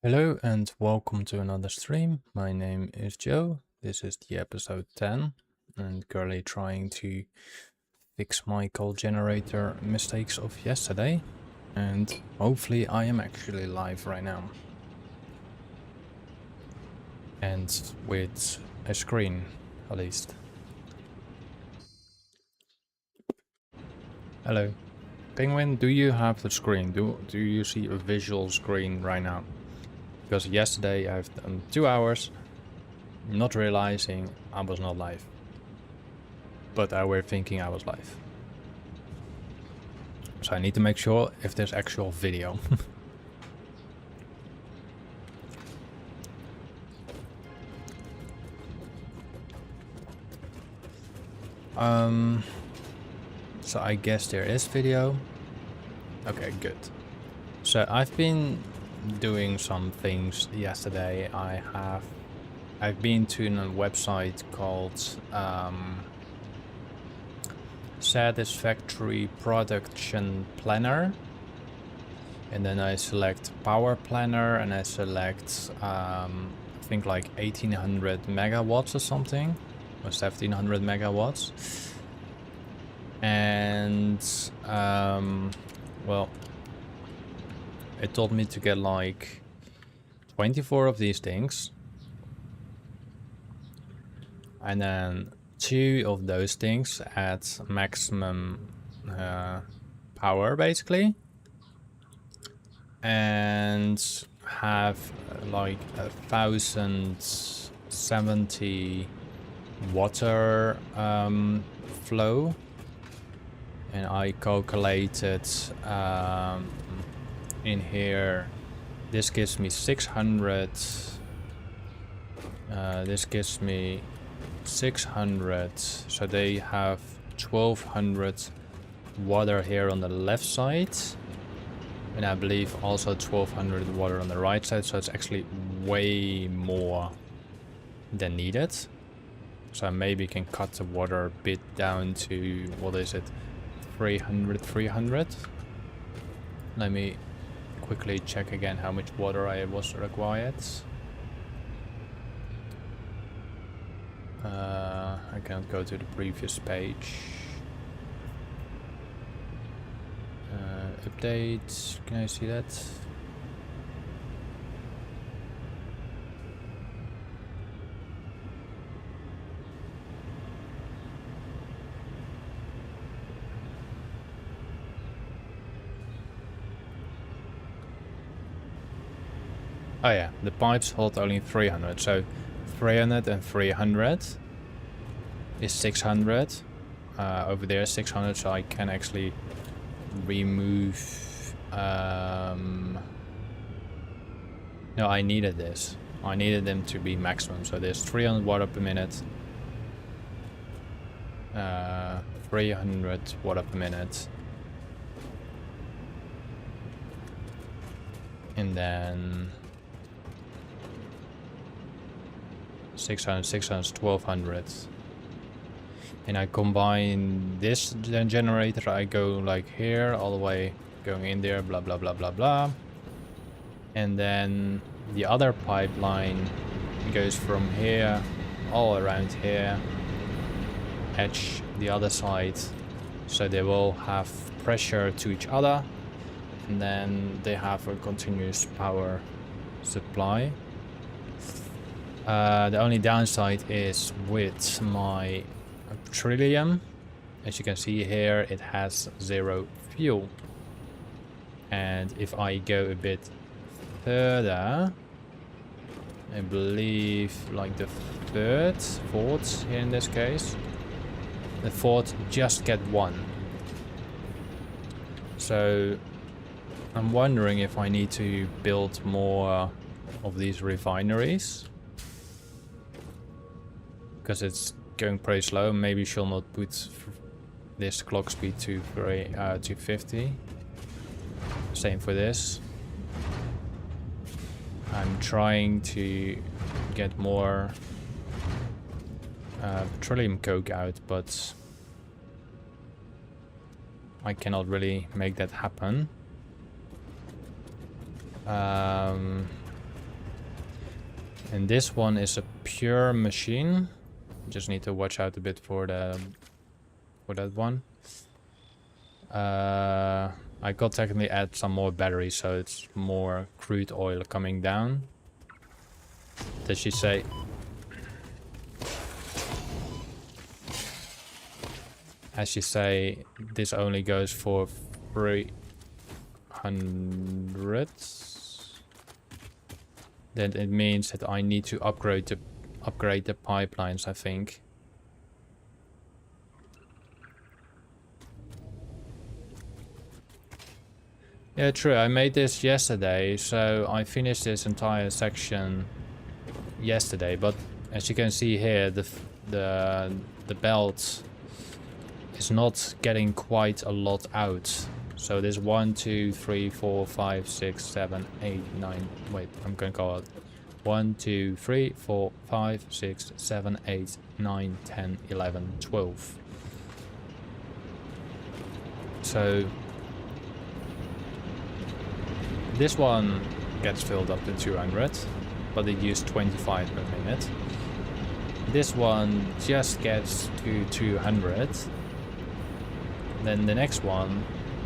Hello and welcome to another stream. My name is Joe. This is the episode 10 and currently trying to fix my call generator mistakes of yesterday, and hopefully I am actually live right now and with a screen at least. Hello. Penguin, do you have the screen? Do you see a visual screen right now? Because yesterday I've done 2 hours not realizing I was not live, but I were thinking I was live. So I need to make sure if there's actual video. So I guess there is video. Okay, good. So I've been doing some things yesterday. I've been to a website called Satisfactory Production Planner, and then I select Power Planner and I select I think like 1800 megawatts or something, or 1700 megawatts, and well, it told me to get like 24 of these things, and then 2 of those things at maximum power basically, and have like 1070 water flow, and I calculated in here this gives me 600, this gives me 600, so they have 1200 water here on the left side, and I believe also 1200 water on the right side, so it's actually way more than needed. So I maybe can cut the water a bit down to, what is it, 300. Let me quickly check again how much water I was required. I can't go to the previous page. Update, can I see that? Oh yeah, the pipes hold only 300, so 300 and 300 is 600. Over there 600, so I can actually remove no, I needed this. I needed them to be maximum, so there's 300 water per minute, 300 water per minute, and then 600, 1200. And I combine this generator, I go like here, all the way going in there, blah blah blah blah blah. And then the other pipeline goes from here all around here, edge the other side, so they will have pressure to each other, and then they have a continuous power supply. The only downside is with my Trillium, as you can see here, it has 0 fuel, and if I go a bit further, I believe like the fourth here in this case, the fourth just get 1. So I'm wondering if I need to build more of these refineries, because it's going pretty slow. Maybe she'll not put this clock speed to 250. Same for this. I'm trying to get more petroleum coke out, but I cannot really make that happen. And this one is a pure machine. Just need to watch out a bit for that one. I could technically add some more batteries, so it's more crude oil coming down. Does she say? As you say, this only goes for 300. Then it means that I need to upgrade the pipelines, I think. Yeah, true. I made this yesterday, so I finished this entire section yesterday. But as you can see here, the belt is not getting quite a lot out. So there's 1, 2, 3, 4, 5, 6, 7, 8, 9. Wait, I'm gonna call it 1, 2, 3, 4, 5, 6, 7, 8, 9, 10, 11, 12. So this one gets filled up to 200, but it used 25 per minute. This one just gets to 200. Then the next one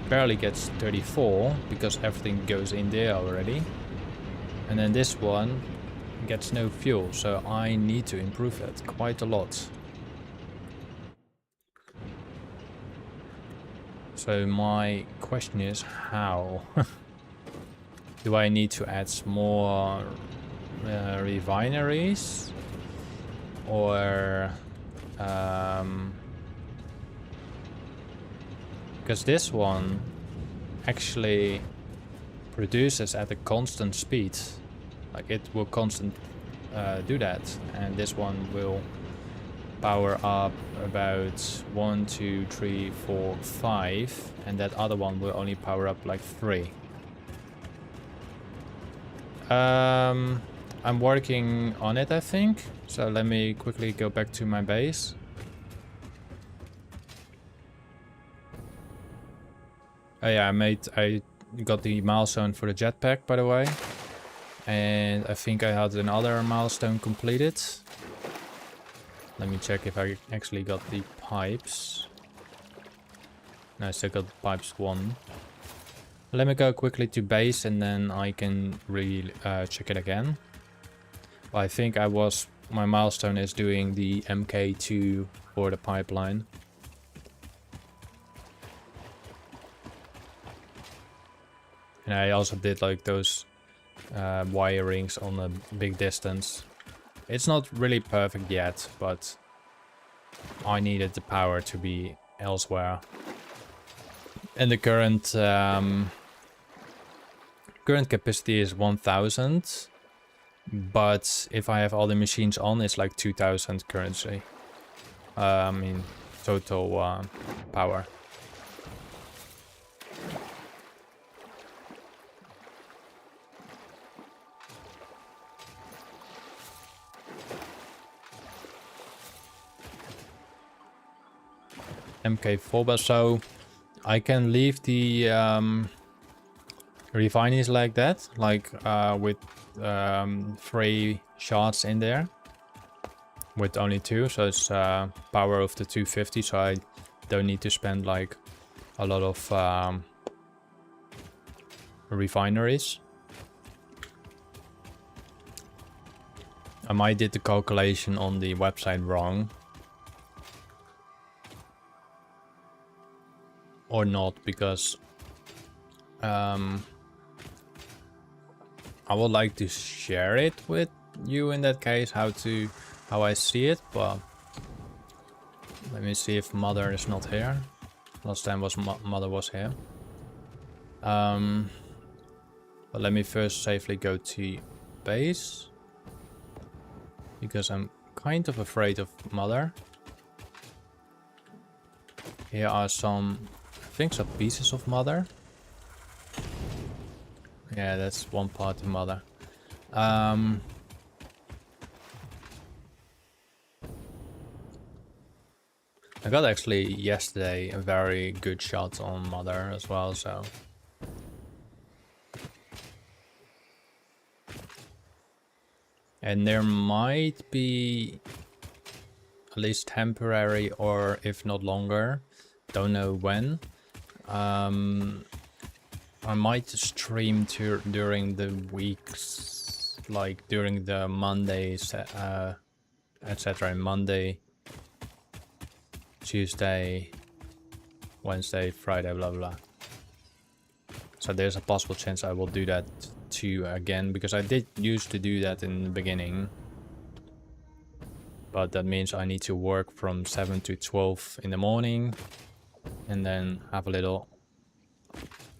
barely gets 34 because everything goes in there already. And then this one gets no fuel, so I need to improve it quite a lot. So my question is how? Do I need to add more refineries? Or because this one actually produces at a constant speed, like it will constant do that, and this one will power up about 1, 2, 3, 4, 5, and that other one will only power up like 3. I'm working on it, I think. So let me quickly go back to my base. Oh yeah, I got the milestone for the jetpack, by the way. And I think I had another milestone completed. Let me check if I actually got the pipes. No, I still got pipes 1. Let me go quickly to base and then I can check it again. Well, I think my milestone is doing the MK2 for the pipeline. And I also did like those wirings on a big distance. It's not really perfect yet, but I needed the power to be elsewhere. And the current capacity is 1000, but if I have all the machines on, it's like 2000 currently. I mean, total power. MK4, but so I can leave the refineries like that, like with 3 shards in there, with only 2, so it's power of the 250, so I don't need to spend like a lot of refineries. I might did the calculation on the website wrong. Or not, because I would like to share it with you in that case, how I see it, but let me see if Mother is not here. Last time was Mother was here. But let me first safely go to base, because I'm kind of afraid of Mother. Here are some, I think, some pieces of Mother. Yeah, that's one part of Mother. I got actually yesterday a very good shot on Mother as well, so. And there might be at least temporary, or if not longer, don't know when. I might stream during the weeks, like during the Mondays, etc. Monday, Tuesday, Wednesday, Friday, blah blah. So there's a possible chance I will do that too again, because I did used to do that in the beginning. But that means I need to work from 7 to 12 in the morning and then have a little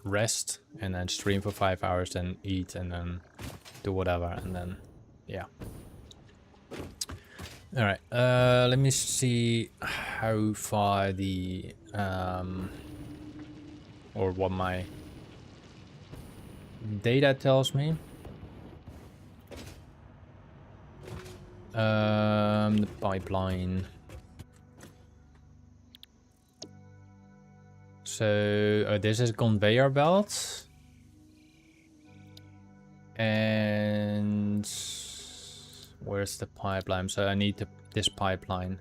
rest and then stream for 5 hours, then eat and then do whatever, and then yeah. All right, let me see how far the or what my data tells me. The pipeline. So this is conveyor belt, and where's the pipeline? So I need this pipeline.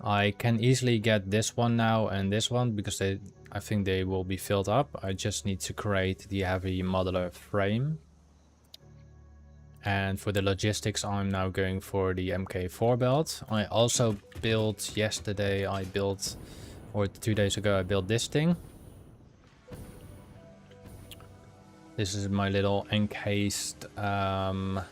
I can easily get this one now and this one because I think they will be filled up. I just need to create the heavy modular frame. And for the logistics, I'm now going for the MK4 belt. I also built yesterday, or 2 days ago, I built this thing. This is my little encased box.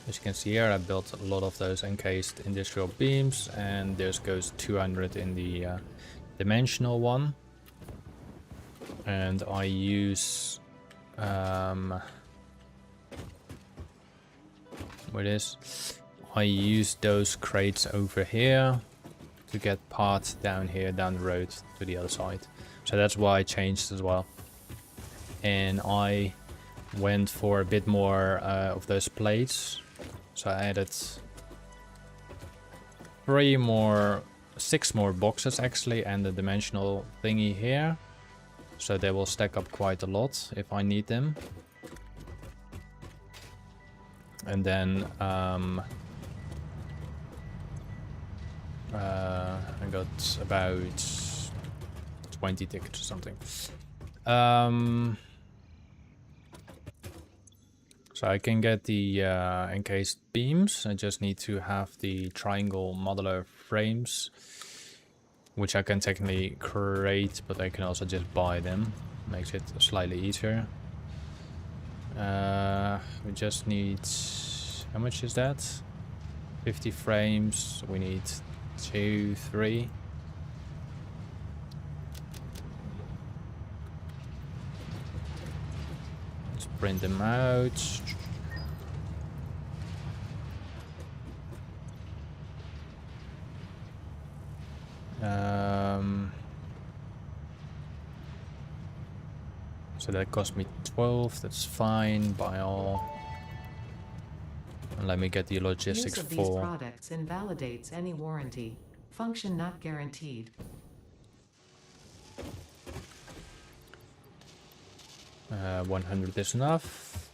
As you can see here, I built a lot of those encased industrial beams, and this goes 200 in the dimensional one. And I use I use those crates over here to get parts down here, down the road to the other side. So that's why I changed as well. And I went for a bit more of those plates. So I added 6 more boxes actually, and the dimensional thingy here. So they will stack up quite a lot if I need them. And then I got about 20 tickets or something. So I can get the encased beams. I just need to have the triangle modular frames, which I can technically create, but I can also just buy them. Makes it slightly easier. We just need, how much is that? 50 frames. We need 2, 3. Let's print them out. So that cost me 12, that's fine, buy all. And let me get the logistics Use of full. these products invalidates any warranty. Function not guaranteed. 100 is enough.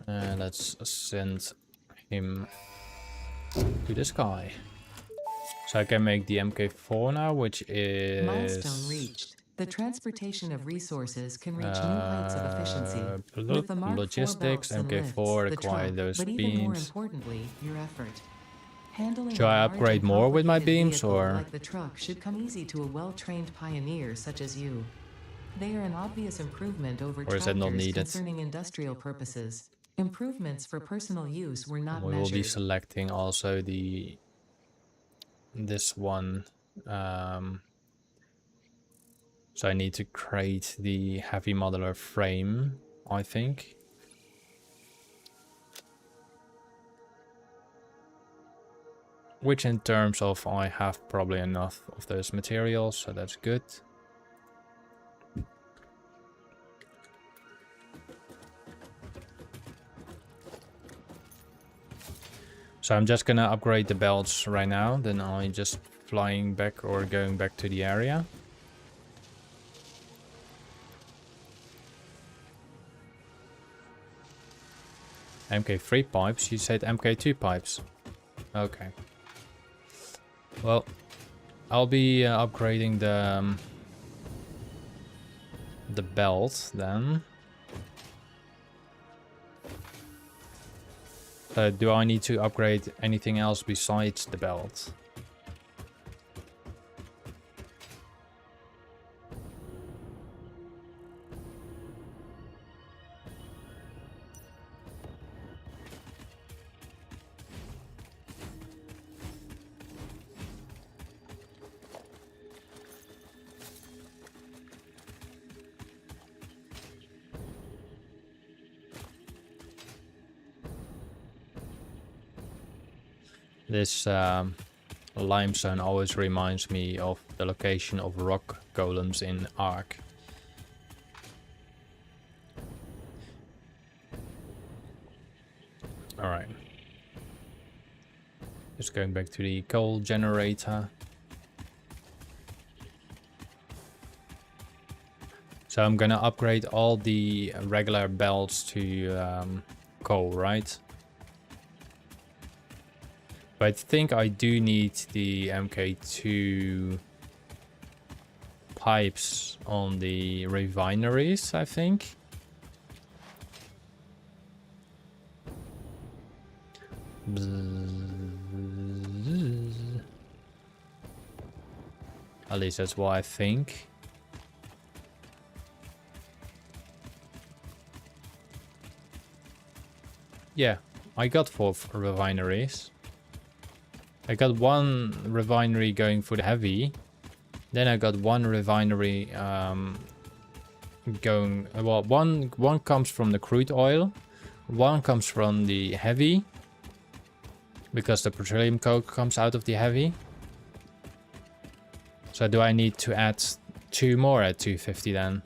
Let's send him to this guy. So I can make the MK4 now, which is... Milestone reached. The transportation of resources can reach new heights of efficiency. With the Mark logistics, IV belts MK4 and lifts, require the truck, those but beams. even more importantly, your effort. Handling Should I upgrade more with my beams, or like the truck should come easy to a well-trained pioneer such as you. They are an obvious improvement over is that not tractors needed? concerning industrial purposes. Improvements for personal use were not We measured. will be selecting also this one. So I need to create the heavy modular frame, I think. Which in terms of I have probably enough of those materials, so that's good. So I'm just gonna upgrade the belts right now, then I'm just flying back or going back to the area. MK3 pipes? You said MK2 pipes. Okay. Well, I'll be upgrading the belt then. Do I need to upgrade anything else besides the belt? This limestone always reminds me of the location of rock golems in Ark. Alright. Just going back to the coal generator. So I'm gonna upgrade all the regular belts to coal, right? But I think I do need the MK2 pipes on the refineries, I think. At least that's what I think. Yeah, I got 4 refineries. I got 1 refinery going for the heavy. Then I got 1 refinery going... Well, one comes from the crude oil. 1 comes from the heavy. Because the petroleum coke comes out of the heavy. So do I need to add 2 more at 250 then?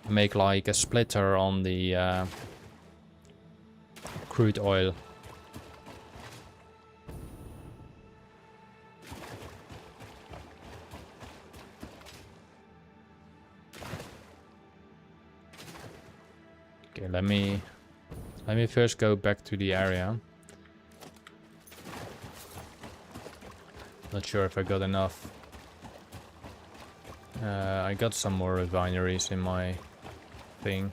Make like a splitter on the crude oil. Okay, let me first go back to the area. Not sure if I got enough. I got some more refineries in my thing.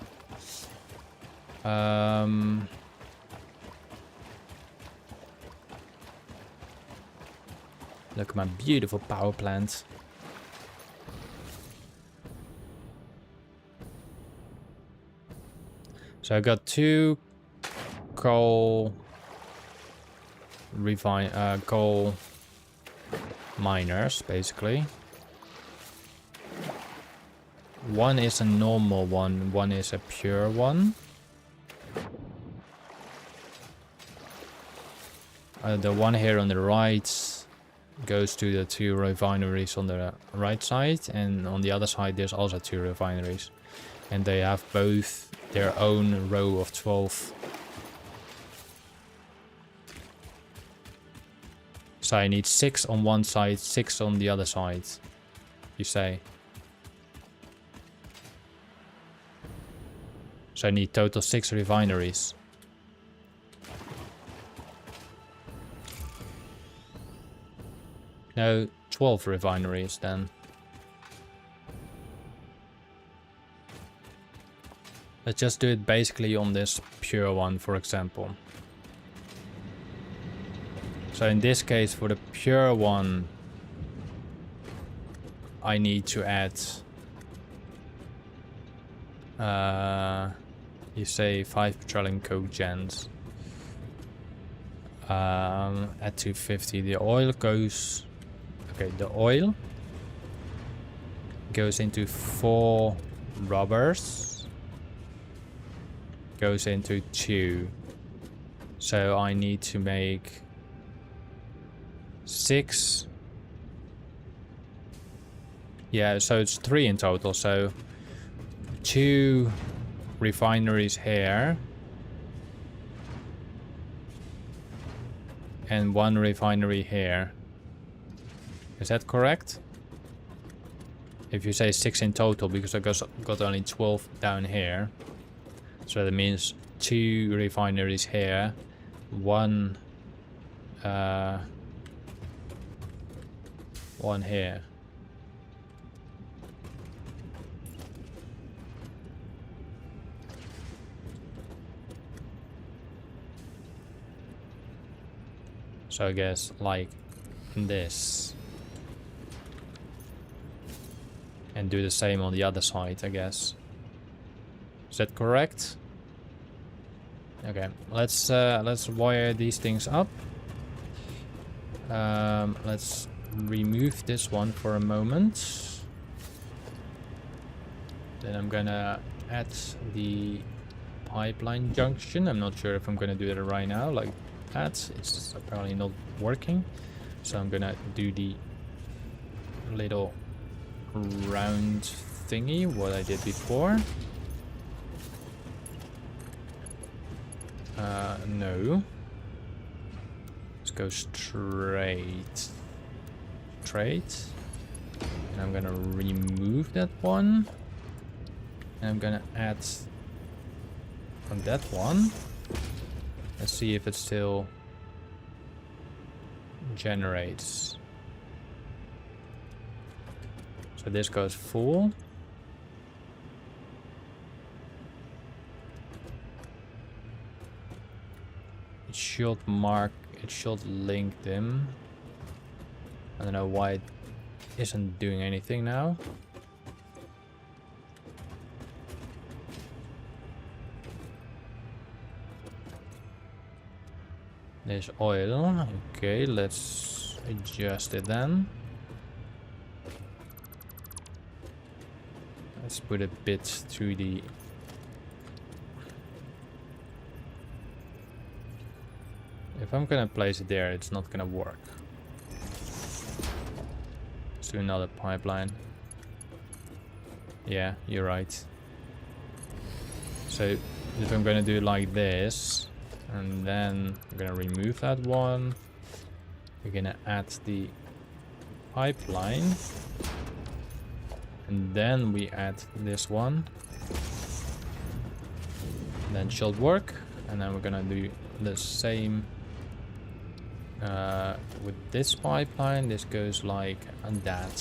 Look at my beautiful power plant. So I got 2 coal miners, basically. 1 is a normal one, 1 is a pure one. The one here on the right goes to the 2 refineries on the right side, and on the other side there's also 2 refineries. And they have both their own row of 12. So I need 6 on one side, 6 on the other side, you say. So I need total 6 refineries. No, 12 refineries then. Let's just do it basically on this pure one, for example. So in this case, for the pure one, I need to add... you say 5 petroleum coke gens. At 250, the oil goes... Okay, the oil goes into 4 rubbers. Goes into 2. So I need to make 6. Yeah, so it's 3 in total. So 2 refineries here. And 1 refinery here. Is that correct? If you say 6 in total, because I got only 12 down here. So that means 2 refineries here, one here. So I guess like this. And do the same on the other side, I guess. Is that correct? Okay, let's wire these things up. Let's remove this one for a moment. Then I'm gonna add the pipeline junction. I'm not sure if I'm gonna do it right now, like that. It's apparently not working. So I'm gonna do the little round thingy, what I did before. No. Let's go straight. And I'm gonna remove that one. And I'm gonna add on that one. Let's see if it still generates. So this goes full. It should link them. I don't know why it isn't doing anything now. There's oil. Okay, let's adjust it then. Let's put a bit to the... If I'm gonna place it there, it's not gonna work. Let's do another pipeline. Yeah, you're right. So if I'm gonna do it like this, and then I'm gonna remove that one, we're gonna add the pipeline, and then we add this one, then it should work. And then we're gonna do the same with this pipeline. This goes like that.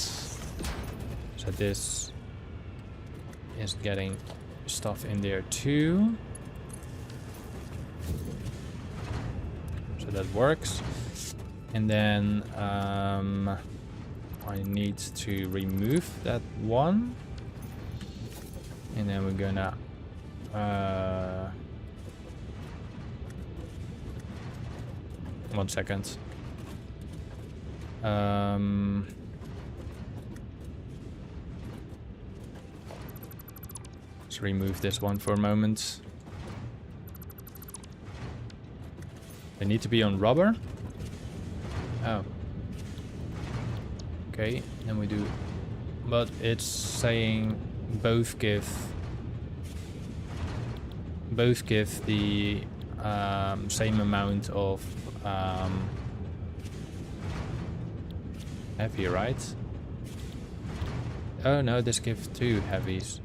So this is getting stuff in there too. So that works. And then I need to remove that one. And then we're gonna one second. Let's remove this one for a moment. They need to be on rubber. Oh. Okay, then we do. But it's saying both give the same amount of heavy, right? Oh no, this gives 2 heavies.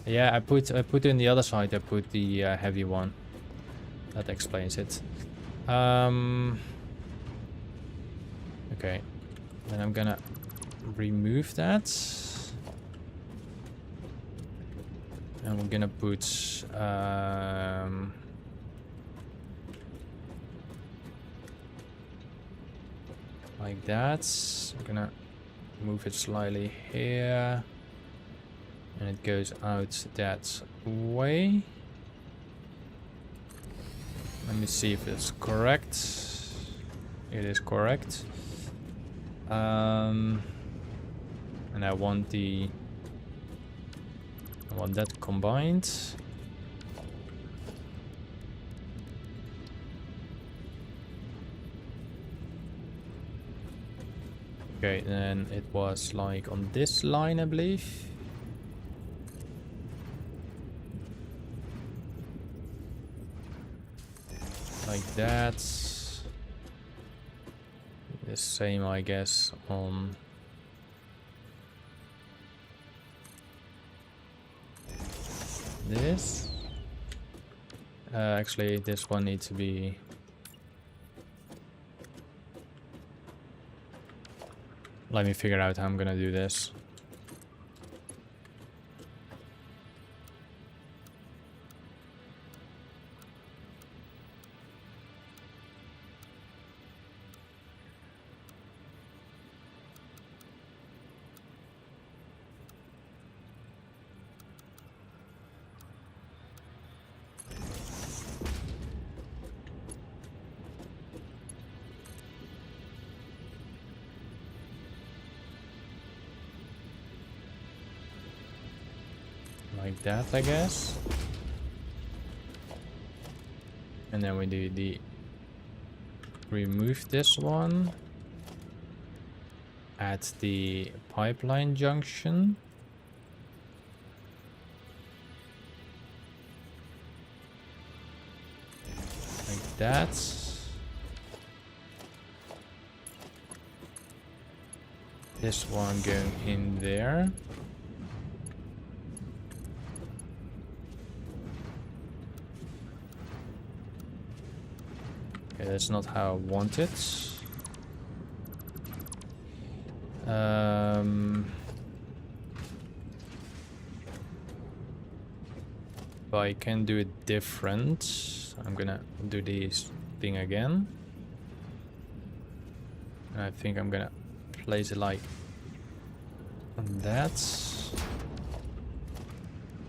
Yeah, I put in the other side. I put the heavy one. That explains it. Okay, then I'm gonna remove that, and we're gonna put like that. I'm gonna move it slightly here, and it goes out that way. Let me see if it's correct. It is correct. And I want that combined. Okay, then it was like on this line, I believe. Like that. The same, I guess, on this. Actually, this one needs to be... Let me figure out how I'm gonna do this. Like that, I guess. And then we do the remove this one, add the pipeline junction, like that. This one going in there. Okay, that's not how I want it. But I can do it different. I'm gonna do this thing again. And I think I'm gonna place it like that.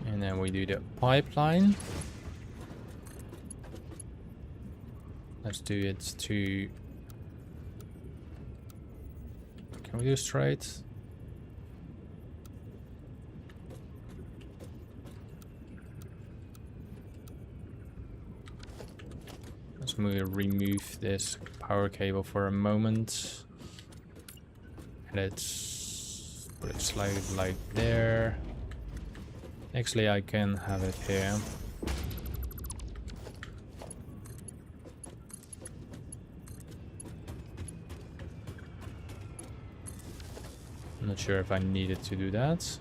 And then we do the pipeline. Let's do it to... Can we do straight? Let's remove this power cable for a moment. Let's put it slightly like there. Actually, I can have it here. I'm not sure if I needed to do that.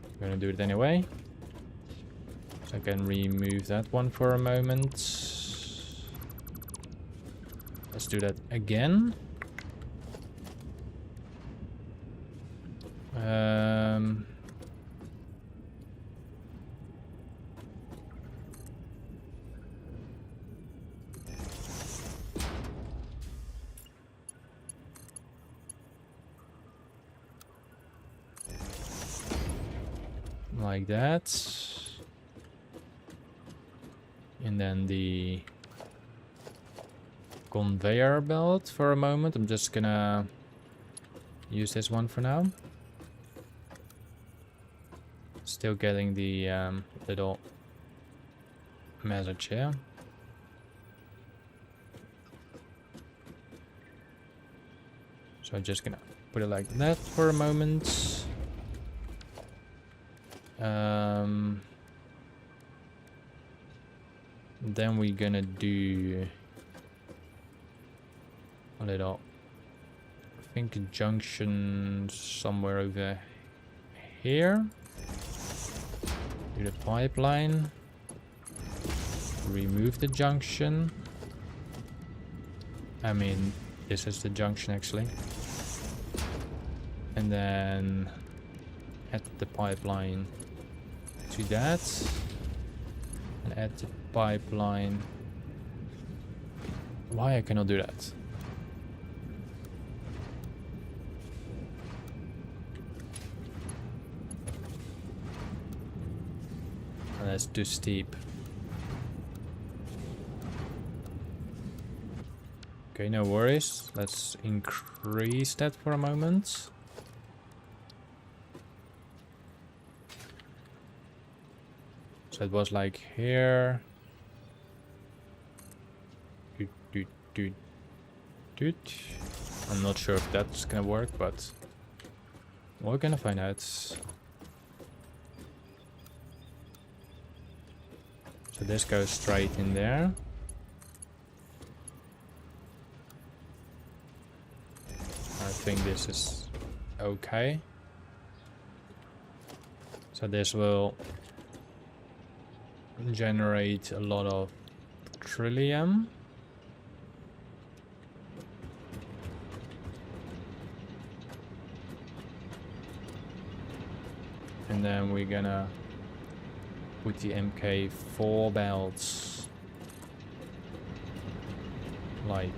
I'm gonna do it anyway. So I can remove that one for a moment. Let's do that again. Like that. And then the conveyor belt for a moment. I'm just gonna use this one for now. Still getting the little message here. So I'm just gonna put it like that for a moment. Then we're gonna do a little, I think, a junction somewhere over here. Do the pipeline. Remove the junction. I mean, this is the junction actually. And then add the pipeline to that. And add the pipeline. Why I cannot do that? That's too steep. Okay, no worries. Let's increase that for a moment. So it was like here. I'm not sure if that's gonna work, but we're gonna find out. So this goes straight in there. I think this is okay. So this will generate a lot of trillium. And then we're gonna put the MK4 belts like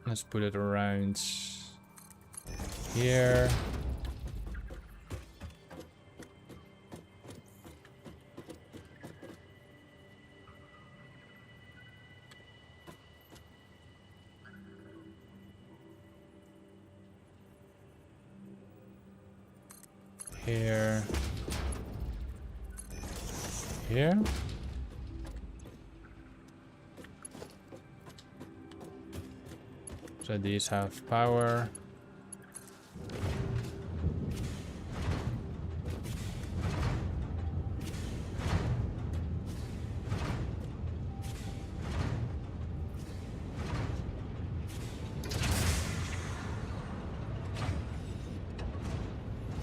let's put it around here. Here. Here. So these have power.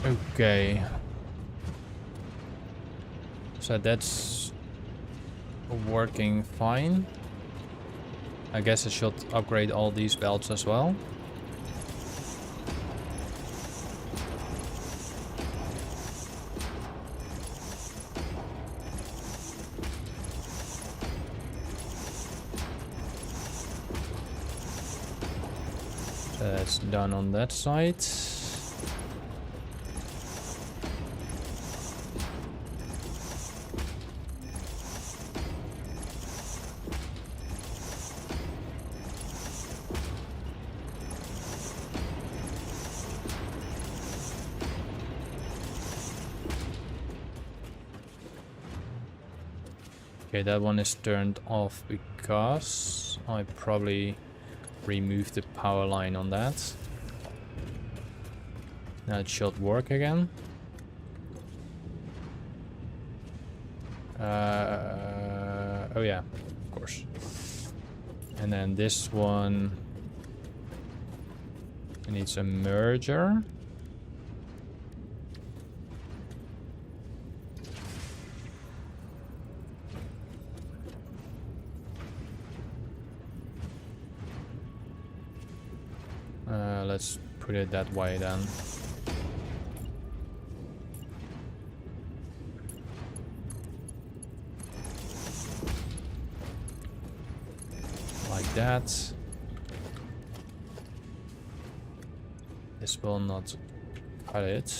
Okay. So that's working fine. I guess I should upgrade all these belts as well. So that's done on that side. Okay, that one is turned off because I probably removed the power line on that. Now it should work again. Oh yeah, of course. And then this one needs a merger. Let's put it that way then. Like that. This will not cut it.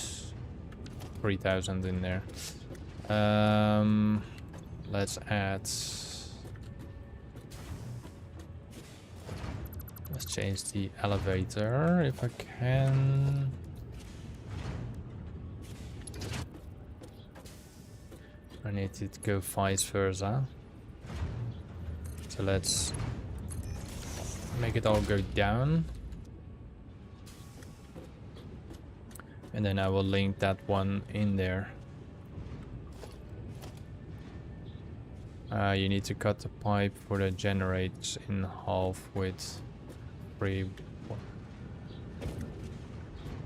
3000 in there. Let's add. Let's change the elevator if I can. I need it to go vice versa. So let's make it all go down. And then I will link that one in there. You need to cut the pipe for the generators in half with 3.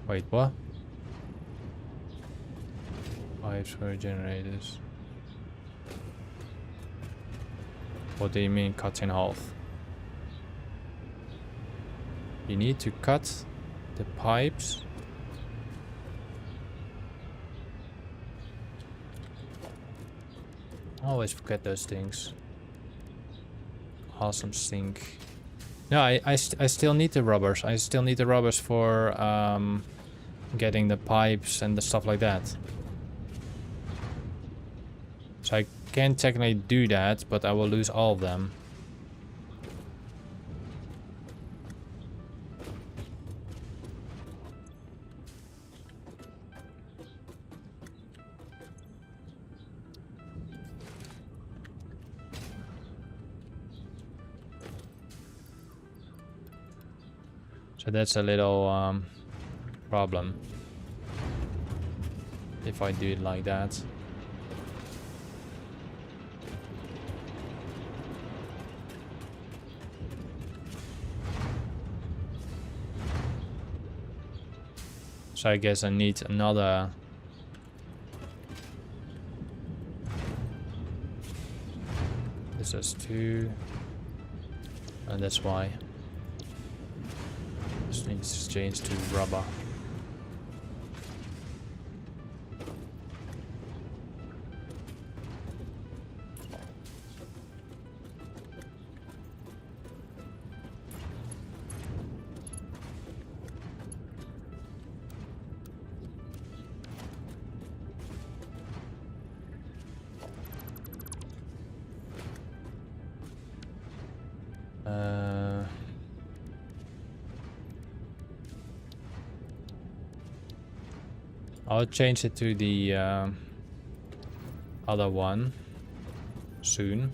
Wait, what? Pipes for generators. What do you mean cut in half? You need to cut the pipes. I always forget those things. Awesome sink. No, I still need the rubbers. I still need the rubbers for getting the pipes and the stuff like that. So I can technically do that, but I will lose all of them. So that's a little problem if I do it like that. So I guess I need another. This is 2. And that's why. This needs to change to rubber. I'll change it to the other one soon.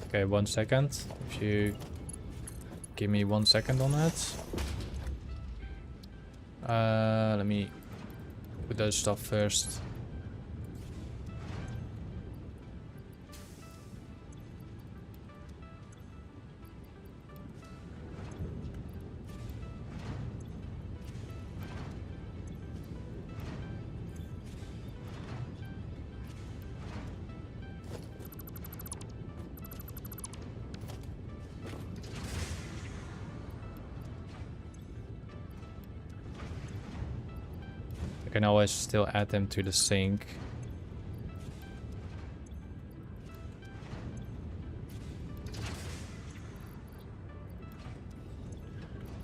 Okay, 1 second. If you give me 1 second on that. Let me put those stuff first. I can always still add them to the sink.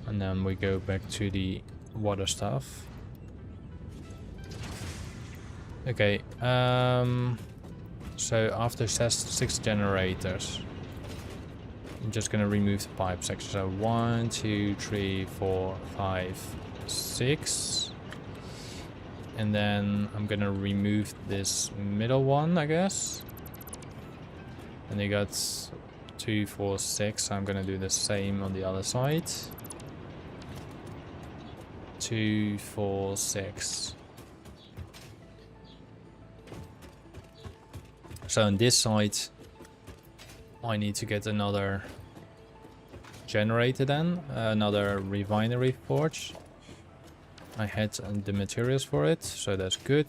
And then we go back to the water stuff. Okay, so after 6 generators, I'm just gonna remove the pipe section. So 1, 2, 3, 4, 5, 6. And then I'm gonna remove this middle one, I guess. And you got 2, 4, 6. So I'm gonna do the same on the other side. 2, 4, 6. So on this side, I need to get another generator then, another refinery forge. I had the materials for it, so that's good.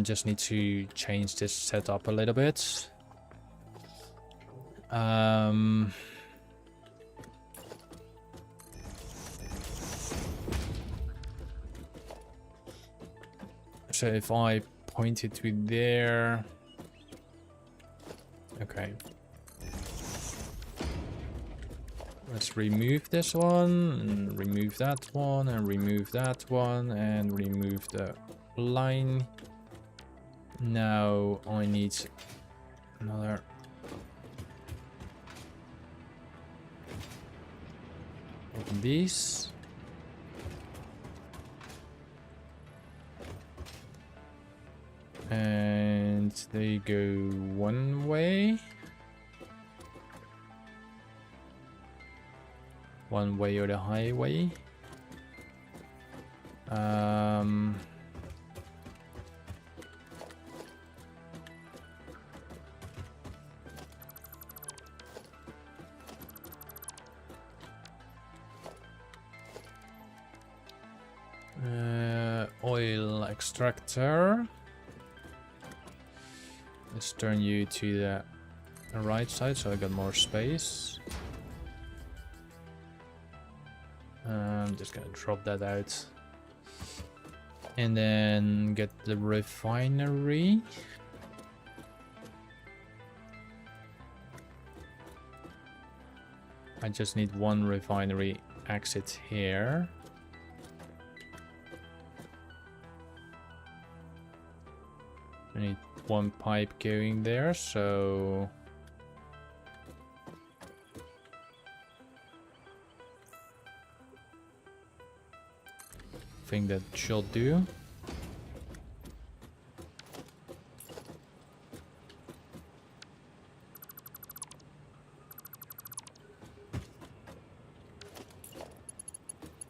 Just need to change this setup a little bit. So if I point it to there, okay. Let's remove this one, and remove that one, and remove that one, and remove the line. Now I need another. Open these. And they go one way. One way or the highway. Oil extractor. Let's turn you to the right side so I got more space. I'm just gonna drop that out. And then get the refinery. I just need one refinery exit here. I need one pipe going there, so I think that should do.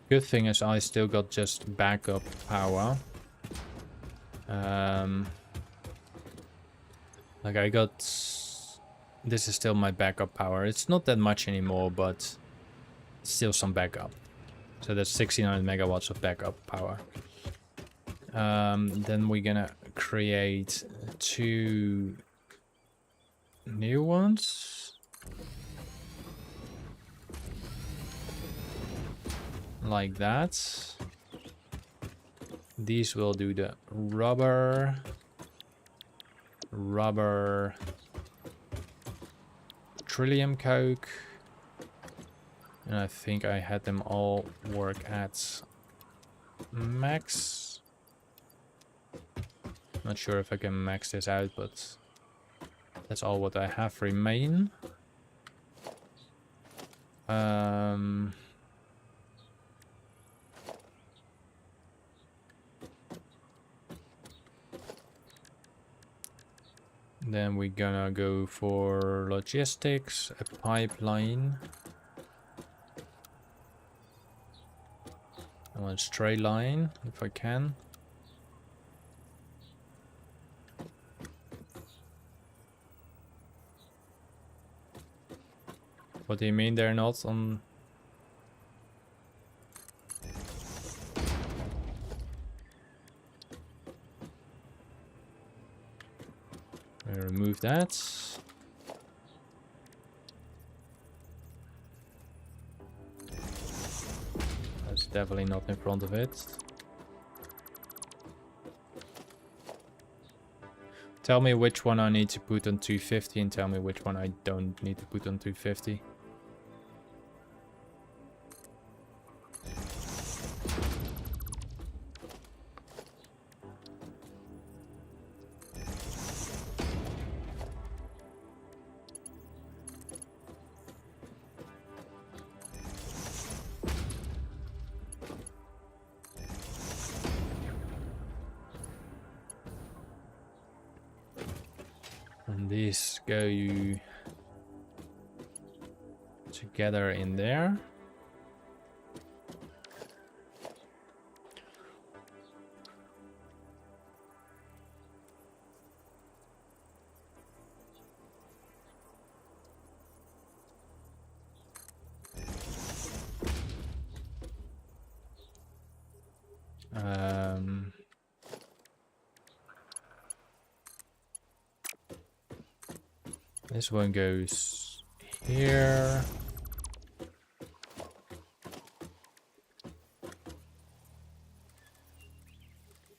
Good thing is I still got just backup power. Like I got, this is still my backup power. It's not that much anymore, but still some backup. So that's 1600 megawatts of backup power. Then we're gonna create 2 new ones. Like that. These will do the rubber, trillium coke. And I think I had them all work at max. Not sure if I can max this out, but that's all what I have remain. Then we're gonna go for logistics, a pipeline. I want a straight line if I can. What do you mean they're not on? Remove that. That's definitely not in front of it. Tell me which one I need to put on 250 and tell me which one I don't need to put on 250. And these go together in there. This one goes here.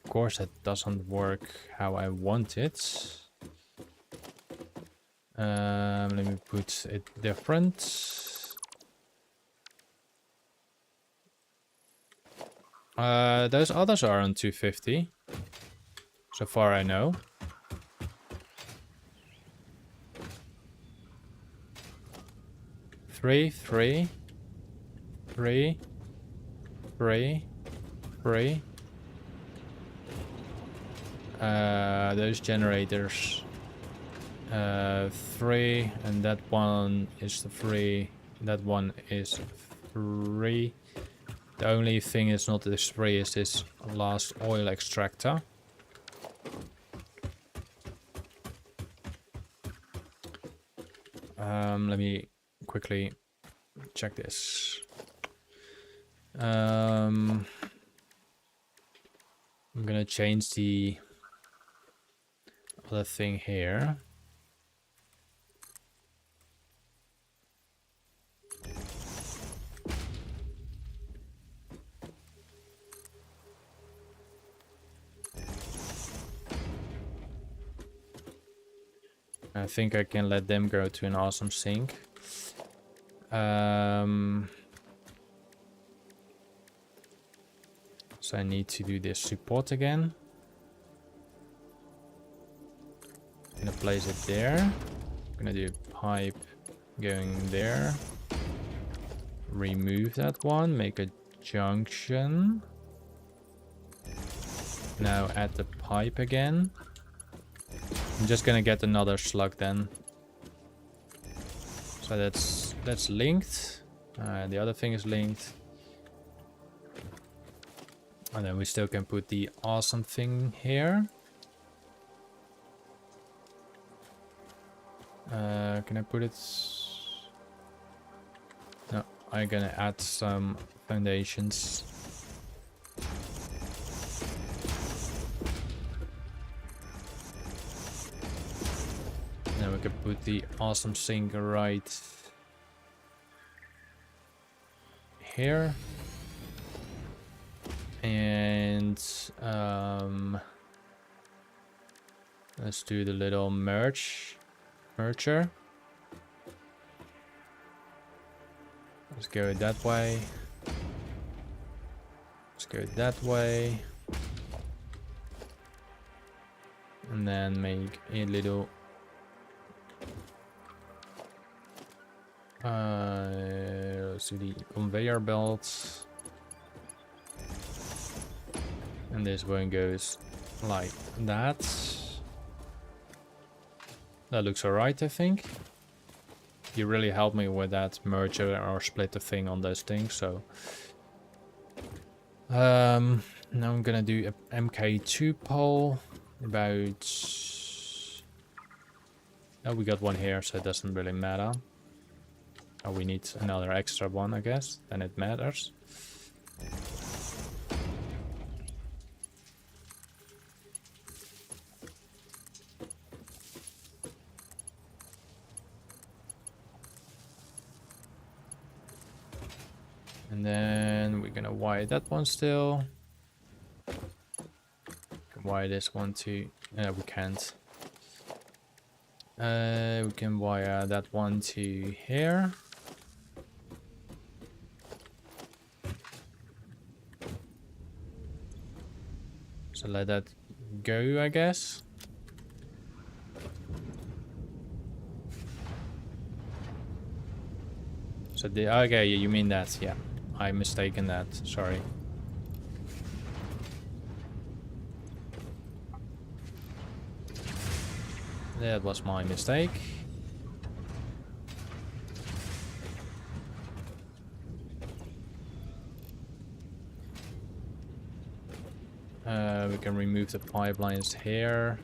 Of course, that doesn't work how I want it. Let me put it different. Those others are on 250. So far I know. Three. Those generators. 3, and that one is the 3. That one is 3. The only thing is not this 3 is this last oil extractor. Let me quickly check this. I'm gonna change the other thing here. I think I can let them go to an awesome sink. So I need to do this support again. I'm gonna place it there. I'm gonna do a pipe going there. Remove that one, make a junction. Now add the pipe again. I'm just gonna get another slug then. So that's linked. The other thing is linked. And then we still can put the awesome thing here. Can I put it? No, I'm gonna add some foundations. Then we can put the awesome sink right here. And let's do the little merger. Let's go that way. Let's go that way. And then make a little let's do the conveyor belts. And this one goes like that. That looks alright, I think. You really helped me with that merger or split the thing on those things, so now I'm gonna do a MK2 pole about. Oh, we got one here, so it doesn't really matter. Oh, we need another extra one, I guess, then it matters. And then we're gonna wire that one still. Can wire this one too. No, we can't. We can wire that one to here. So let that go, I guess. So the okay, you mean that? Yeah, I mistaken that. Sorry. That was my mistake. We can remove the pipelines here.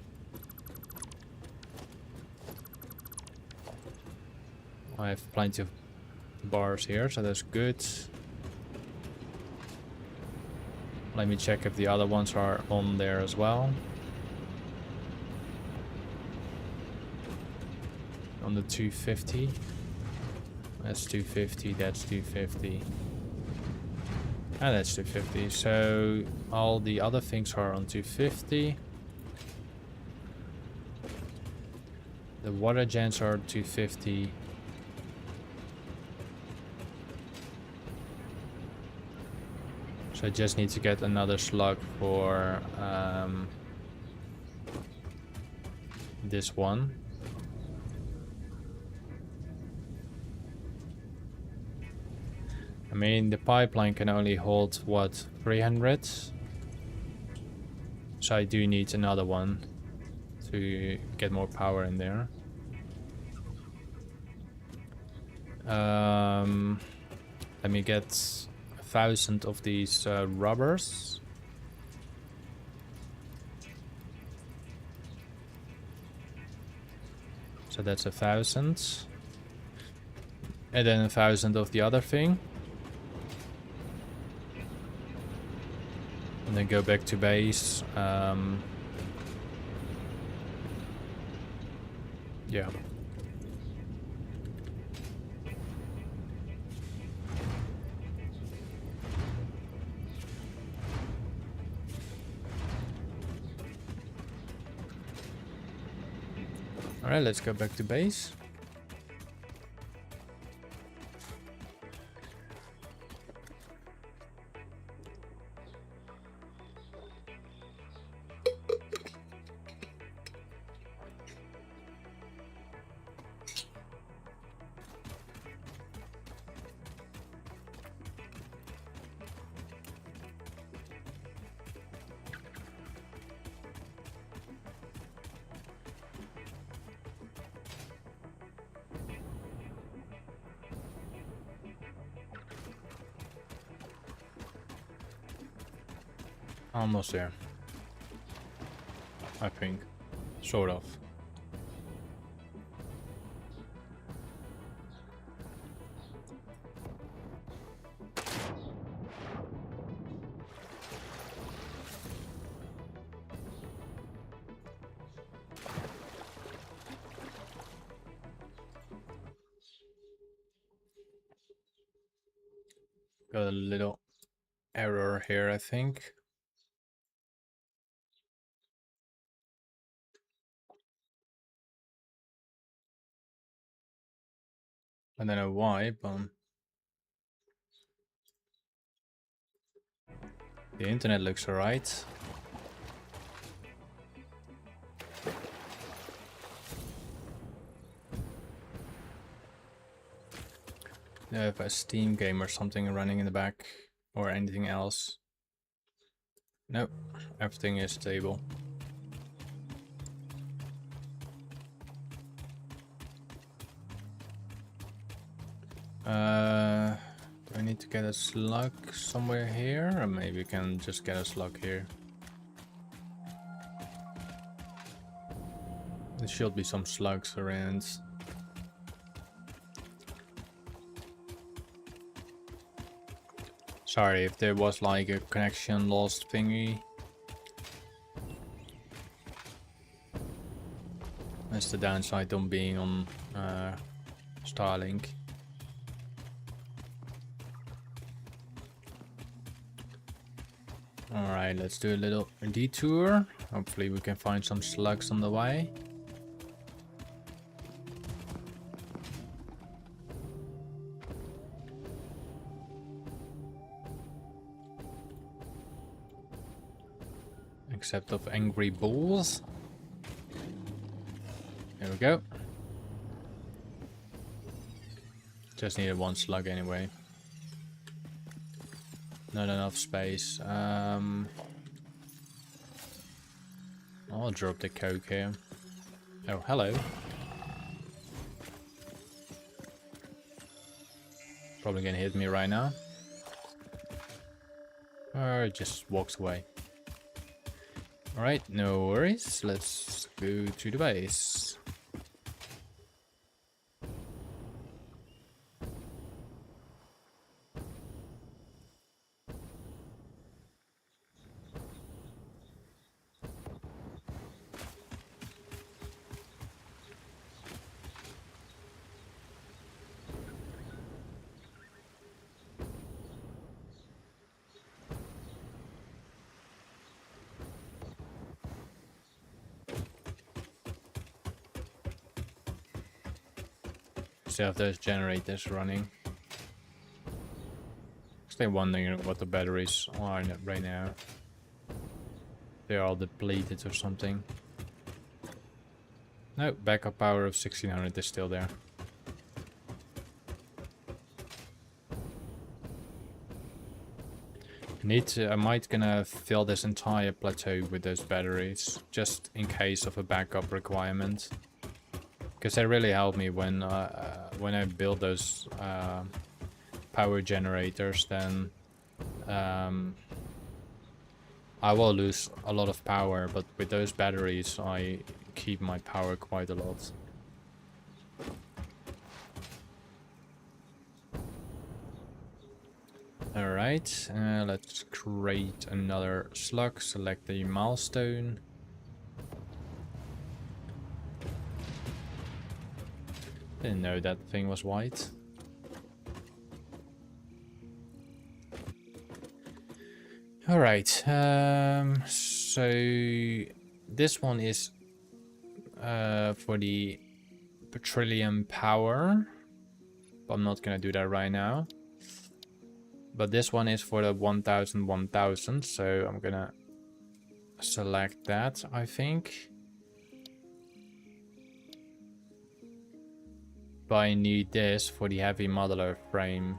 I have plenty of bars here, so that's good. Let me check if the other ones are on there as well. On the 250. That's 250, that's 250. And that's 250. So all the other things are on 250. The water gens are 250. So I just need to get another slug for this one. I mean, the pipeline can only hold, what, 300? So I do need another one to get more power in there. Let me get 1,000 of these rubbers. So that's 1,000. And then 1,000 of the other thing. And then go back to base. Yeah. Alright, let's go back to base. Almost there. I think. Sort of. Got a little error here, I think. I don't know why, but the internet looks alright. I have a Steam game or something running in the back, or anything else. Nope, everything is stable. Do I need to get a slug somewhere here? Or maybe we can just get a slug here. There should be some slugs around. Sorry if there was like a connection lost thingy. That's the downside on being on Starlink. Alright, let's do a little detour. Hopefully we can find some slugs on the way. Except of angry bulls. There we go. Just needed one slug anyway. Not enough space. I'll drop the coke here. Oh, hello. Probably gonna hit me right now. Or it just walks away. Alright, no worries. Let's go to the base. Still have those generators running. Still wondering what the batteries are right now. They're all depleted or something. No, backup power of 1600 is still there. I might gonna fill this entire plateau with those batteries, just in case of a backup requirement. Because they really help me when I build those power generators. Then I will lose a lot of power, but with those batteries I keep my power quite a lot. Alright, let's create another slug, select the milestone. Didn't know that thing was white. Alright, so this one is for the petroleum power, but I'm not gonna do that right now. But this one is for the 1000, so I'm gonna select that, I think. But I need this for the heavy modeler frame.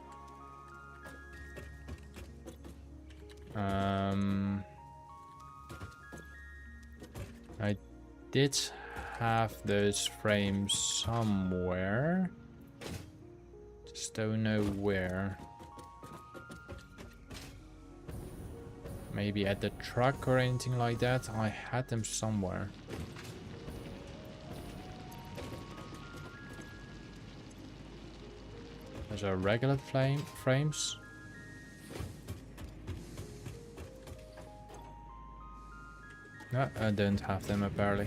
I did have those frames somewhere. Just don't know where. Maybe at the truck or anything like that. I had them somewhere. Those are regular frames. No, I don't have them apparently.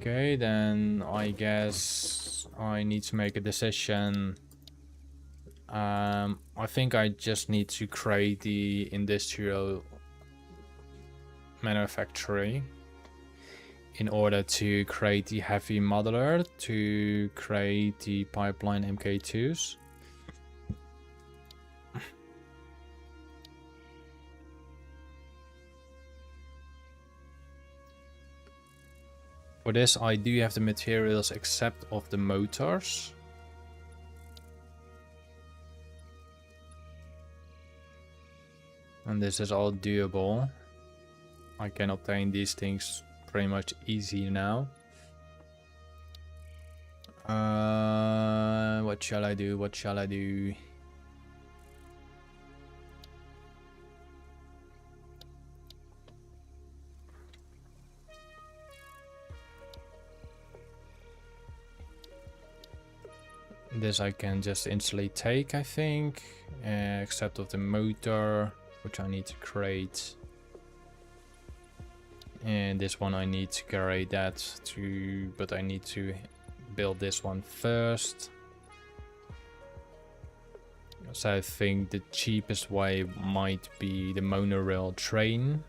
Okay, then I guess I need to make a decision. I think I just need to create the industrial manufactory in order to create the heavy modular, to create the pipeline MK2s. For this I do have the materials except of the motors. And this is all doable. I can obtain these things pretty much easy now. What shall I do? What shall I do? This I can just instantly take, I think, except of the motor, which I need to create. And this one I need to create that too, but I need to build this one first. So I think the cheapest way might be the monorail train.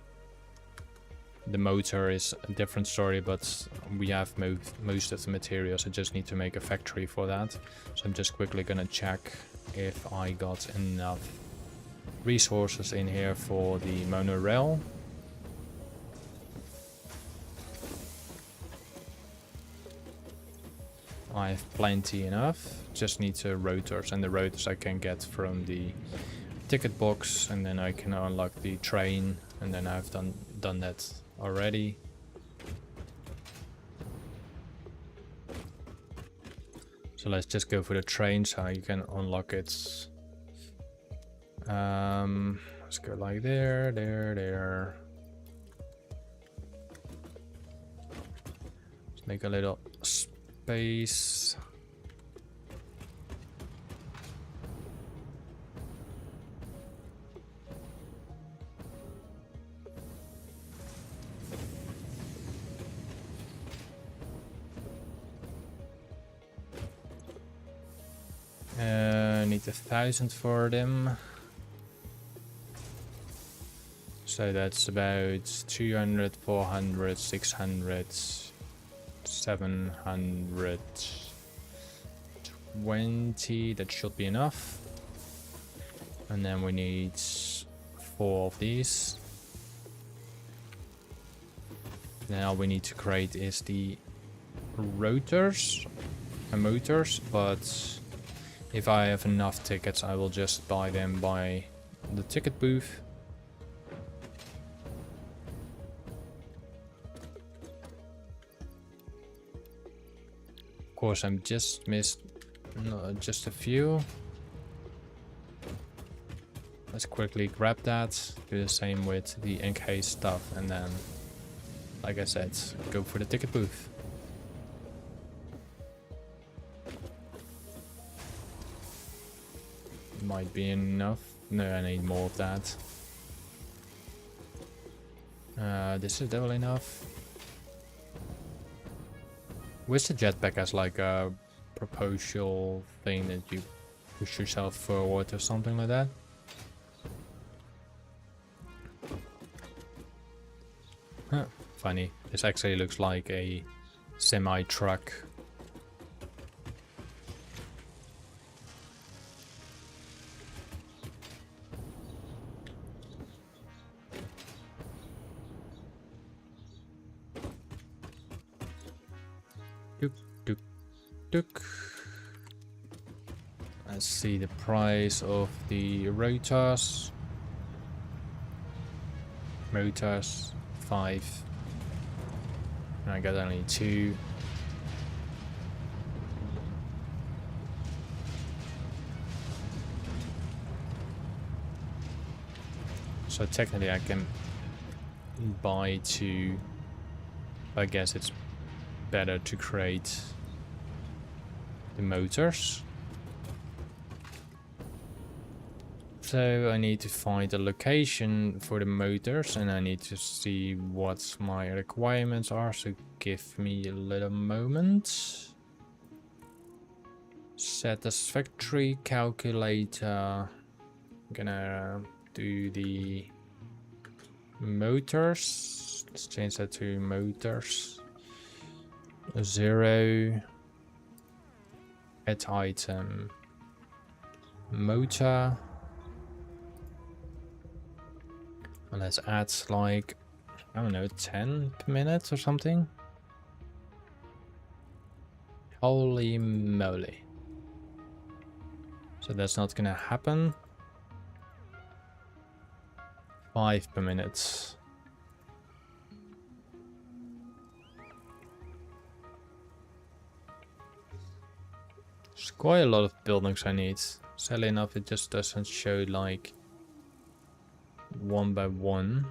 The motor is a different story, but we have most of the materials. I just need to make a factory for that. So I'm just quickly gonna check if I got enough resources in here for the monorail. I have plenty enough. Just need the rotors, and the rotors I can get from the ticket box, and then I can unlock the train, and then I've done that already. So let's just go for the train so you can unlock it. Let's go like there. Let's make a little space. Need 1,000 for them. So that's about 200, 400, 600, 720. That should be enough. And then we need 4 of these. Now we need to create is the rotors and motors, but if I have enough tickets, I will just buy them by the ticket booth. Of course, I'm just missed just a few. Let's quickly grab that. Do the same with the NK stuff, and then, like I said, go for the ticket booth. Might be enough. No, I need more of that. This is definitely enough. Wish the jetpack has like a proposal thing that you push yourself forward or something like that. Huh, funny. This actually looks like a semi-truck. Let's see the price of the rotors. Motors 5. And I got only 2. So technically I can buy 2. I guess it's better to create the motors So I need to find a location for the motors, and I need to see what my requirements are, so give me a little moment. Satisfactory calculator. I'm gonna do the motors. Let's change that to motors. 0 add item motor. And let's add like, I don't know, 10 per minute or something. Holy moly. So that's not gonna happen. 5 per minute. There's quite a lot of buildings I need. Sadly enough, it just doesn't show like one by one.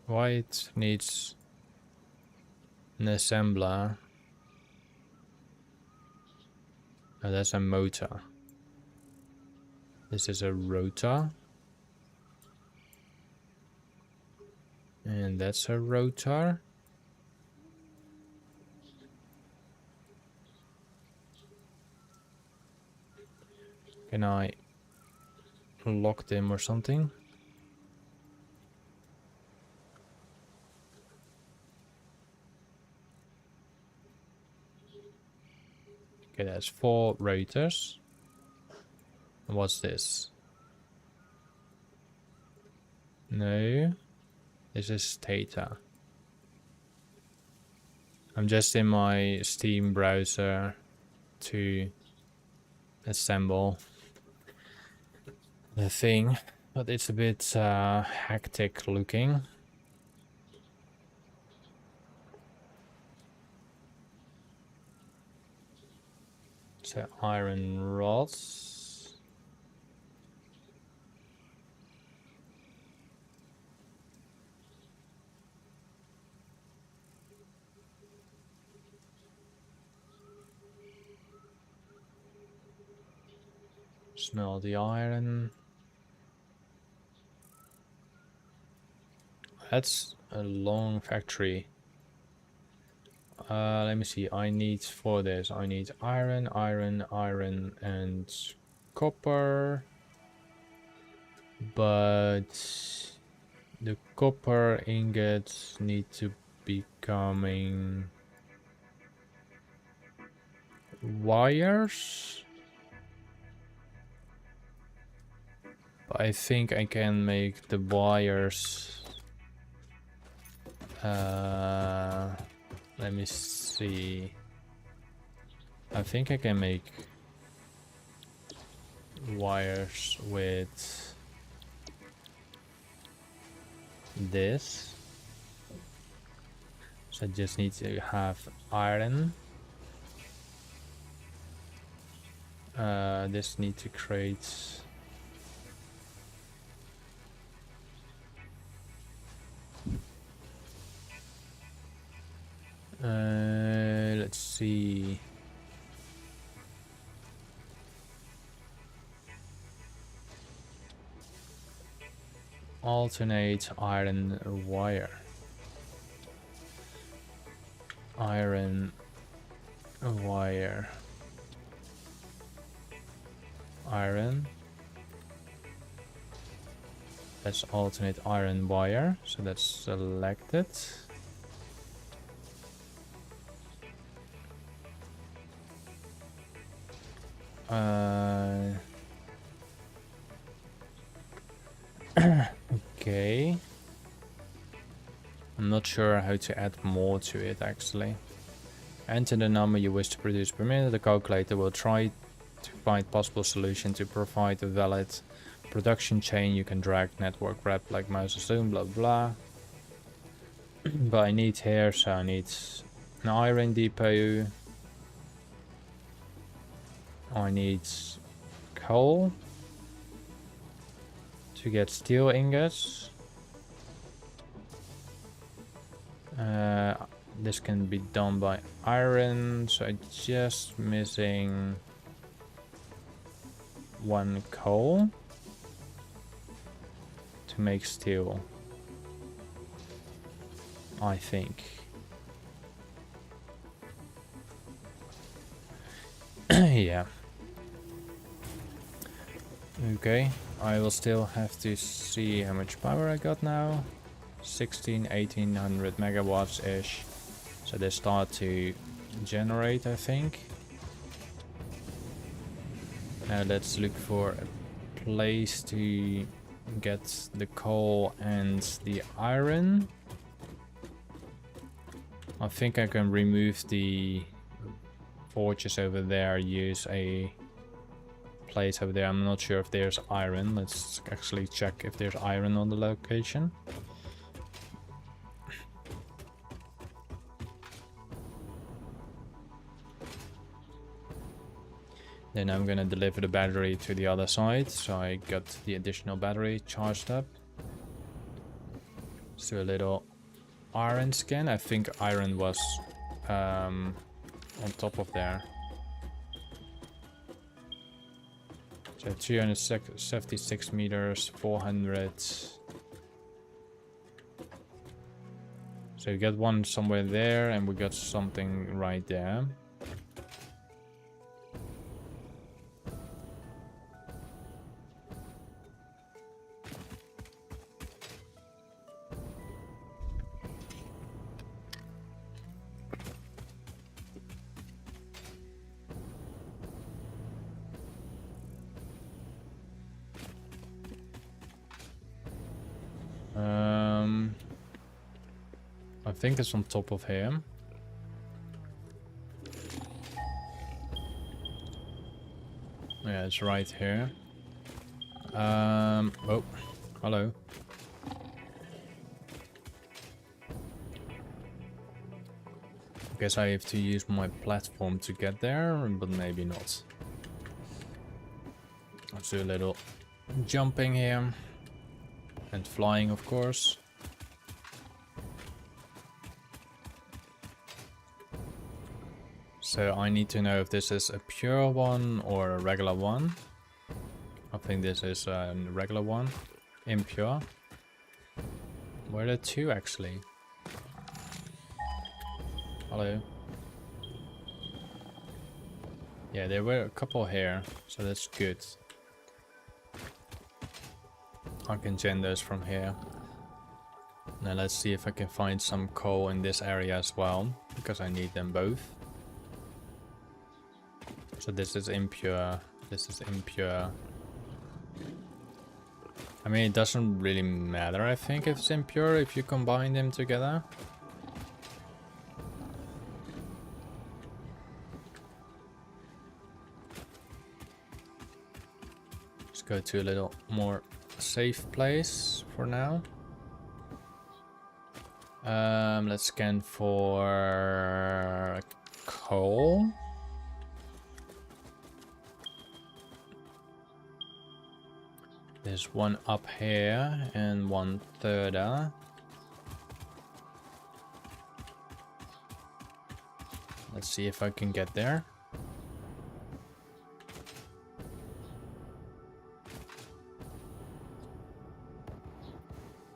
Why it needs an assembler? Oh, that's a motor. This is a rotor. And that's a rotor. Can I lock them or something? Okay, that's 4 rotors. And what's this? No. This is stator. I'm just in my Steam browser to assemble the thing, but it's a bit hectic looking. So iron rods. Smell the iron. That's a long factory. Let me see. I need for this. I need iron, and copper. But the copper ingots need to be coming wires. But I think I can make the wires. Let me see. I think I can make wires with this. So I just need to have iron. This need to create let's see. Alternate iron wire. Iron wire. Iron. Let's alternate iron wire. So that's selected. Okay. I'm not sure how to add more to it actually. Enter the number you wish to produce per minute. The calculator will try to find possible solution to provide a valid production chain. You can drag network wrap like mouse or zoom, blah blah. But I need here, so I need an iron depot. I need coal to get steel ingots. This can be done by iron, so I'm just missing 1 coal to make steel, I think. Yeah. Okay, I will still have to see how much power I got now. 1800 megawatts ish. So they start to generate, I think. Now let's look for a place to get the coal and the iron. I think I can remove the forges over there, use a place over there. I'm not sure if there's iron. Let's actually check if there's iron on the location. Then I'm gonna deliver the battery to the other side, so I got the additional battery charged up. So a little iron scan. I think iron was on top of there. So 376 meters, 400. So we got one somewhere there, and we got something right there. I think it's on top of him. Yeah, it's right here. Oh, hello. Guess I have to use my platform to get there, but maybe not. Let's do a little jumping here. And flying, of course. So I need to know if this is a pure one or a regular one. I think this is a regular one. Impure. Were there 2 actually? Hello. Yeah, there were a couple here, so that's good. I can gen those from here. Now let's see if I can find some coal in this area as well, because I need them both. So this is impure, this is impure. I mean, it doesn't really matter, I think, if it's impure, if you combine them together. Let's go to a little more safe place for now. Let's scan for coal. There's one up here and one further. Let's see if I can get there.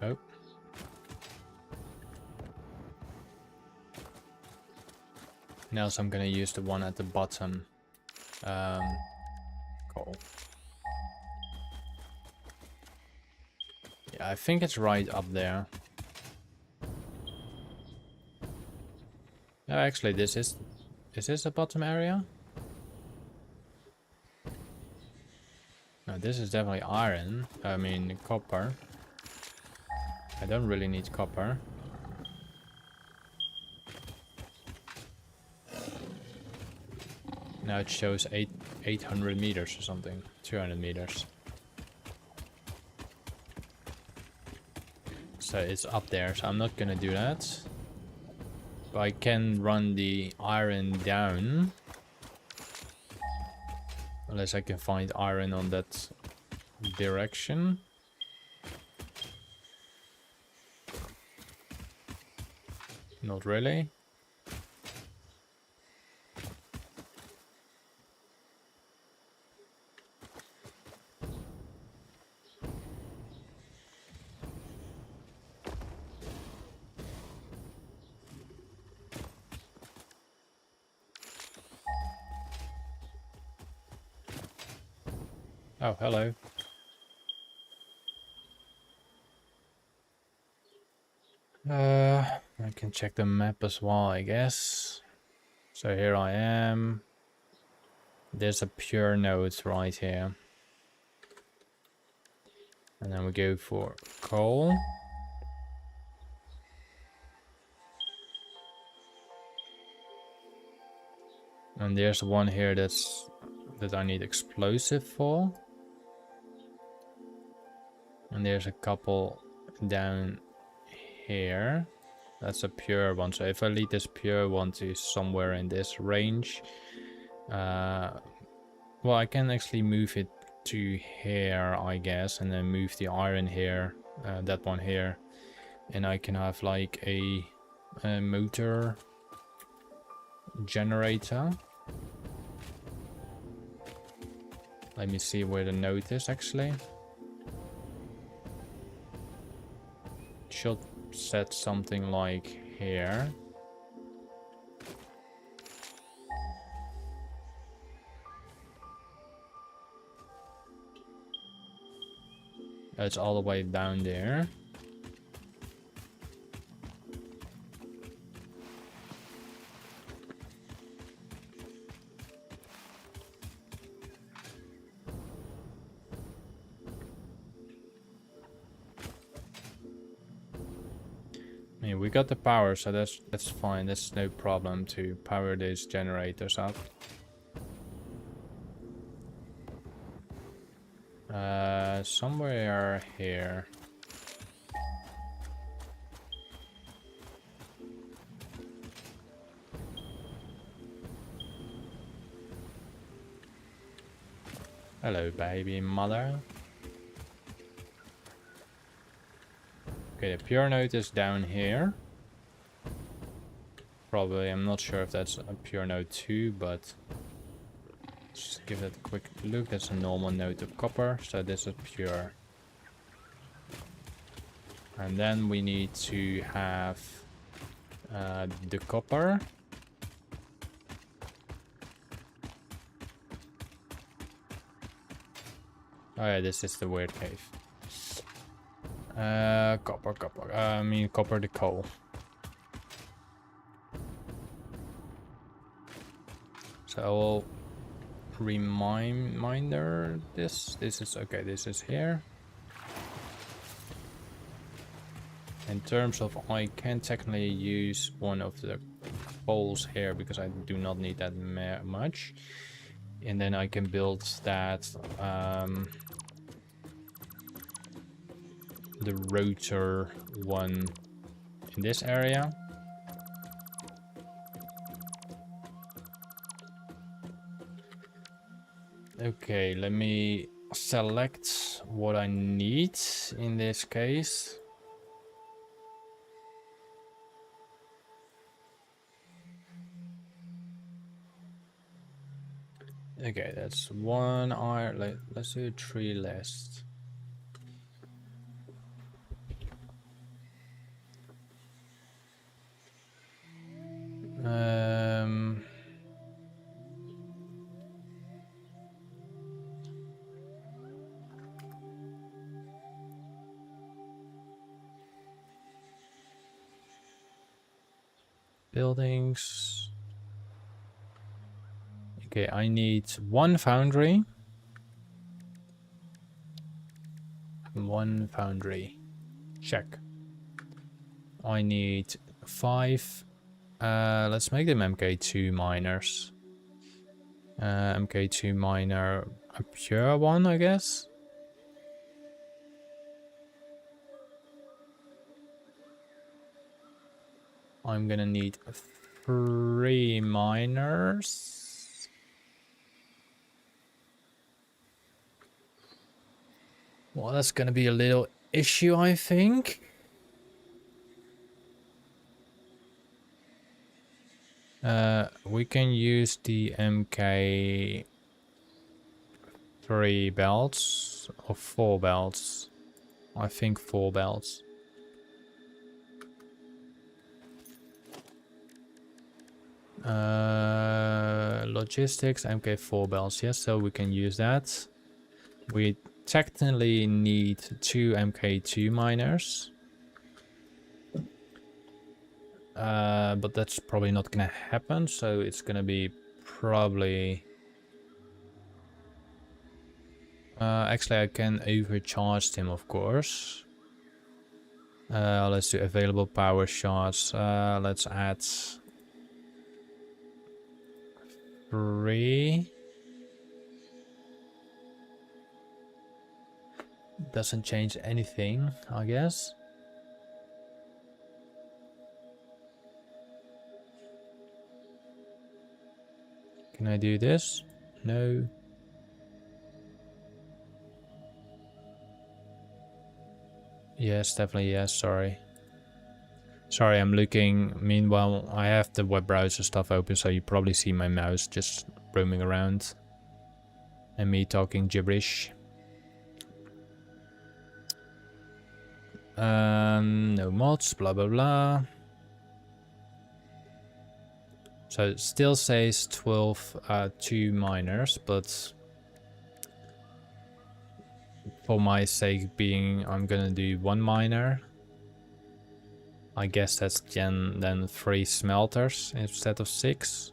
Oh. Now so I'm gonna use the one at the bottom. Coal. Yeah, I think it's right up there. No, actually, is this the bottom area? No, this is definitely iron. I mean, copper. I don't really need copper. Now it shows 800 meters or something. 200 meters. So it's up there, so I'm not gonna do that. But I can run the iron down. Unless I can find iron on that direction. Not really. Oh, hello. I can check the map as well, I guess. So here I am. There's a pure node right here. And then we go for coal. And there's one here that I need explosive for. And there's a couple down here. That's a pure one. So if I lead this pure one to somewhere in this range, well, I can actually move it to here, I guess, and then move the iron here, that one here, and I can have like a motor generator. Let me see where the node is actually. Should set something like here. It's all the way down there. I mean, we got the power, so that's fine. That's no problem to power these generators up. Somewhere here. Hello, baby mother. Okay, the pure node is down here. Probably, I'm not sure if that's a pure node 2, but just give it a quick look. That's a normal node of copper, so this is pure. And then we need to have the copper. Oh yeah, this is the weird cave. Copper. I mean copper the coal. So I will reminder this. This is okay. This is here. In terms of, I can technically use one of the poles here because I do not need that much, and then I can build that the rotor one in this area. Okay, let me select what I need in this case. Okay, that's one iron. Let's do 3 list. Buildings. Okay, I need 1 foundry. 1 foundry. Check. I need 5. Let's make them MK2 miners. MK2 miner, a pure one, I guess. I'm gonna need 3 miners. Well, that's gonna be a little issue, I think. We can use the MK3 belts or 4 belts. I think 4 belts. Logistics, MK4 belts, yes, so we can use that. We technically need 2 MK2 miners. But that's probably not gonna happen, so it's gonna be probably... actually, I can overcharge him, of course. Let's do available power shots. Let's add 3. Doesn't change anything, I guess. Can I do this? No. Yes, definitely yes, sorry. Sorry, I'm looking. Meanwhile, I have the web browser stuff open, so you probably see my mouse just roaming around. And me talking gibberish. No mods, blah blah blah. So it still says 2 miners, but for my sake being, I'm gonna do 1 miner. I guess that's then 3 smelters instead of 6.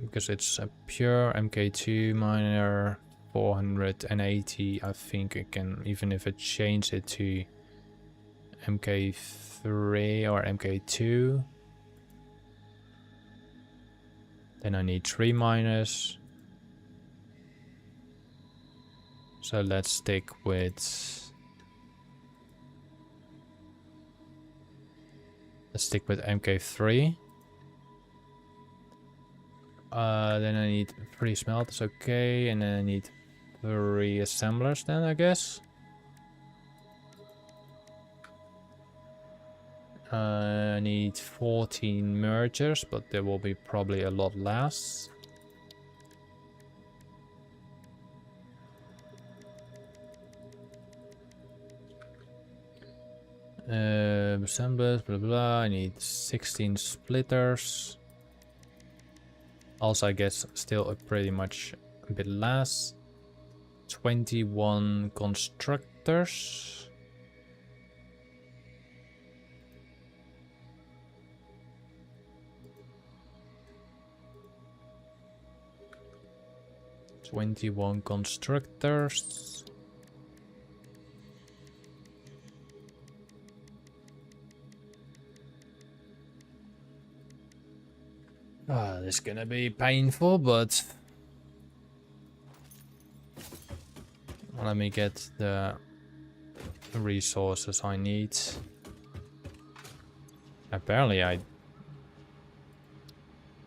Because it's a pure MK2 miner, 480. I think I can, even if I change it to MK3 or MK2, then I need 3 miners. So let's stick with MK3. Then I need 3 smelters, okay, and then I need 3 assemblers then, I guess. I need 14 mergers, but there will be probably a lot less. Assemblers, blah blah. I need 16 splitters. Also, I guess still pretty much a bit less. 21 constructors. This is gonna be painful, but let me get the resources I need. Apparently I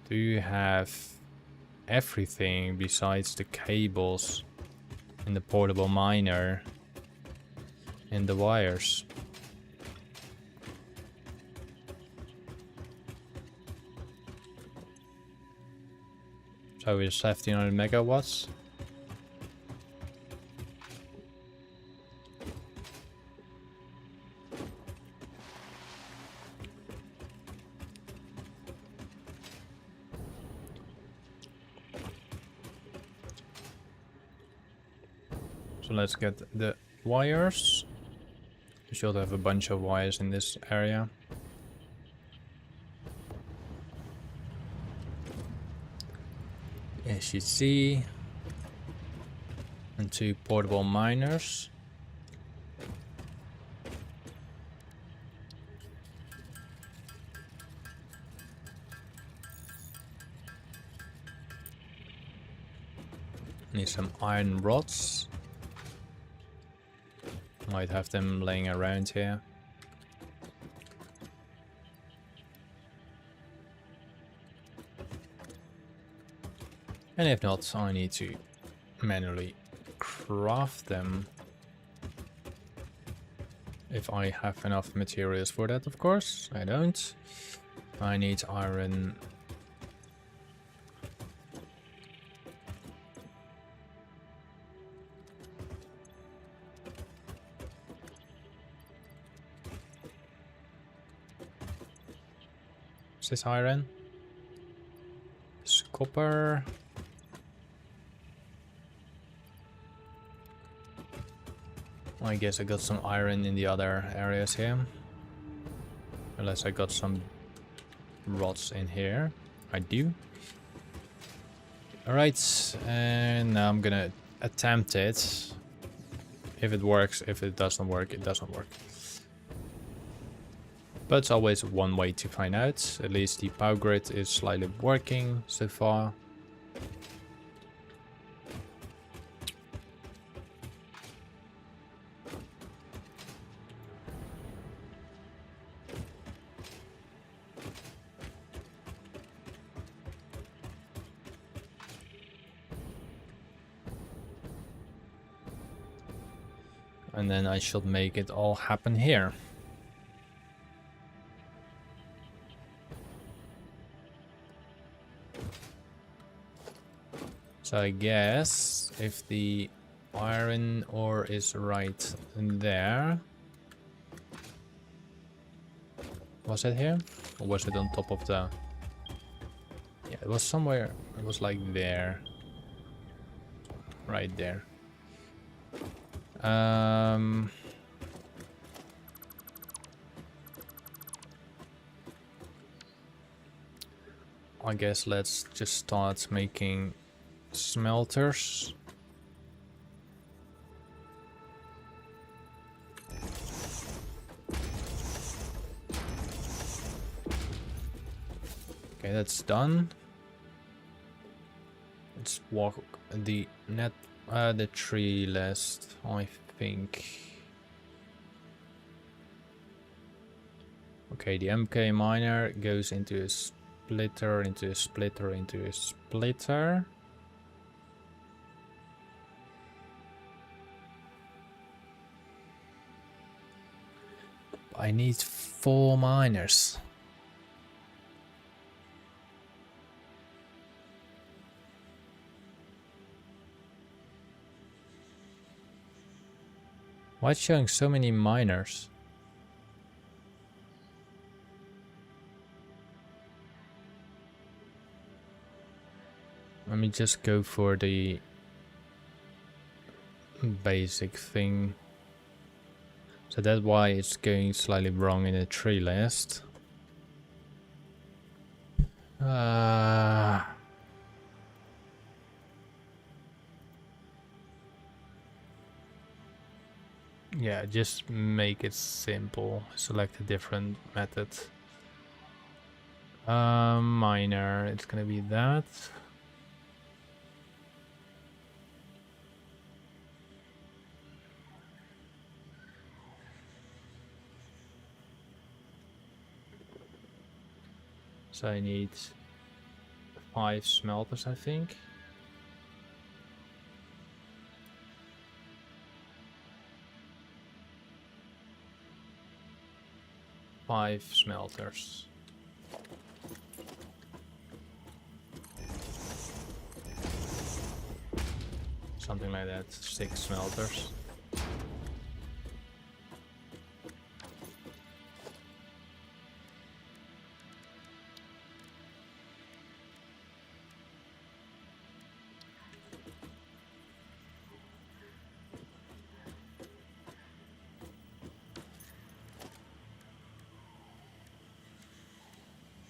do have everything besides the cables and the portable miner and the wires. So we just have 1500 megawatts. So let's get the wires. We should have a bunch of wires in this area. As you see, and 2 portable miners. Need some iron rods. Might have them laying around here. And if not, I need to manually craft them. If I have enough materials for that, of course. I don't. I need iron. Is this iron? This copper. I guess I got some iron in the other areas here. Unless I got some rods in here. I do. Alright, and now I'm gonna attempt it. If it works, if it doesn't work, it doesn't work. But it's always one way to find out. At least the power grid is slightly working so far. And then I should make it all happen here. So I guess if the iron ore is right there. Was it here? Or was it on top of the... Yeah, it was somewhere. It was like there. Right there. I guess let's just start making smelters. Okay, that's done. Let's walk the tree list, I think. Okay, the MK miner goes into a splitter, into a splitter, into a splitter. I need 4 miners. Why is it showing so many miners? Let me just go for the basic thing. So that's why it's going slightly wrong in the tree list. Yeah, just make it simple. Select a different method. Miner, it's gonna be that. So I need 5 smelters, I think. Five smelters. Something like that. 6 smelters.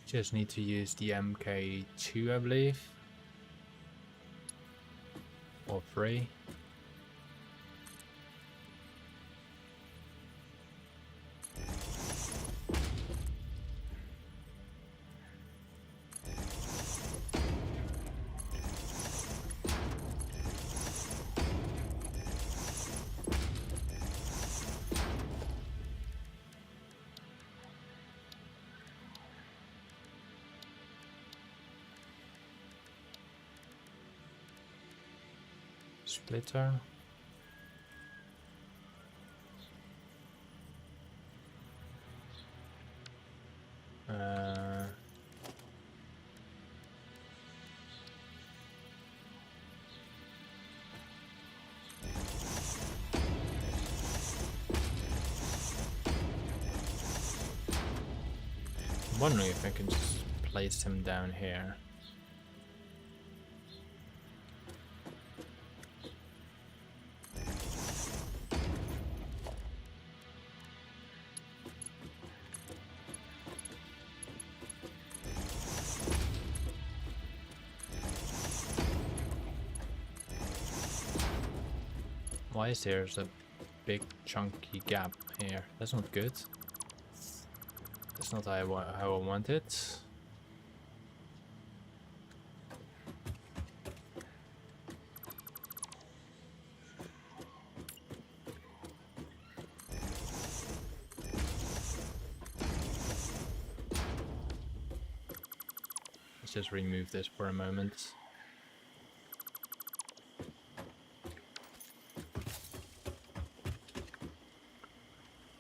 Just need to use the MK2, I believe. Or 3. splitter. I'm wondering if I can just place him down here. Why is there a big chunky gap here? That's not good. That's not how I want it. Let's just remove this for a moment.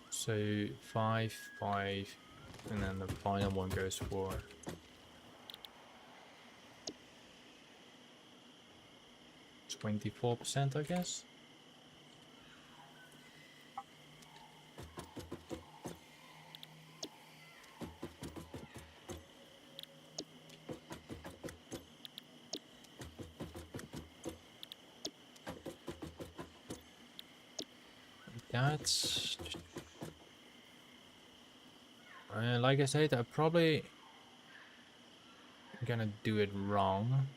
So 5, 5, and then the final one goes for 24%, I guess. That's like I said, I'm probably gonna do it wrong.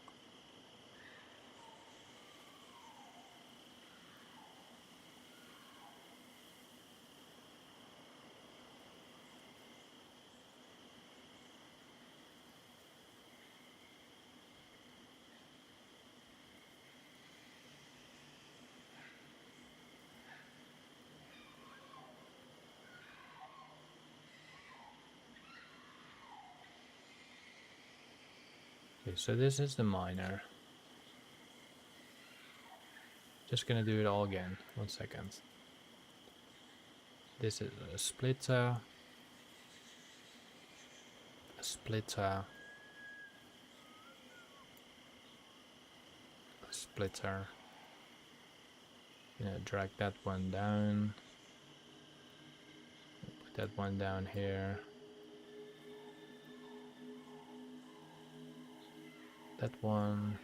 Okay, so this is the miner. Just gonna do it all again. 1 second. This is a splitter. A splitter. A splitter. Drag that one down. Put that one down here. That one.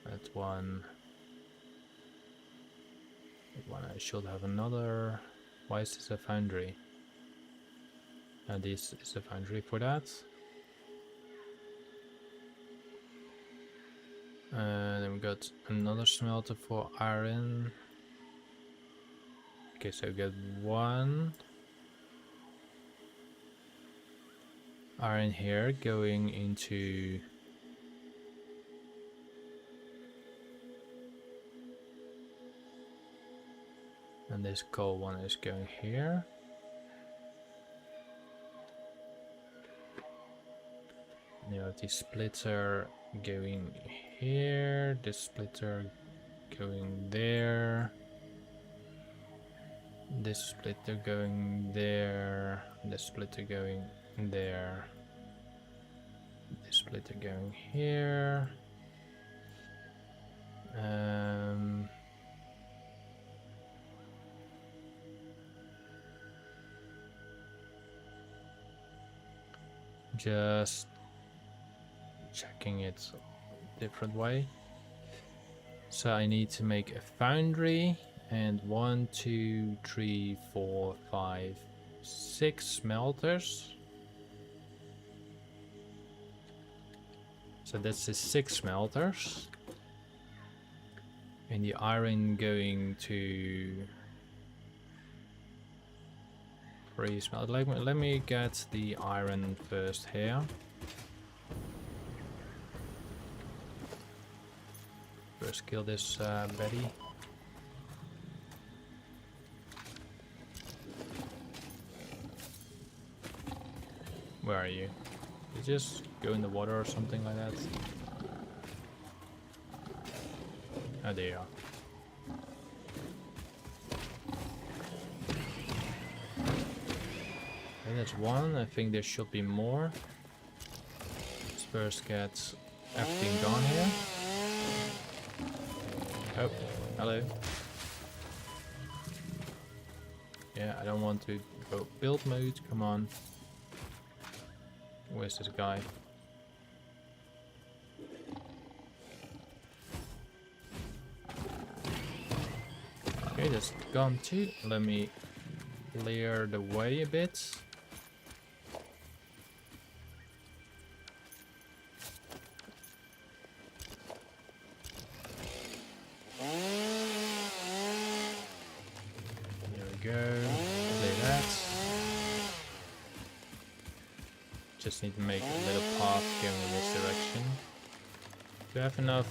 That one. That one I should have another. Why is this a foundry? This is a foundry for that. Then we got another smelter for iron. Okay, so we got one iron here going into and this coal one is going here. You have the splitter going here, this splitter going there, this splitter going there, this splitter going there, this splitter going here. Just checking it different way. So I need to make a foundry and 1, 2, 3, 4, 5, 6 smelters. So that's the 6 smelters. And the iron going to 3 smelters. Let me get the iron first here. First kill this Betty. Where are you? Did you just go in the water or something like that? Oh, there you are. Okay, that's one. I think there should be more. Let's first get everything gone here. Oh, hello. Yeah, I don't want to go build mode. Come on. Where's this guy? Okay, that's gone too. Let me clear the way a bit. There we go. Clear that. Just need to make a little path going in this direction. Do you have enough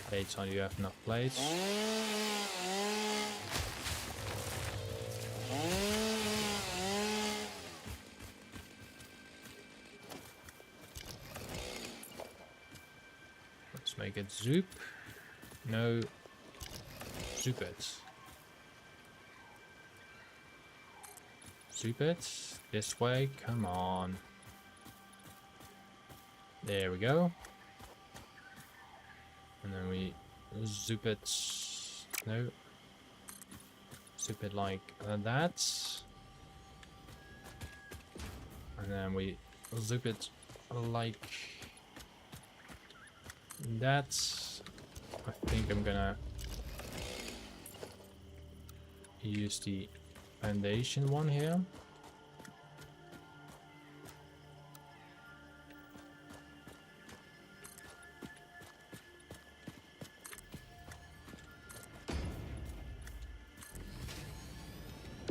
plates on? You have enough plates. Let's make it zoop. No, zoop it. Zoop it. This way. Come on. There we go. And then we zoop it. No. Zoop it like that. And then we zoop it like that. I think I'm gonna use the foundation one here.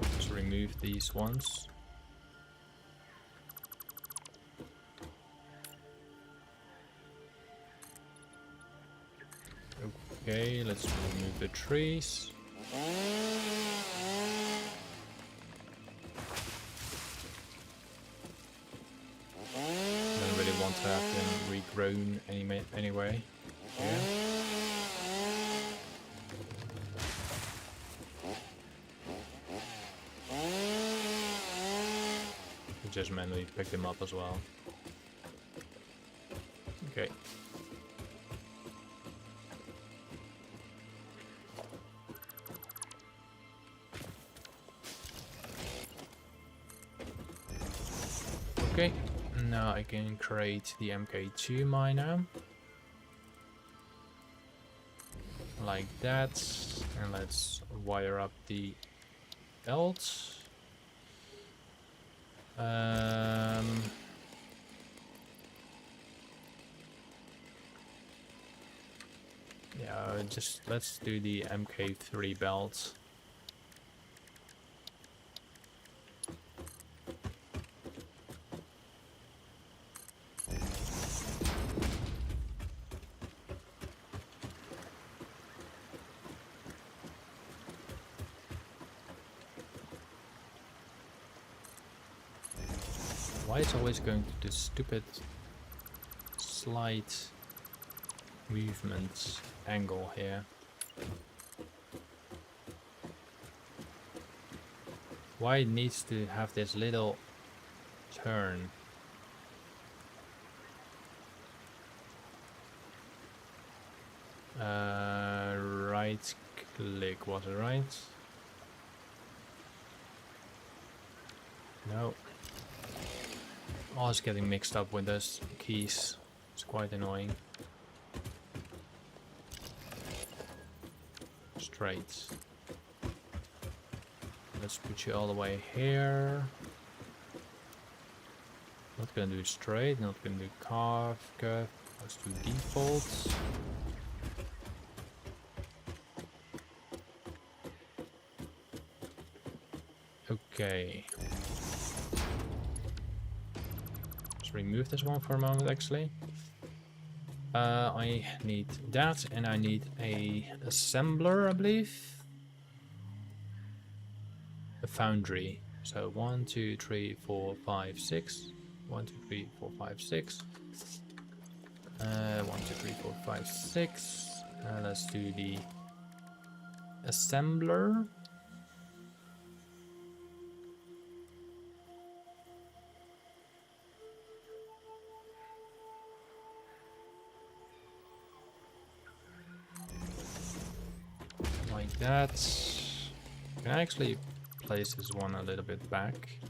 Let's remove these ones. Okay, let's remove the trees. Don't really want to have them regrown anyway. Yeah. Just manually pick them up as well. Okay. Okay, now I can create the MK2 miner. Like that. And let's wire up the belt. Yeah, just let's do the MK3 belt. Why is always going to this stupid slight movement angle here? Why it needs to have this little turn? Right click, was it right? No. Oh, it's getting mixed up with those keys. It's quite annoying. Straight. Let's put you all the way here. Not gonna do straight, not gonna do curve. Let's do default. Okay. Let's remove this one for a moment actually. I need that, and I need a assembler, I believe. A foundry. So 1, 2, 3, 4, 5, 6. 1, 2, 3, 4, 5, 6. 1, 2, 3, 4, 5, 6. Let's do the assembler. Like that. Can I actually place this one a little bit back?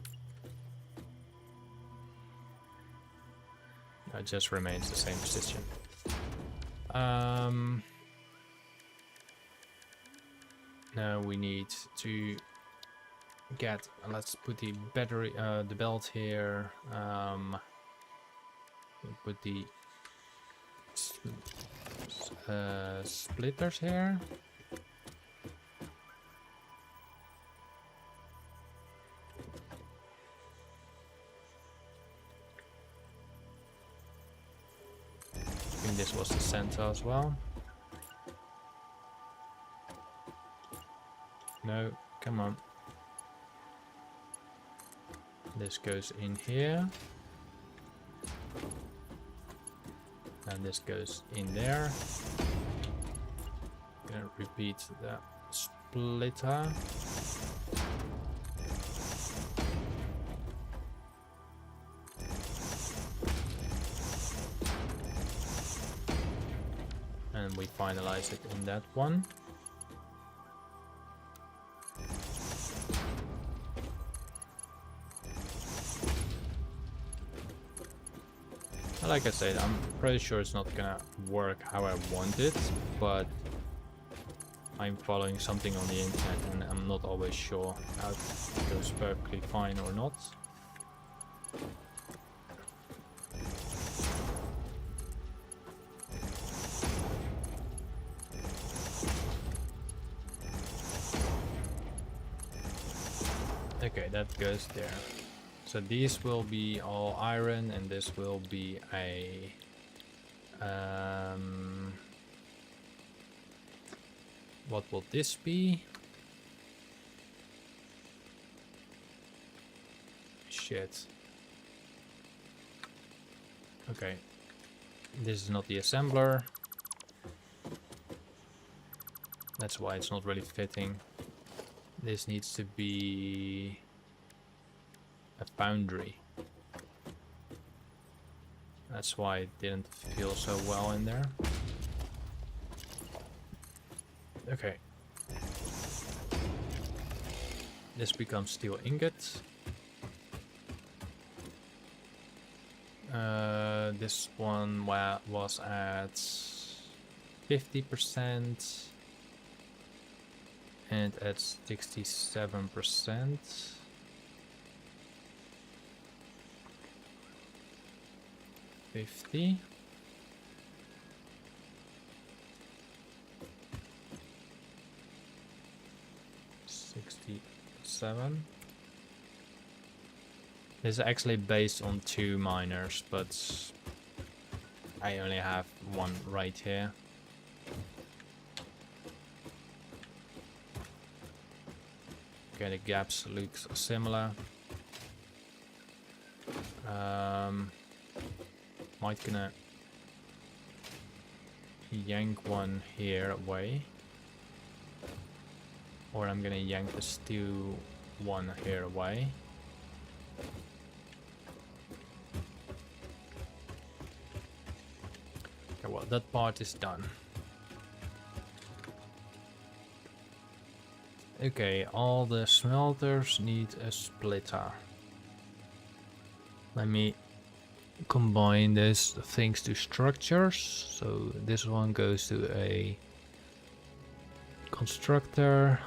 It just remains the same position. Now we need to get, let's put the battery, the belt here. We'll put the splitters here. I think this was the center as well. No, come on. This goes in here. And this goes in there. Gonna repeat the splitter. And we finalize it in that one. Like I said, I'm pretty sure it's not gonna work how I want it, but I'm following something on the internet and I'm not always sure how it goes perfectly fine or not. Okay, that goes there. So these will be all iron, and this will be a what will this be? Shit. Okay. This is not the assembler. That's why it's not really fitting. This needs to be a foundry. That's why it didn't feel so well in there. Okay. This becomes steel ingot. This one was at 50% and at 67%. 50. $67. This is actually based on 2 miners, but I only have one right here. Okay, the gaps look similar. Might gonna yank one here away, or I'm gonna yank the steel one here away. Okay, well, that part is done. Okay, all the smelters need a splitter. Let me combine these things to structures. So this one goes to a constructor.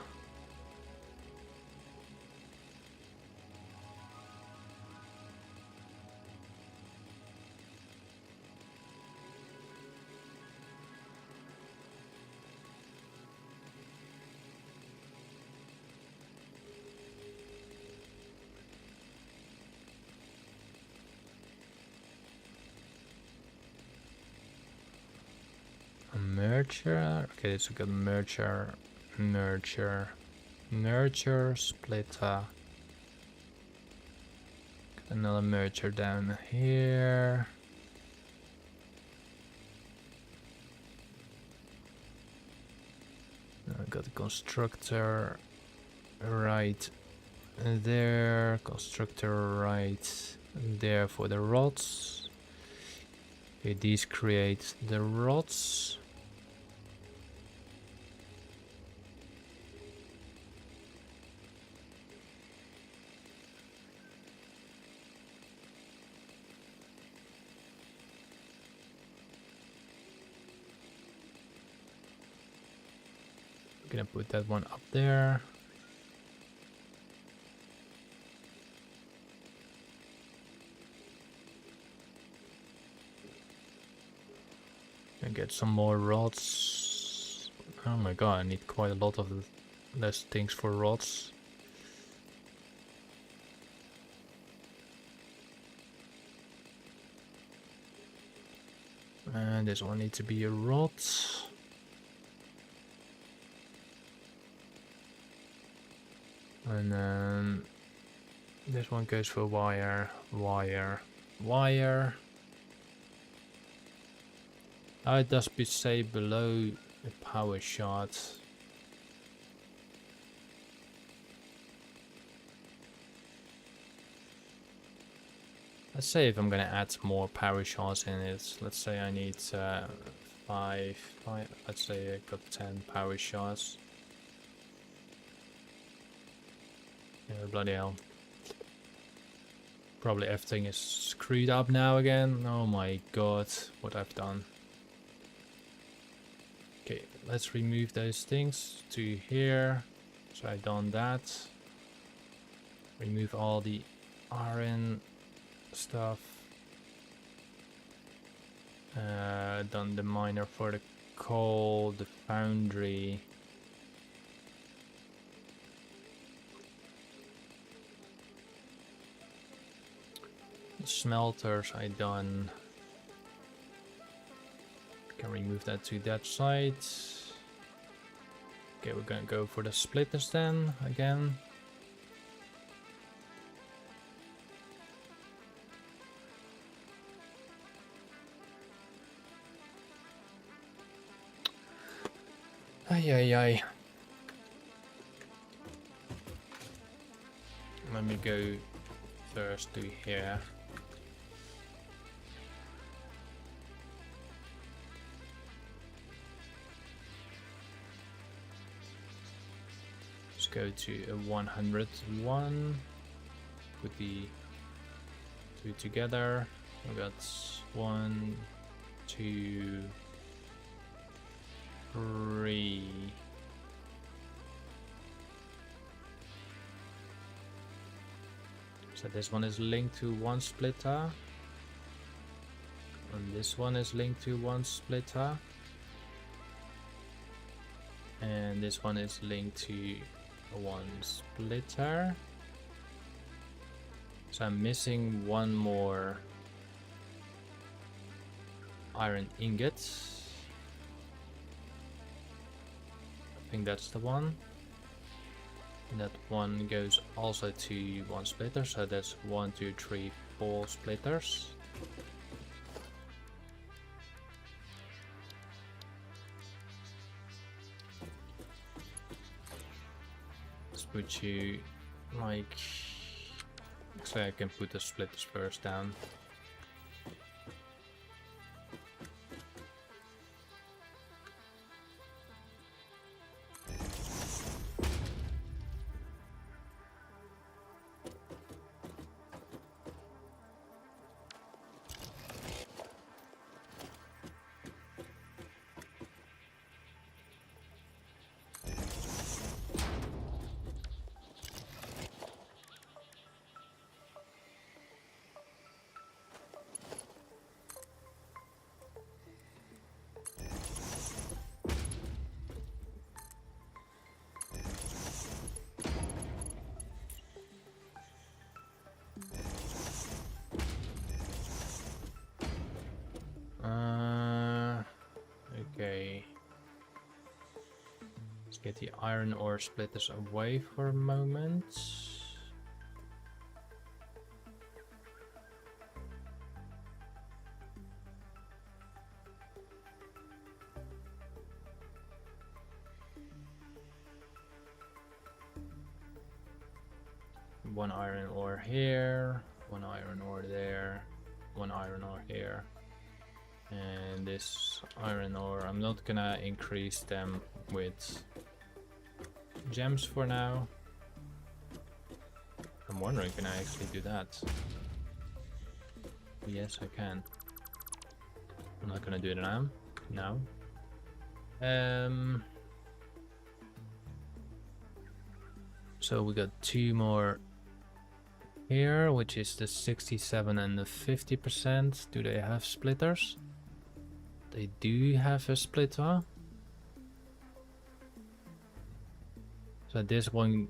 Merger. Okay, so we got merger, splitter. Got another merger down here. got the constructor right there, constructor right there for the rods. Okay, these create the rods. Gonna put that one up there. And get some more rods. Oh my god, I need quite a lot of less things for rods. And this one needs to be a rod. And then this one goes for wire, wire, wire. It does say below a power shot. Let's say if I'm gonna add more power shots in it, let's say I need five, let's say I got 10 power shots. Yeah, bloody hell. Probably everything is screwed up now again. Oh my god, what I've done. Okay, let's remove those things to here. So I've done that. Remove all the iron stuff. Done the miner for the coal, the foundry. The smelters I done. Can remove that to that side. Okay, we're gonna go for the splitters then again. Ay ay ay. Let me go first to here. Let's go to a 101. Put the two together. We got 1, 2, 3. So this one is linked to one splitter. And this one is linked to one splitter. And this one is linked to one splitter. So I'm missing one more iron ingot. I think that's the one. And that one goes also to one splitter, so that's 1, 2, 3, 4 splitters. Let's put you like, so I can put the splitters first down. Okay. Let's get the iron ore splitters away for a moment. one iron ore here, one iron ore there, one iron ore here. And this iron ore, I'm not gonna increase them with gems for now. I'm wondering, can I actually do that? Yes, I can. I'm not gonna do it now. No. So we got 2 more here, which is the 67 and the 50%. Do they have splitters? They do have a splitter. So this one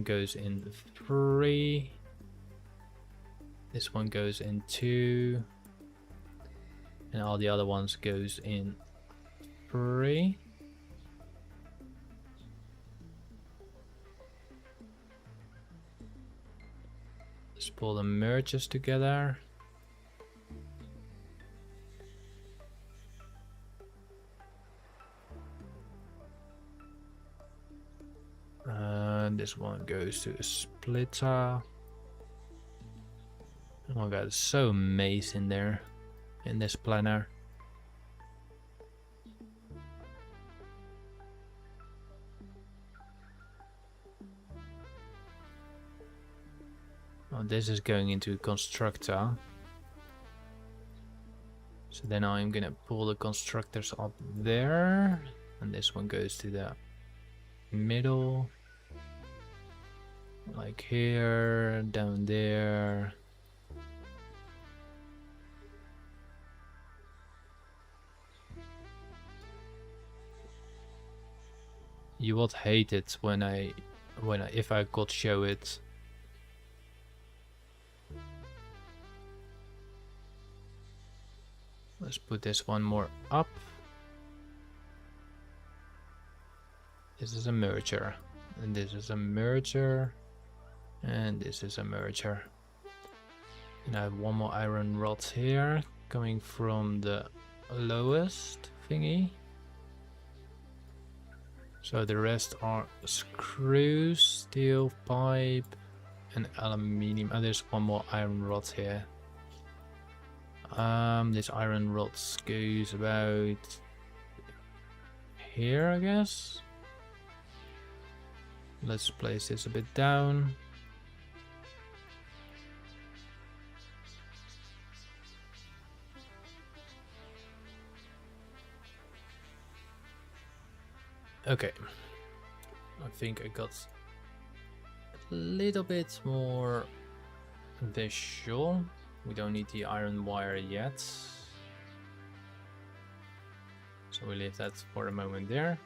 goes in 3. This one goes in 2. And all the other ones goes in 3. Let's pull the merges together. This one goes to a splitter. Oh my god, there's so maze in there, in this planner. Oh, this is going into a constructor. So then I'm gonna pull the constructors up there. And this one goes to the middle. Like here, down there. You would hate it if I could show it. Let's put this one more up. This is a merger, and this is a merger, and this is a merger. And I have one more iron rod here, coming from the lowest thingy. So the rest are screws, steel pipe, and aluminium. And there's one more iron rod here. This iron rod goes about here, I guess. Let's place this a bit down. Okay, I think I got a little bit more visual. We don't need the iron wire yet, so we leave that for a moment there.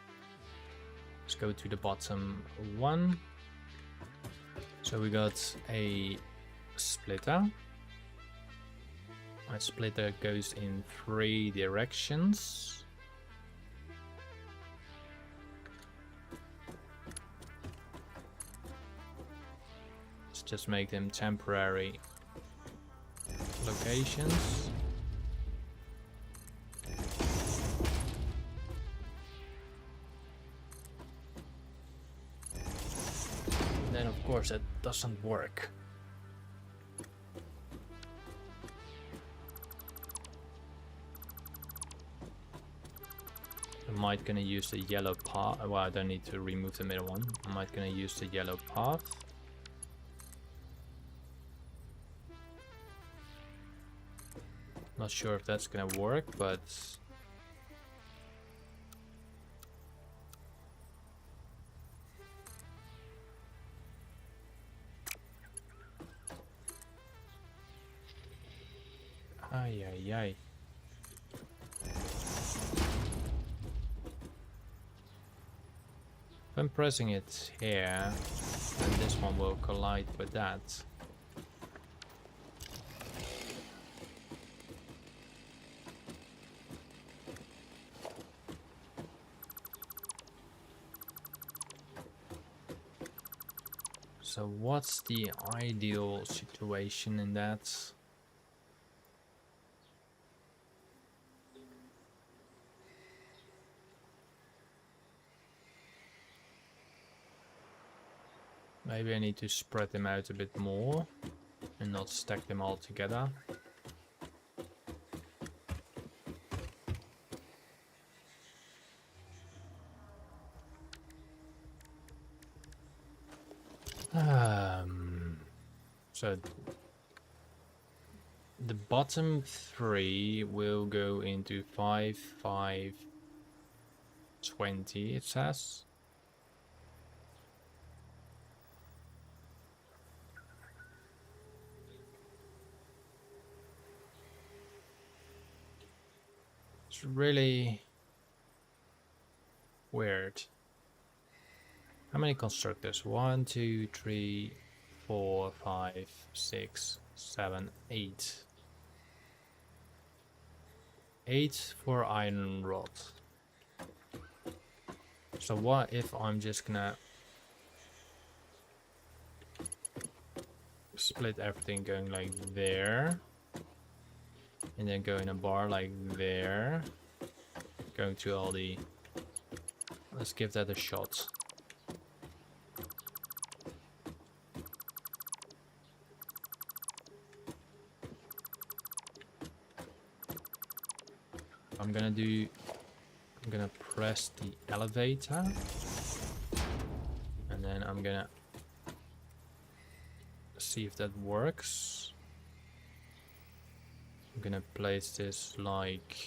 Let's go to the bottom one. So we got a splitter. My splitter goes in 3 directions. Let's just make them temporary locations. Then of course it doesn't work. I might gonna use the yellow path. Well, I don't need to remove the middle one. I might gonna use the yellow path. Not sure if that's gonna work, but ay ay ay. If I'm pressing it here, then this one will collide with that. So what's the ideal situation in that? Maybe I need to spread them out a bit more and not stack them all together. So the bottom 3 will go into 5, 5, 20, it says. It's really weird. How many constructors? 1, 2, 3, 4, 5, 6, 7, 8. 8 for iron rod. So what if I'm just gonna split everything going like there, and then go in a bar like there, going to all the... Let's give that a shot. I'm gonna press the elevator, and then I'm gonna see if that works. I'm gonna place this like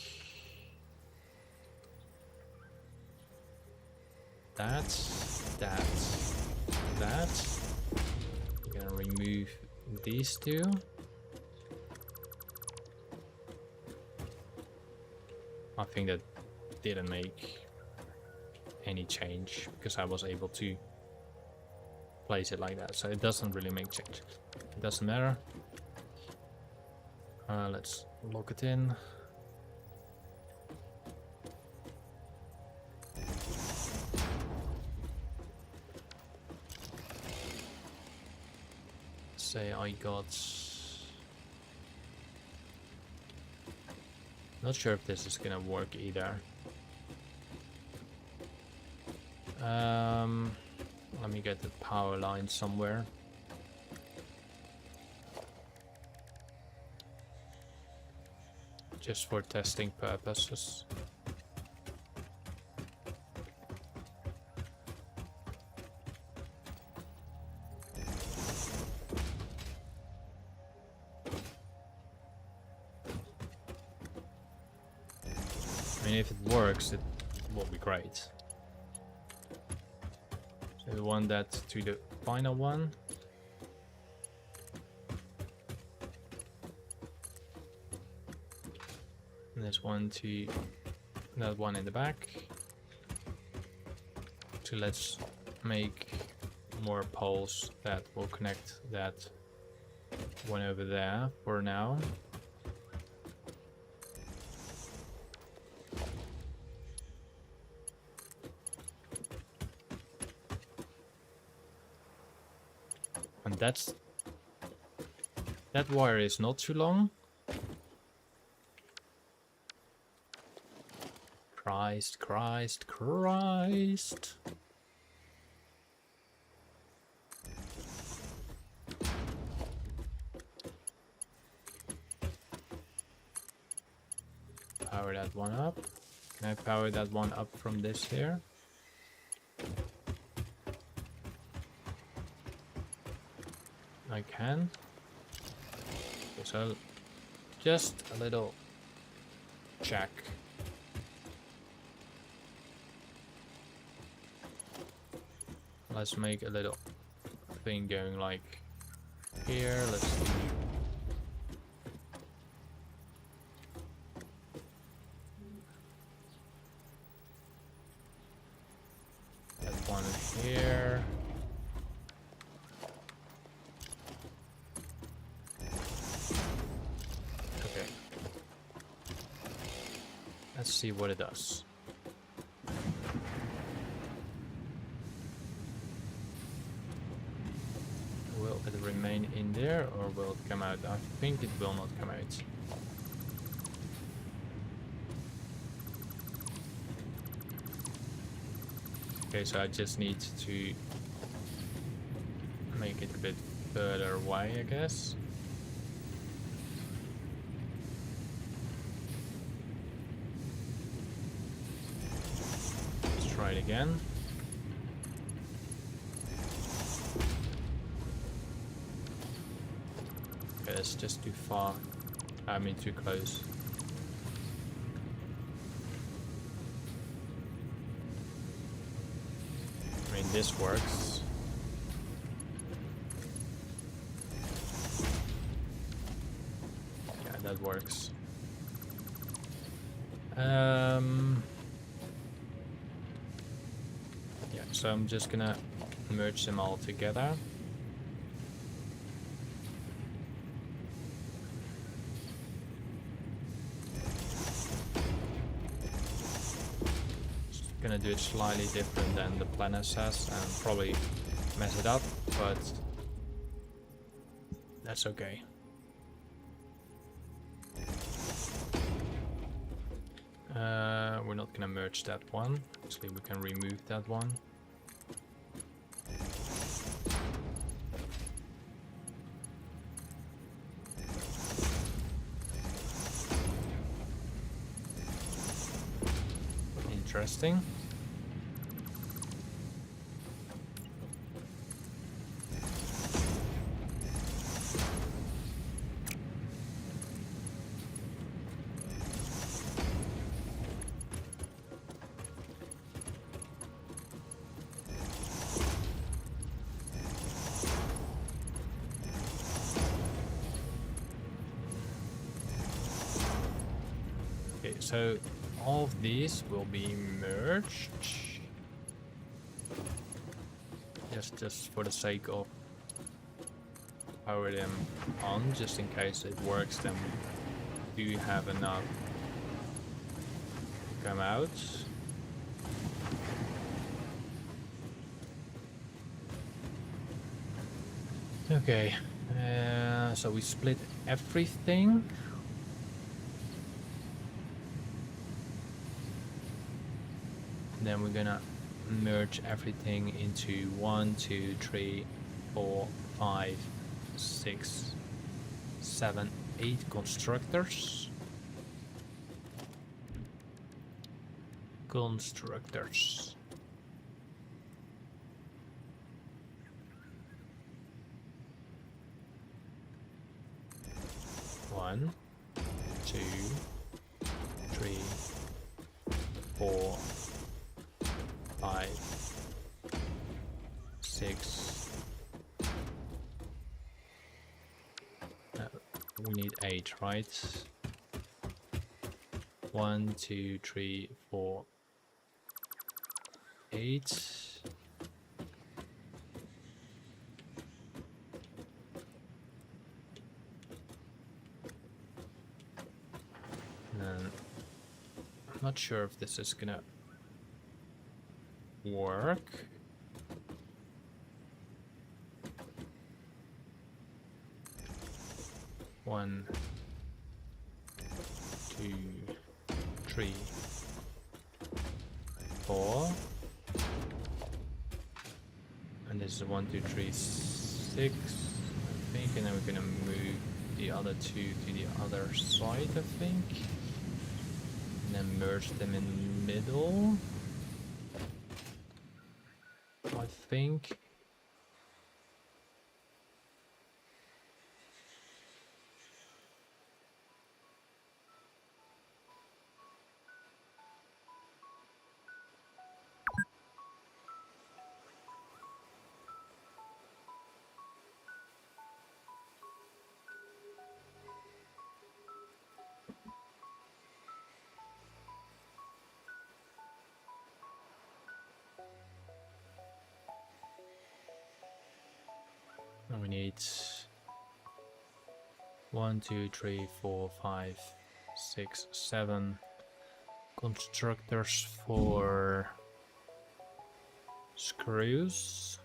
that. I'm gonna remove these two. I think that didn't make any change because I was able to place it like that, so it doesn't really make change. It doesn't matter. Let's lock it in. Say I got... Not sure if this is gonna work either. Let me get the power line somewhere. Just for testing purposes. I mean, if it works, it will be great. So we want that to the final one. And this one to that one in the back. So let's make more poles that will connect that one over there for now. And that wire is not too long. Christ. Power that one up. Can I power that one up from this here? I can. Okay, so just a little check. Let's make a little thing going like here. Let's see. That one here. Okay. Let's see what it does. Will it remain in there or will it come out? I think it will not come out. Okay, so I just need to Make it a bit further away, I guess. Let's try it again. Okay, that's just too far. I mean, too close. I mean, this works. Yeah, that works. Yeah, so I'm just gonna merge them all together. Gonna do it slightly different than the planner says and probably mess it up, but that's okay. We're not gonna merge that one. Actually, we can remove that one. Interesting. Okay, so all of these will be merged. Just for the sake of power them on, just in case it works, then we do have enough to come out. Okay, so we split everything. Then we're gonna merge everything into 1, 2, 3, 4, 5, 6, 7, 8 constructors. Constructors. One, 2, 3, 4, 5, 6. We need 8, right? 1, 2, 3, 4, 8. And then I'm not sure if this is gonna work. One, 2, 3, 4, and this is 1, 2, 3, 6, I think, and then we're gonna move the other 2 to the other side, I think, and then merge them in the middle, I think. And we need 1, 2, 3, 4, 5, 6, 7 constructors for screws.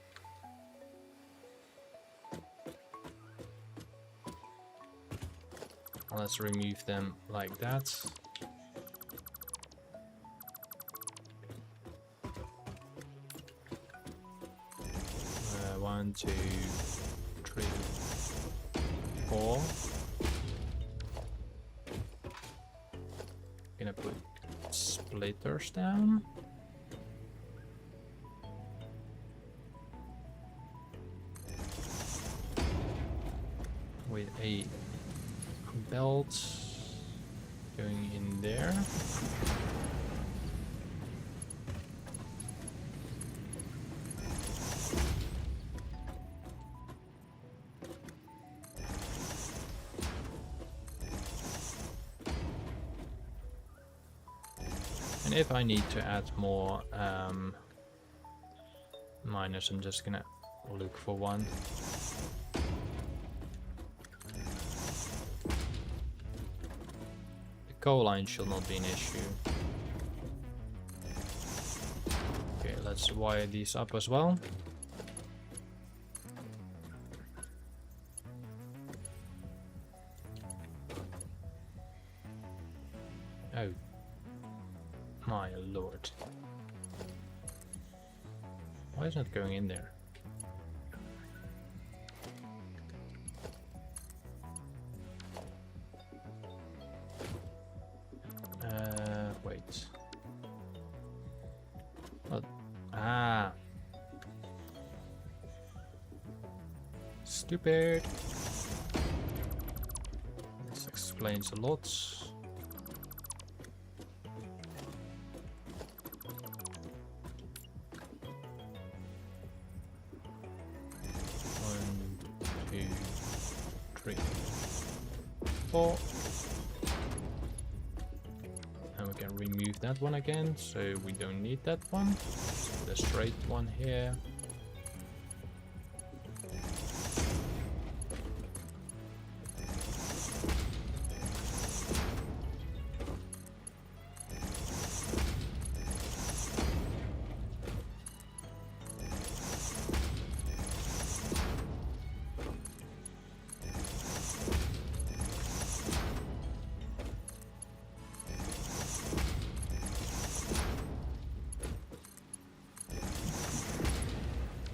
Let's remove them like that. 1, 1, 2, 3, 4. Gonna put splitters down. With a belt going in there. And if I need to add more miners, I'm just gonna look for one. The coal line should not be an issue. Okay, let's wire these up as well. Oh. My lord. Why is it going in there? Wait. What? Ah. Stupid. This explains a lot. And we can remove that one again, so we don't need that one. Put a straight one here.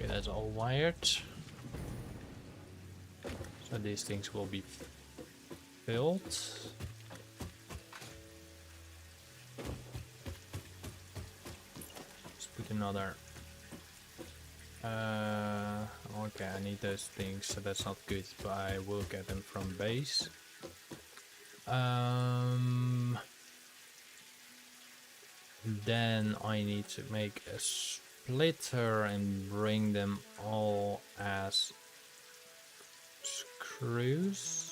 That's all wired. So these things will be filled. Let's put another. Okay, I need those things, so that's not good, but I will get them from base. Then I need to make a splitter and bring them all as screws.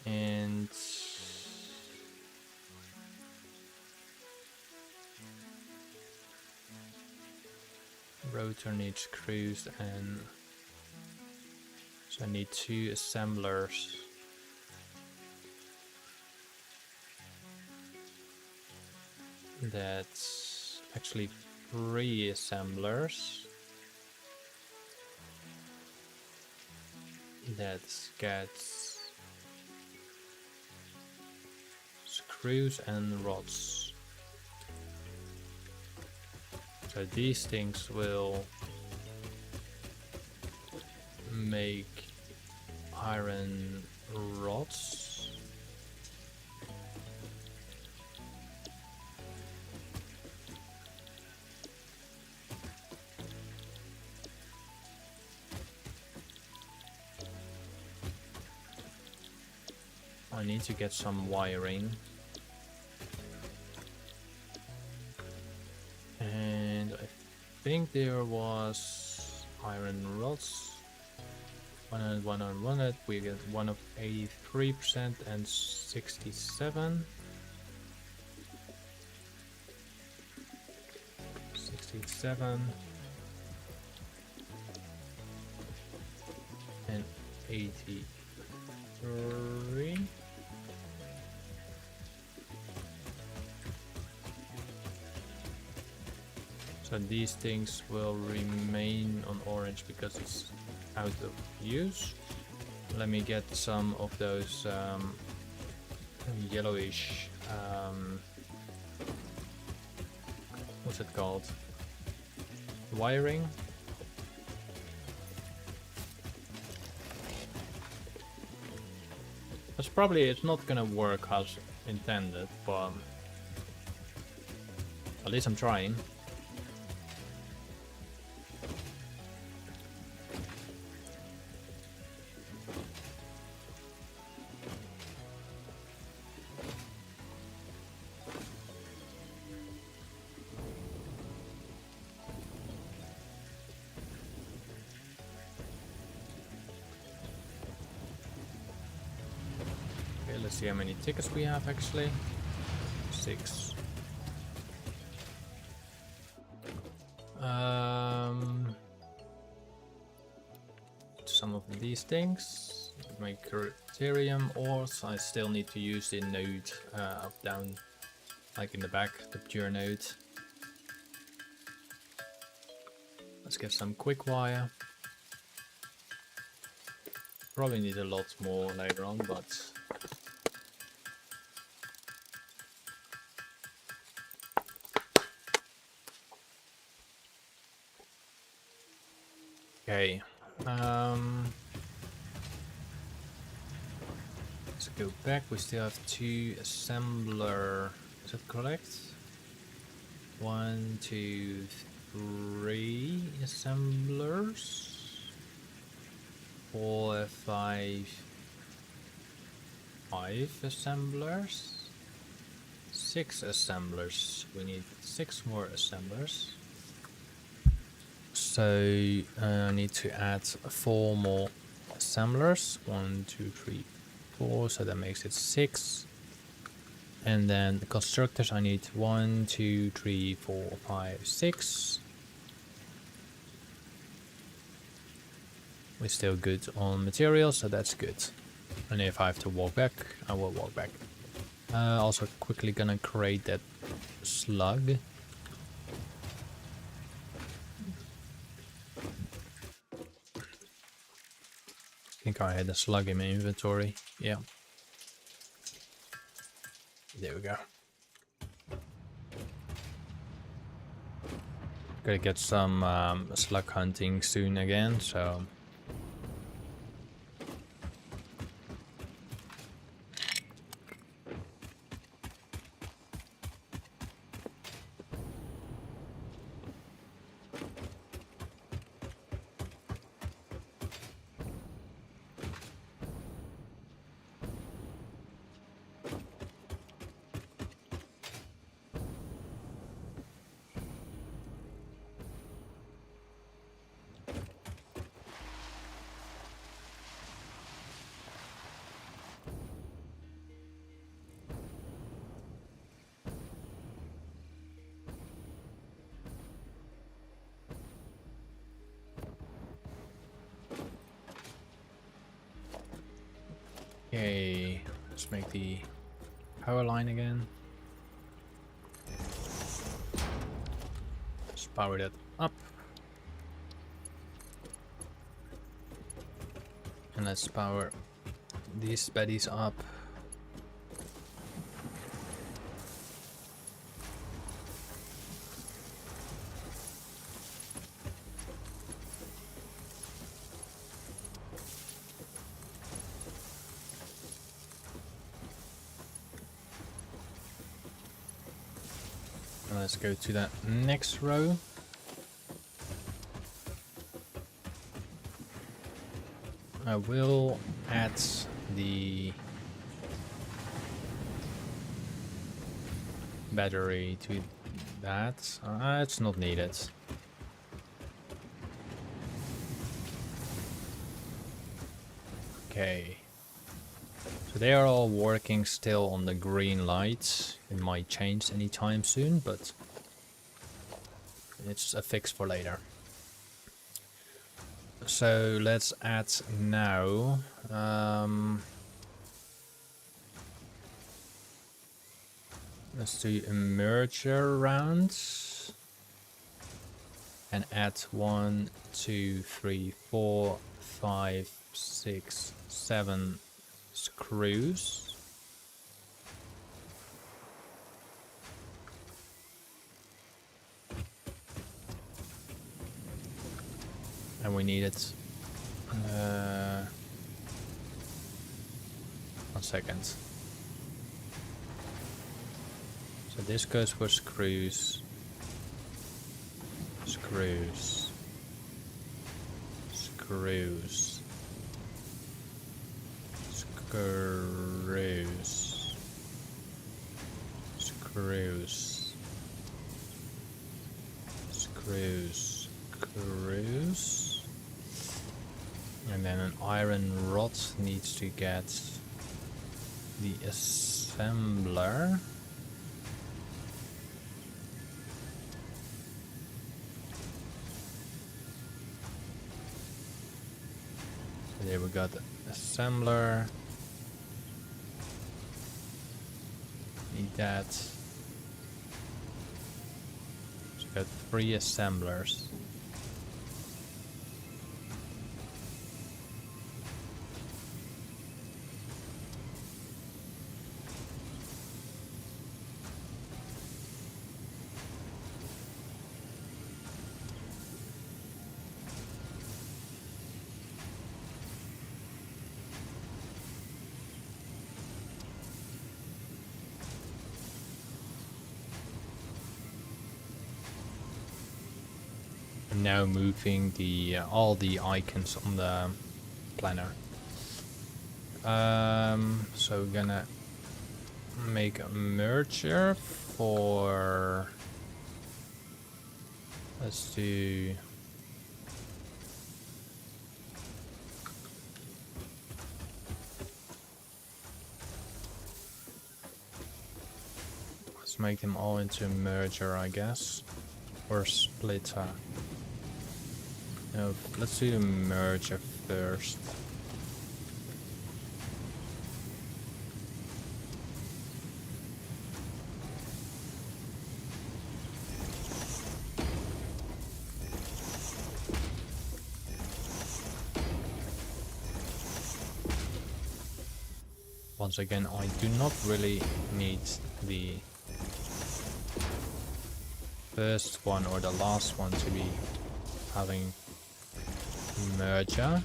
And rotor needs screws, and so I need 2 assemblers. That's actually 3 assemblers. That gets screws and rods. So these things will make iron rods. I need to get some wiring. And I think there was iron rods. 100, 100, 100. We get one of 83% and 67. 67. And 83. So these things will remain on orange because it's out of use. Let me get some of those yellowish what's it called? Wiring. It's not gonna work as intended, but at least I'm trying. Let's see how many tickets we have actually. 6. Some of these things. My criterium ores. I still need to use the node up down, like in the back, the pure node. Let's get some quick wire. Probably need a lot more later on, but okay. Let's go back. We still have 2 assembler. Is that correct? 1, 2, 3 assemblers. 4, 5 assemblers. 6 assemblers. We need 6 more assemblers. So I need to add 4 more assemblers. 1, 2, 3, 4. So that makes it 6. And then the constructors, I need 1, 2, 3, 4, 5, 6. We're still good on materials, so that's good. And if I have to walk back, I will walk back. Also quickly gonna create that slug. I think I had a slug in my inventory. Yeah. There we go. Gotta get some slug hunting soon again, so... Okay, let's make the power line again. Let's power that up. And let's power these baddies up. Let's go to that next row. I will add the battery to that. It's not needed. Okay. So they are all working still on the green light. It might change anytime soon, but it's a fix for later. So let's add now. Let's do a merger round and add 1, 2, 3, 4, 5, 6, 7 screws. and we need it. 1 second. So this goes for screws. Screws. Screws. Screws. Screws. Screws. Screws. And then an iron rod needs to get the assembler. So there we got the assembler. Need that. So we got 3 assemblers. I'm now moving the all the icons on the planner. So we're gonna make a merger for, let's do make them all into a merger, I guess, or splitter. No, let's do the merger first. Once again, I do not really need the first one or the last one to be having merger.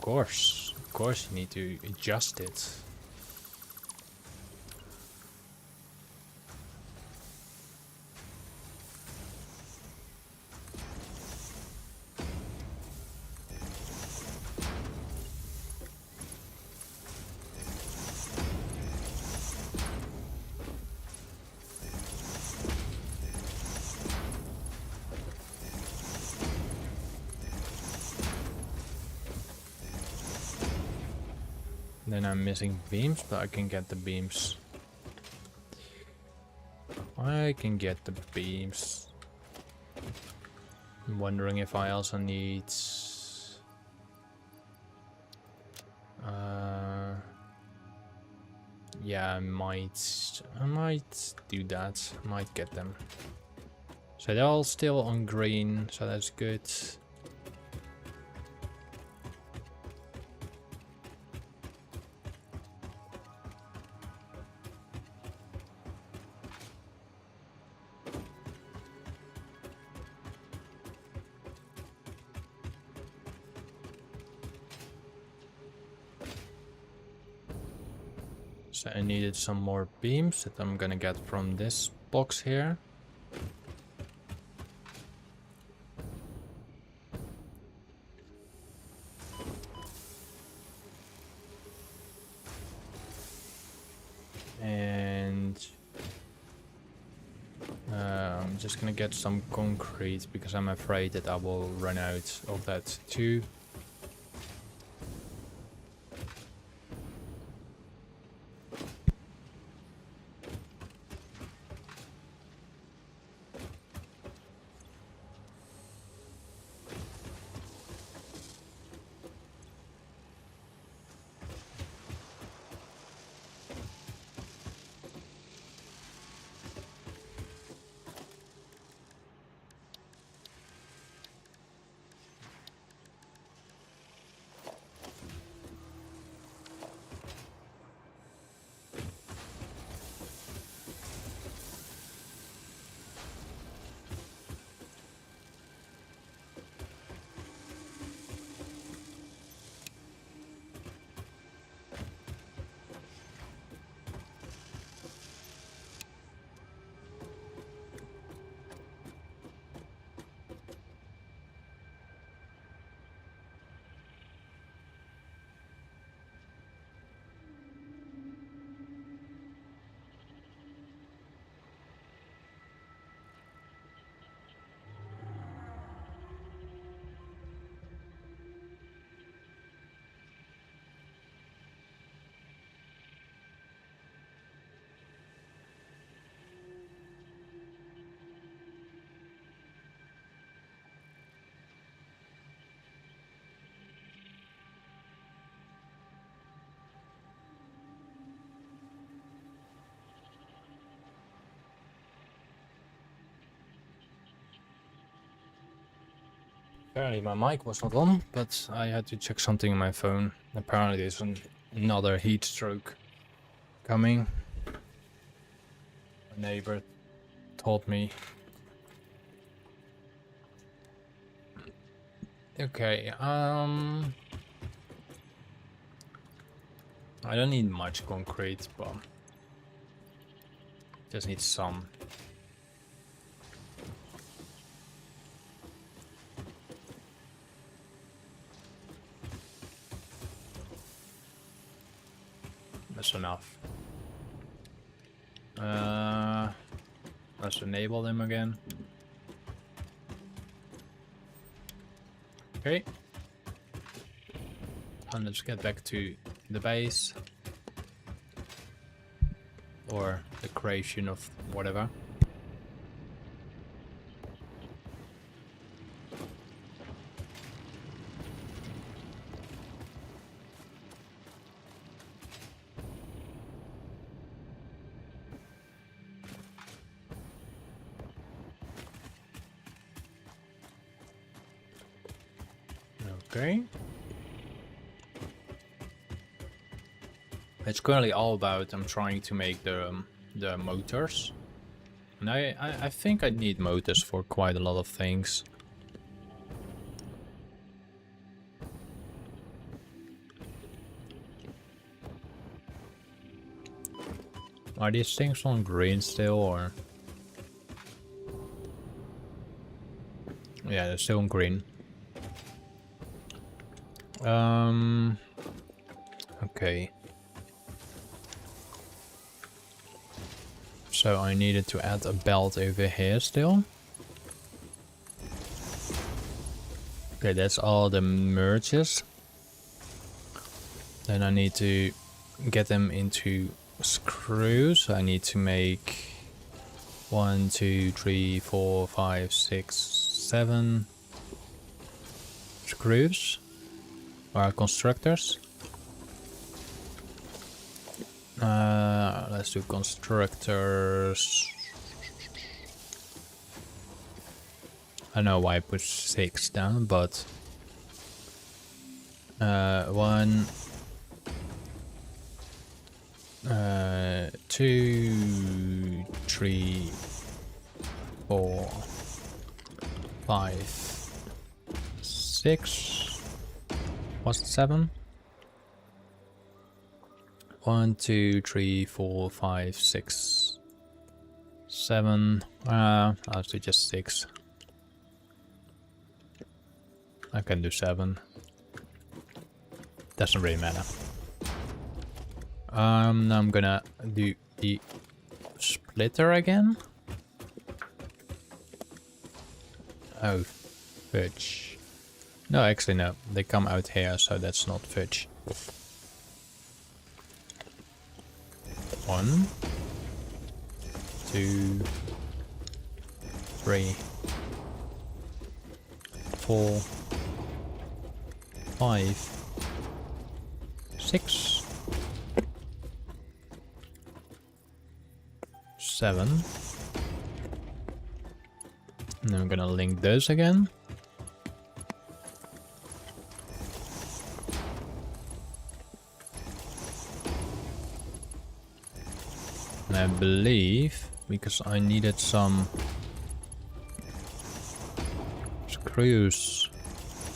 Of course you need to adjust it. Then I'm missing beams, but I can get the beams. I can get the beams. I'm wondering if I also need... yeah, I might do that. I might get them. So they're all still on green, so that's good. So I needed some more beams that I'm gonna get from this box here. And I'm just gonna get some concrete because I'm afraid that I will run out of that too. Apparently my mic was not on, but I had to check something on my phone. Apparently there's another heat stroke coming. A neighbor told me. Okay, I don't need much concrete, but just need some. That's enough. Let's enable them again. Okay. And let's get back to the base. Or the creation of whatever. Okay. It's currently all about I'm trying to make the motors. And I think I need motors for quite a lot of things. Are these things on green still or? Yeah, they're still on green. Okay. So I needed to add a belt over here still. Okay, that's all the merges. Then I need to get them into screws. I need to make 1, 2, 3, 4, 5, 6, 7 screws or constructors. Let's do constructors. I don't know why I put 6 down, but 1, 2, 3, 4, 5, 6. What's the 7? 1, 2, 3, 4, 5, 6, 7. I'll do just 6. I can do 7. Doesn't really matter. Now I'm gonna do the splitter again. Oh, fudge. No, actually no. They come out here, so that's not fudge. 1, 2, 3, 4, 5, 6, 7. And then I'm gonna link those again. And I believe, because I needed some screws,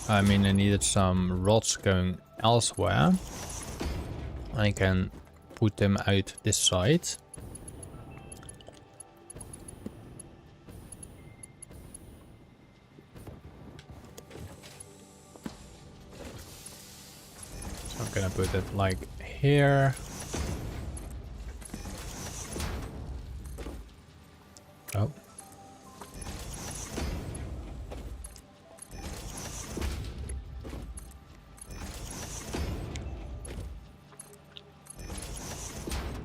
I needed some rods going elsewhere, I can put them out this side. So I'm gonna put it like here. Oh.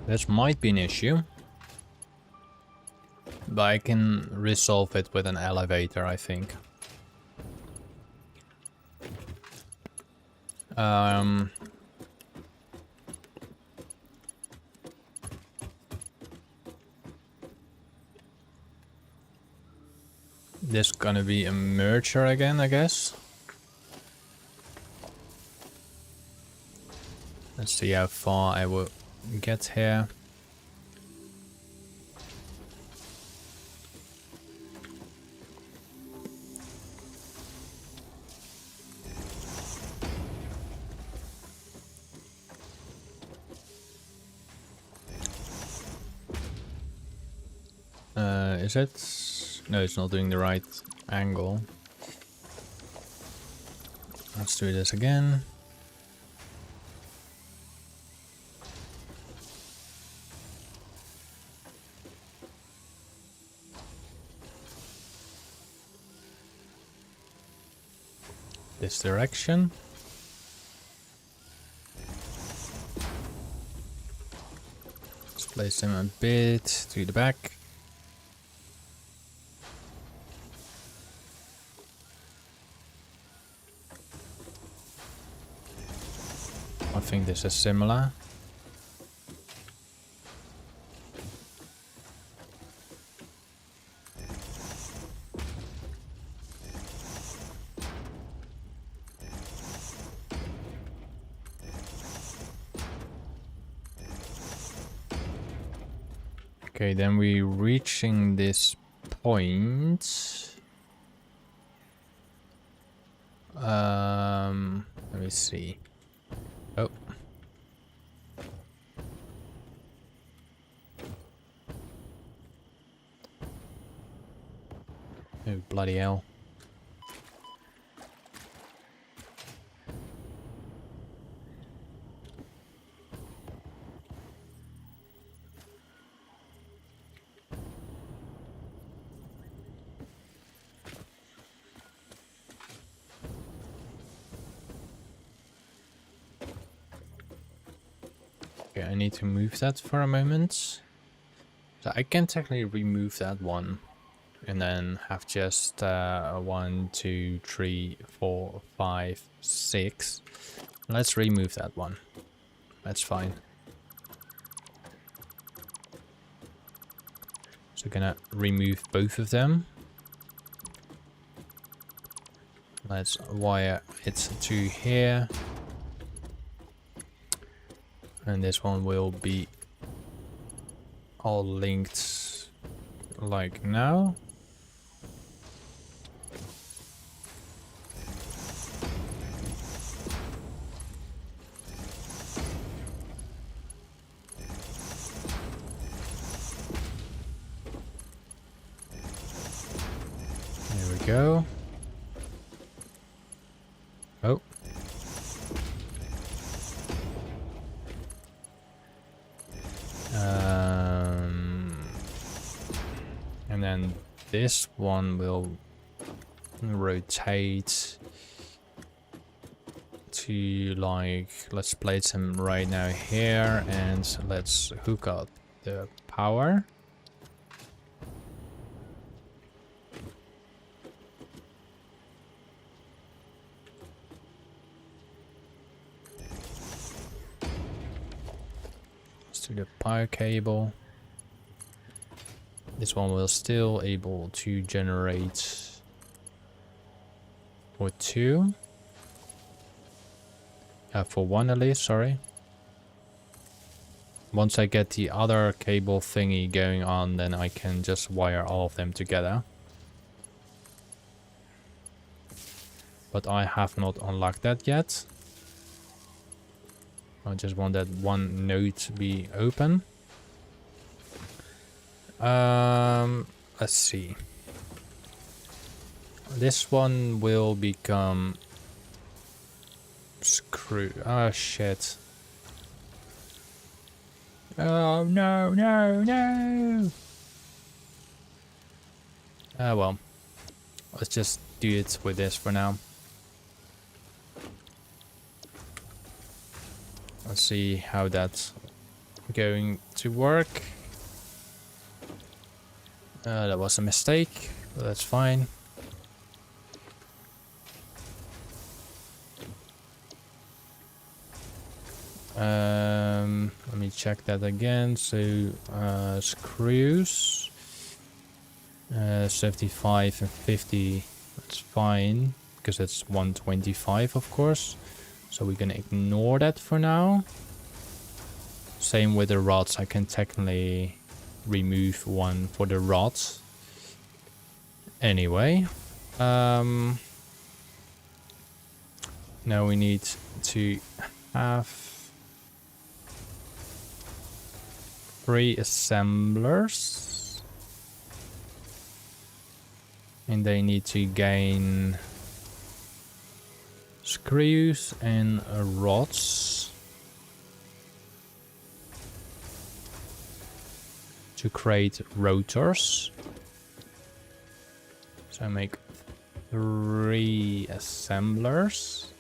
This might be an issue, but I can resolve it with an elevator, I think. This gonna be a merger again, I guess. Let's see how far I will get here. Is it? No, it's not doing the right angle. Let's do this again. This direction. Let's place them a bit to the back. I think this is similar. Okay, then we're reaching this point. Let me see. Oh. Oh, bloody hell. Okay, I need to move that for a moment. So I can technically remove that one and then have just 1, 2, 3, 4, 5, 6. Let's remove that one. That's fine. So gonna remove both of them. Let's wire it to here. And this one will be all linked like now. There we go. Oh. And then this one will rotate to, like, let's place them right now here and let's hook up the power. Let's do the power cable. This one will still able to generate for 2. For 1 at least, sorry. Once I get the other cable thingy going on, then I can just wire all of them together. But I have not unlocked that yet. I just want that one node to be open. Let's see. This one will become screw. Oh shit. Oh no, no, no. Well, let's just do it with this for now. Let's see how that's going to work. That was a mistake, but that's fine. Let me check that again. So screws 75 and 50, that's fine because it's 125 of course, so we're gonna ignore that for now. Same with the rods. I can technically remove one for the rods. Anyway, now we need to have 3 assemblers, and they need to gain screws and rods to create rotors. So I make 3 assemblers.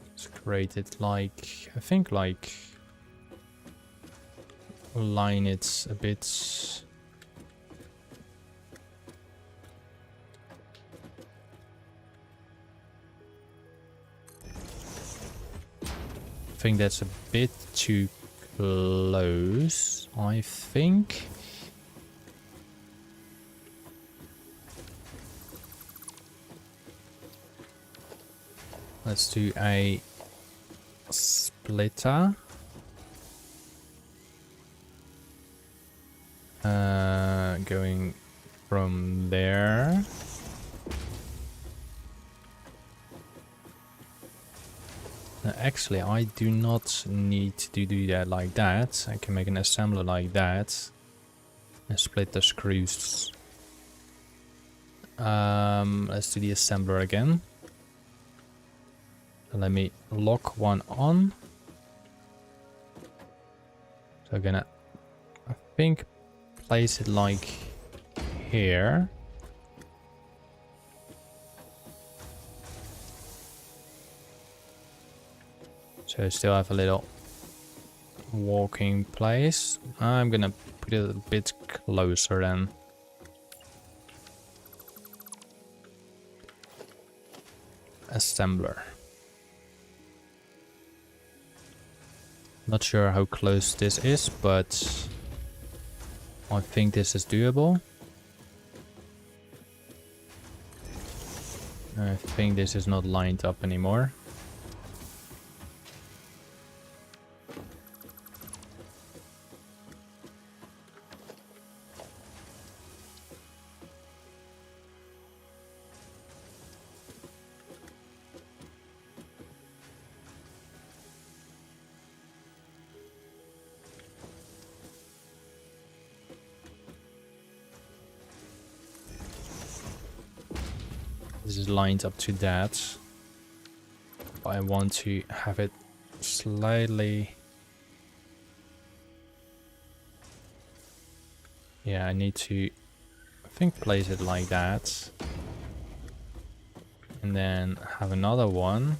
Let's create it like, I think like, align it a bit. I think that's a bit too close, I think. Let's do a splitter. Going from there. Now, actually, I do not need to do that like that. I can make an assembler like that and split the screws. Let's do the assembler again. Let me lock one on. So I'm gonna, I think, place it like here. So I still have a little walking place. I'm gonna put it a bit closer then. Assembler. Not sure how close this is, but I think this is doable. I think this is not lined up anymore. This is lined up to that, but I want to have it slightly. Yeah, I need to, I think, place it like that, and then have another one.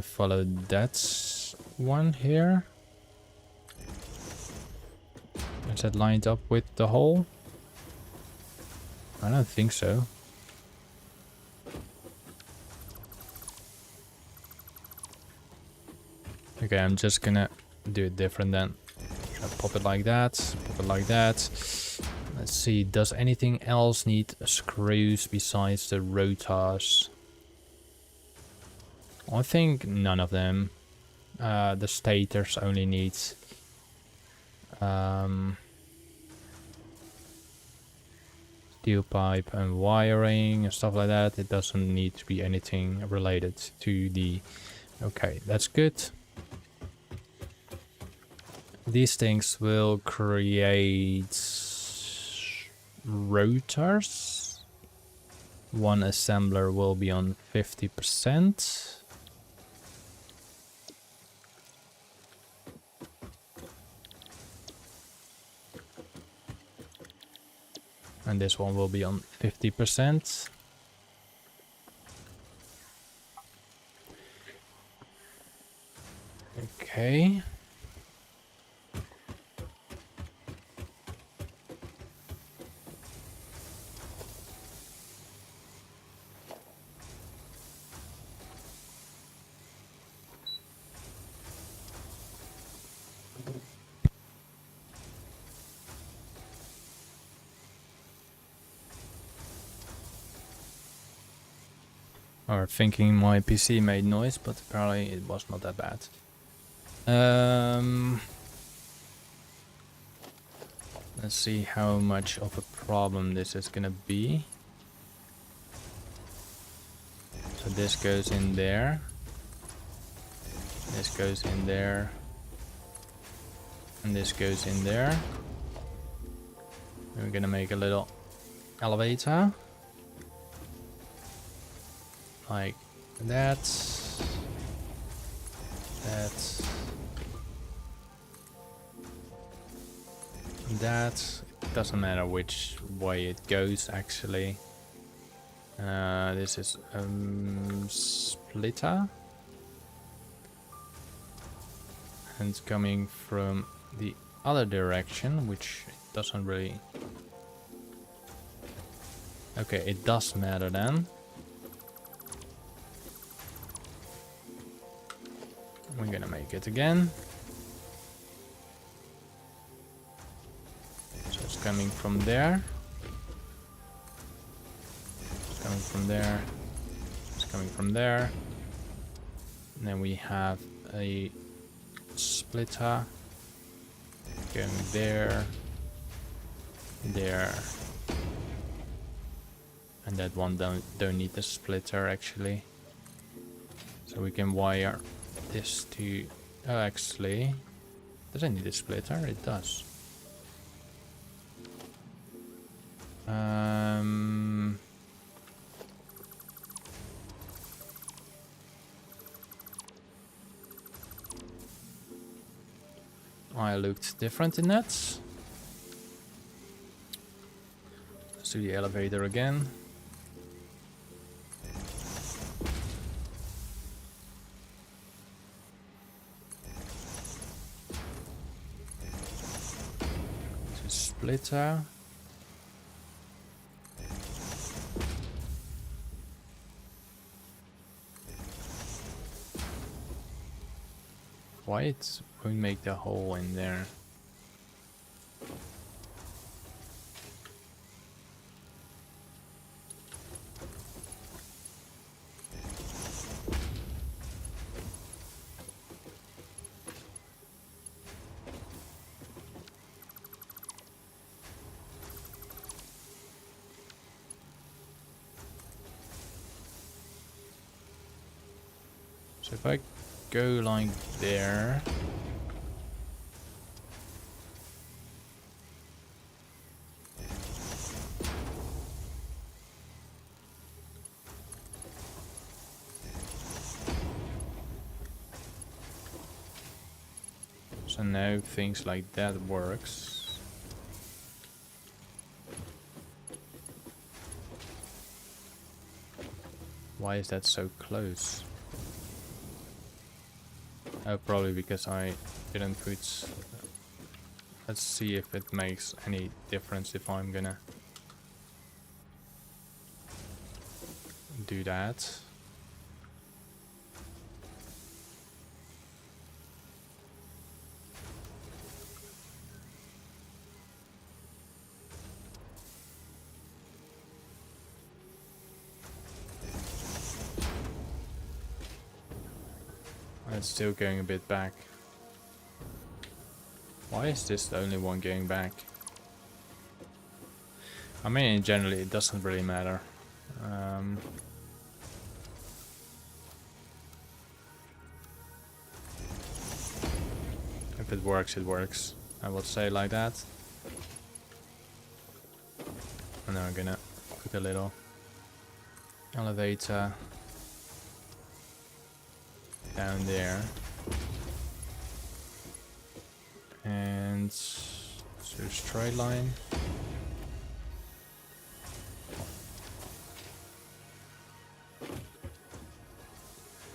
Follow that one here. Is that lined up with the hole? I don't think so. Okay, I'm just gonna do it different then. Pop it like that, pop it like that. Let's see, does anything else need screws besides the rotors? I think none of them. The stators only need steel pipe and wiring and stuff like that. It doesn't need to be anything related to the... Okay, that's good. These things will create rotors. One assembler will be on 50%. And this one will be on 50%. Okay. Or thinking my PC made noise, but apparently it was not that bad. Let's see how much of a problem this is gonna be. So this goes in there. This goes in there. And this goes in there. And we're gonna make a little elevator. Like that. That. That. It doesn't matter which way it goes actually. This is splitter. And it's coming from the other direction, which doesn't really... Okay, it does matter then. We're gonna make it again. So it's coming from there. It's coming from there. It's coming from there. And then we have a splitter going there, there, and that one don't need the splitter actually. So we can wire this to... Oh, actually, does it need a splitter? It does. I looked different in that. Let's do the elevator again. Splitter. Why it won't make the hole in there? So if I go like there, so now things like that works. Why is that so close? Oh, probably because I didn't put... Let's see if it makes any difference if I'm gonna do that. It's still going a bit back. Why is this the only one going back? I mean, generally it doesn't really matter. If it works, it works. I would say like that. And now I'm gonna put a little elevator down there. And so straight line.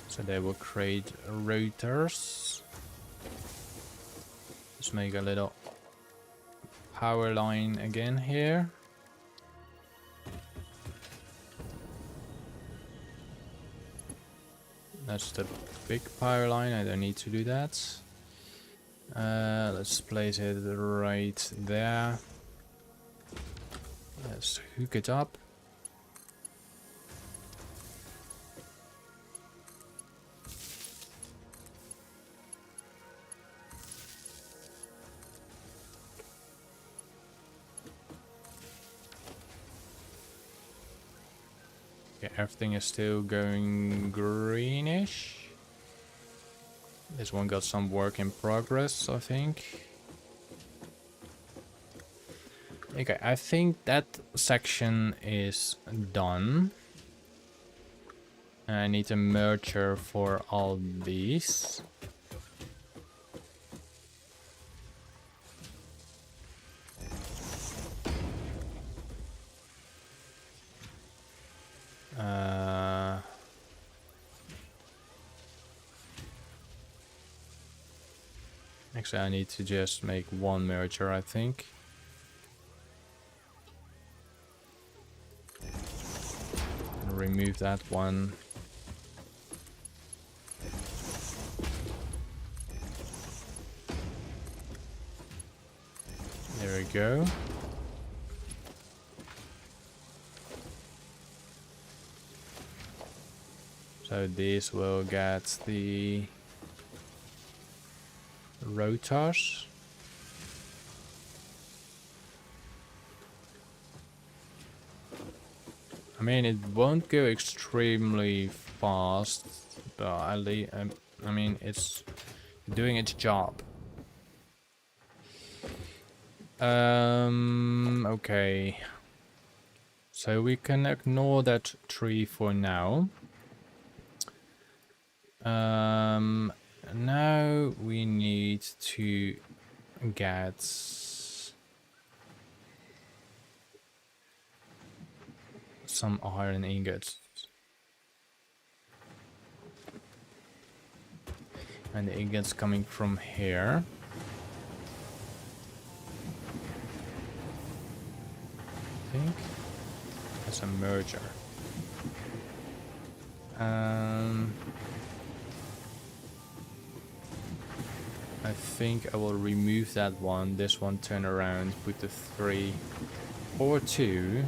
So they will create rotors. Let's make a little power line again here. That's the big power line, I don't need to do that. Let's place it right there. Let's hook it up. Okay, everything is still going greenish. This one got some work in progress, I think. Okay, I think that section is done. I need a merger for all these. Actually, I need to just make one merger, I think. And remove that one. There we go. So this will get the rotors. I mean, it won't go extremely fast, but I mean, it's doing its job. Okay. So we can ignore that tree for now. Now we need to get some iron ingots. And the ingots coming from here. I think that's a merger. I think I will remove that one. This one, turn around, put the 3 or 2.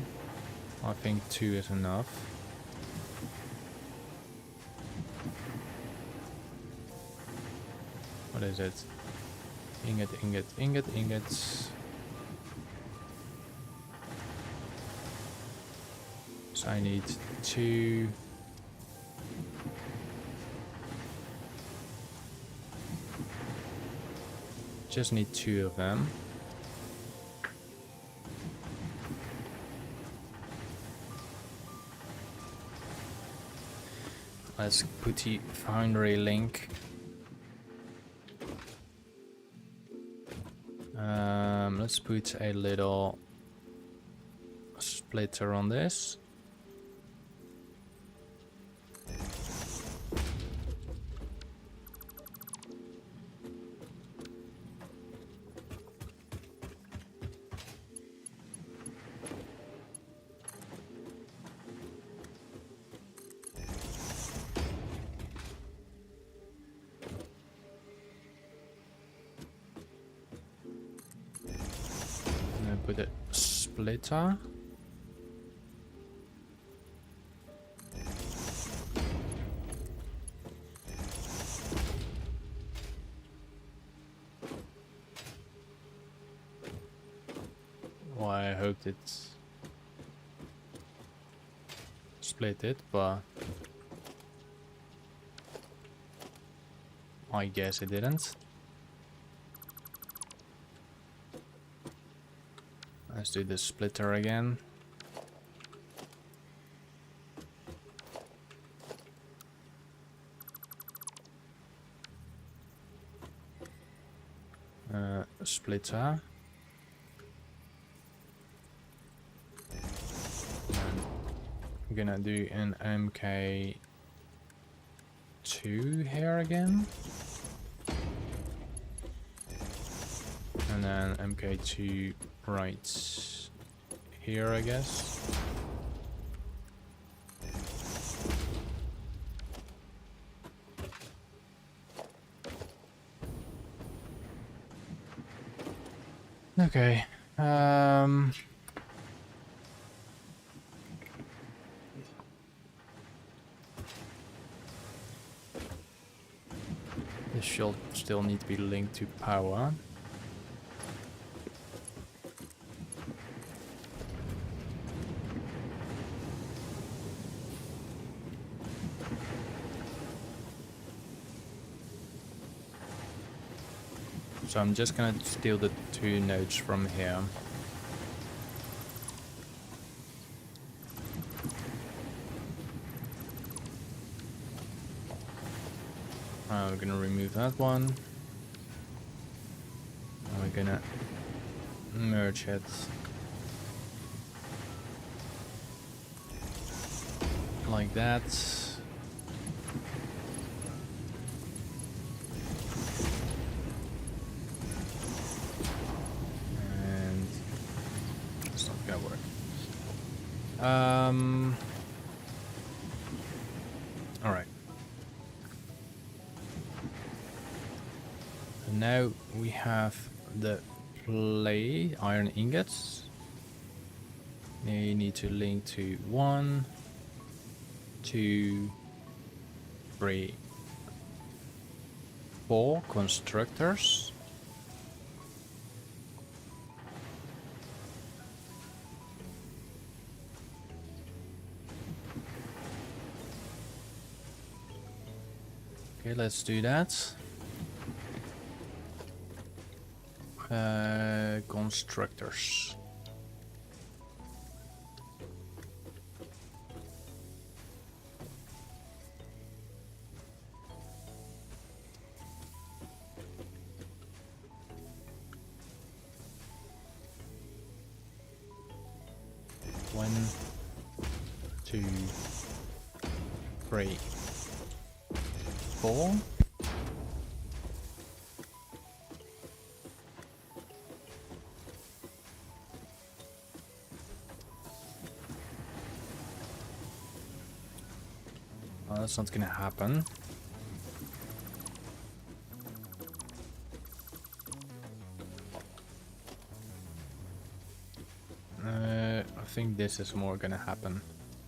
I think 2 is enough. What is it? Ingot, ingot, ingot, ingots. So I need 2. Just need 2 of them. Let's put the foundry link. Let's put a little splitter on this. Put a splitter. Well, I hoped it split it, but I guess it didn't. Let's do the splitter again. Splitter. And I'm gonna do an MK2 here again. And then MK2 right here, I guess. Okay. This should still need to be linked to power. So I'm just gonna steal the 2 nodes from here. We're gonna remove that one. And we're gonna merge it. Like that. And it's not gonna work. Alright. Now we have the plate iron ingots. They need to link to 1, 2, 3, 4 constructors. Okay, let's do that. Constructors. One, 2, 3, 4. Oh, that's not gonna happen. I think this is more gonna happen.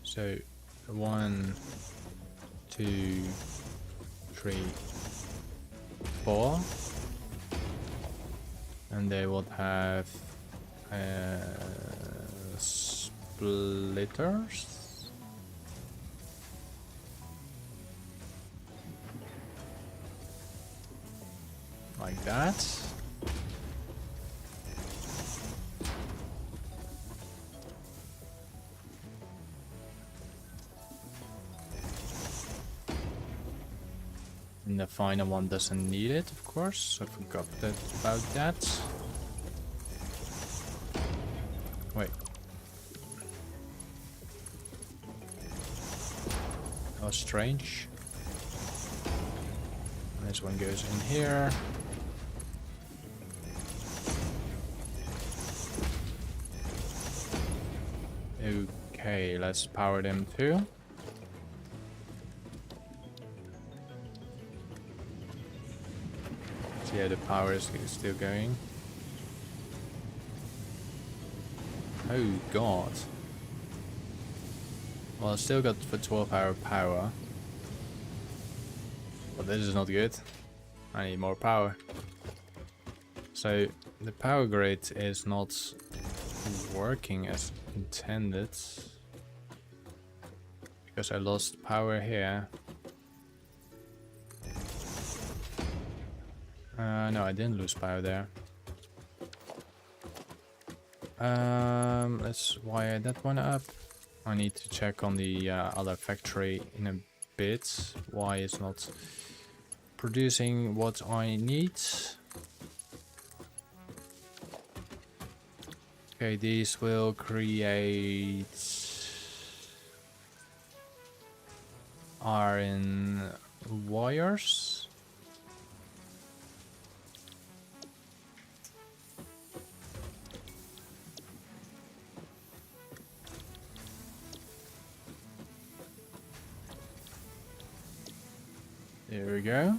So 1, 2, 3, 4, and they will have splitters. Like that. And the final one doesn't need it, of course. I forgot about that. Wait. That was strange. This one goes in here. Okay, let's power them too. So yeah, the power is still going. Oh god. Well, I still got for 12-hour power. But this is not good. I need more power. So the power grid is not working as intended. Because I lost power here. No, I didn't lose power there. Let's wire that one up. I need to check on the other factory in a bit. Why it's not producing what I need. Okay, these will create iron wires. There we go.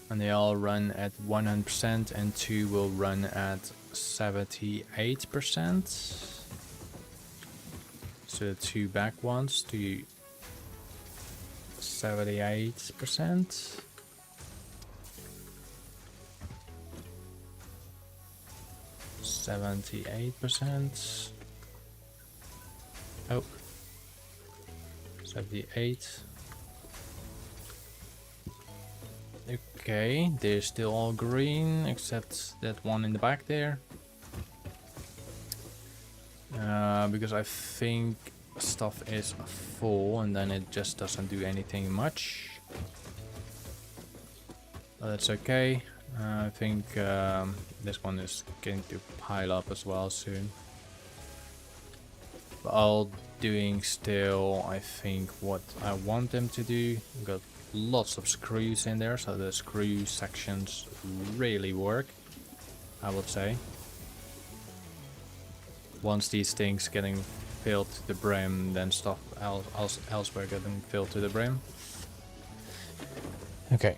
And they all run at 100% and 2 will run at 78%. So the 2 back ones to 78%. Oh, 78. Okay, they're still all green except that one in the back there. Because I think stuff is full and then it just doesn't do anything much. But that's okay. I think this one is going to pile up as well soon. But all doing still, I think, what I want them to do. We've got lots of screws in there, so the screw sections really work, I would say. Once these things getting filled to the brim, then stuff elsewhere getting filled to the brim. Okay.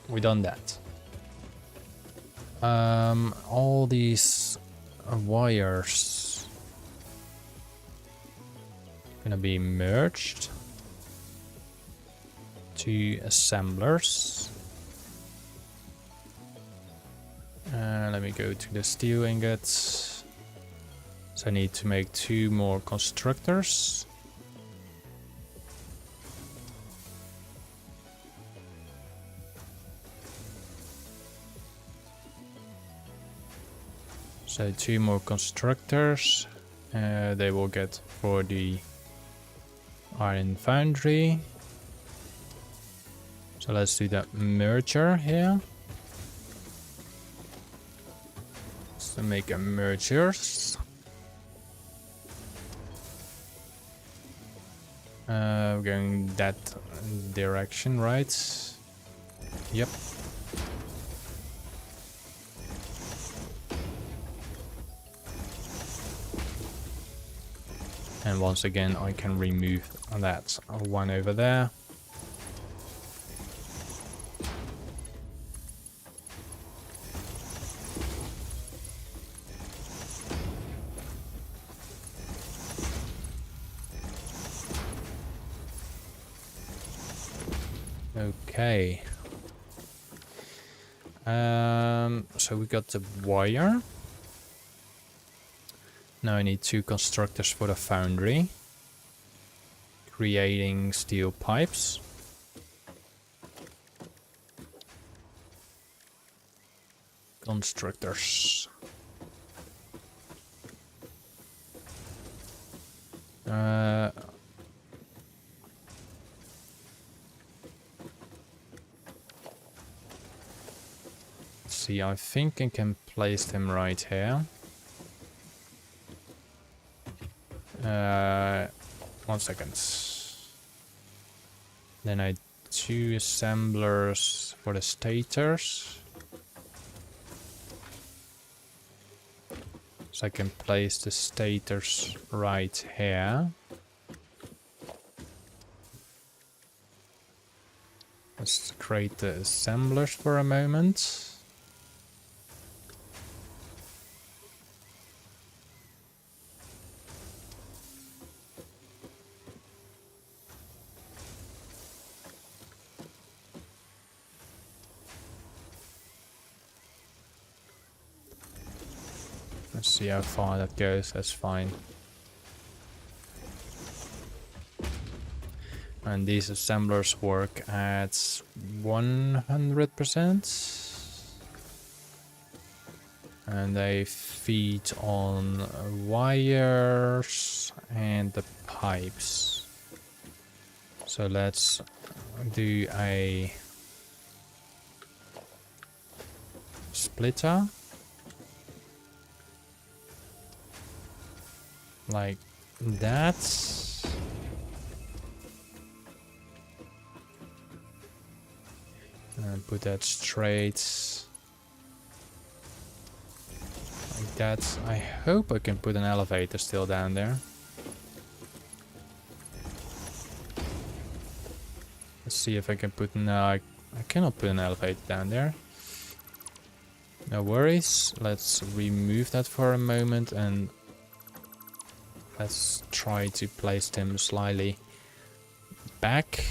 We done that. All these wires gonna be merged to assemblers. Let me go to the steel ingots. So I need to make 2 more constructors. So 2 more constructors. They will get for the iron foundry. So let's do that merger here. So make a mergers. Going that direction, right? Yep. And once again, I can remove that one over there. Okay. So we got the wire. Now I need 2 constructors for the foundry. Creating steel pipes. Constructors. See, I think I can place them right here. 1 second. Then I 2 assemblers for the stators. So I can place the stators right here. Let's create the assemblers for a moment. Let's see how far that goes, that's fine. And these assemblers work at 100%. And they feed on wires and the pipes. So let's do a splitter. Like that. And put that straight. Like that. I hope I can put an elevator still down there. Let's see if I can put... No, I cannot put an elevator down there. No worries. Let's remove that for a moment and let's try to place them slightly back.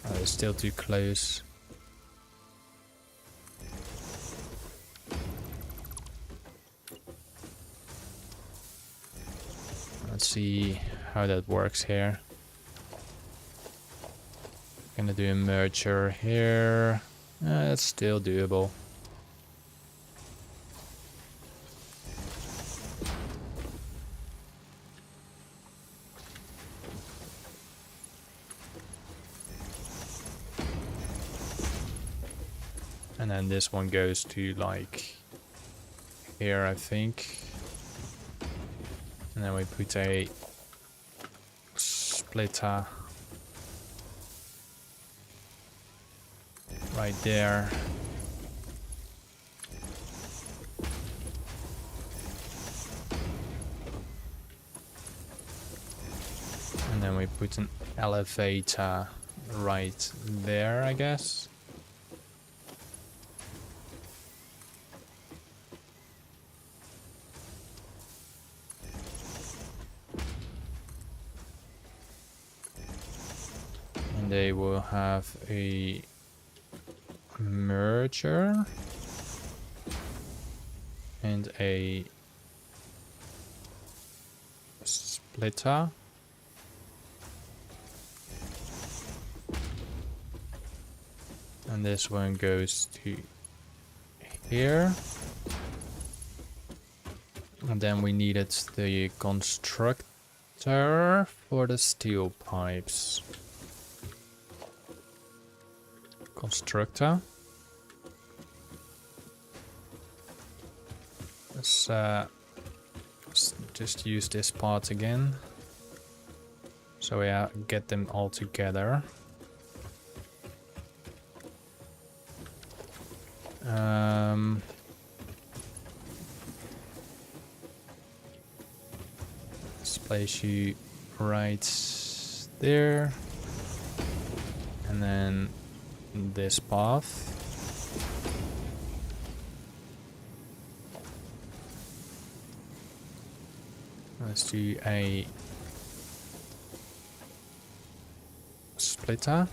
Oh, it's still too close. how that works here. Gonna do a merger here. It's still doable. And then this one goes to like here, I think. And then we put a splitter right there. And then we put an elevator right there, I guess. And they will have a merger and a splitter. And this one goes to here. And then we needed the constructor for the steel pipes. Constructor. Let's just use this part again. So we get them all together. Let's place you right there. And then this path. Let's do a splitter.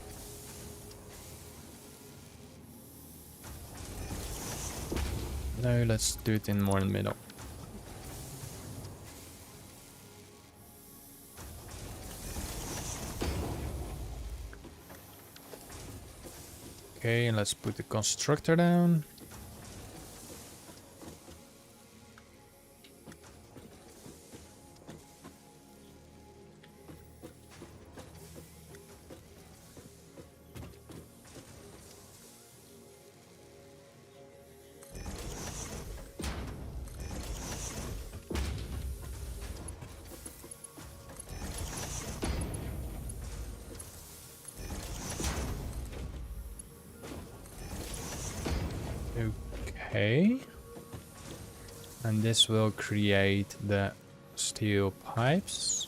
No, let's do it in more in the middle. Okay, and let's put the constructor down. Okay. And this will create the steel pipes.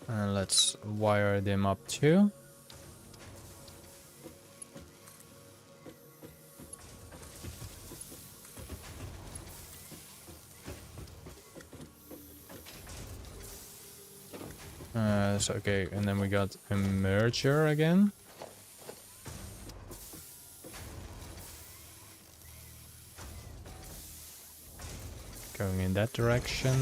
And let's wire them up too. So okay, and then we got a merger again. Going in that direction.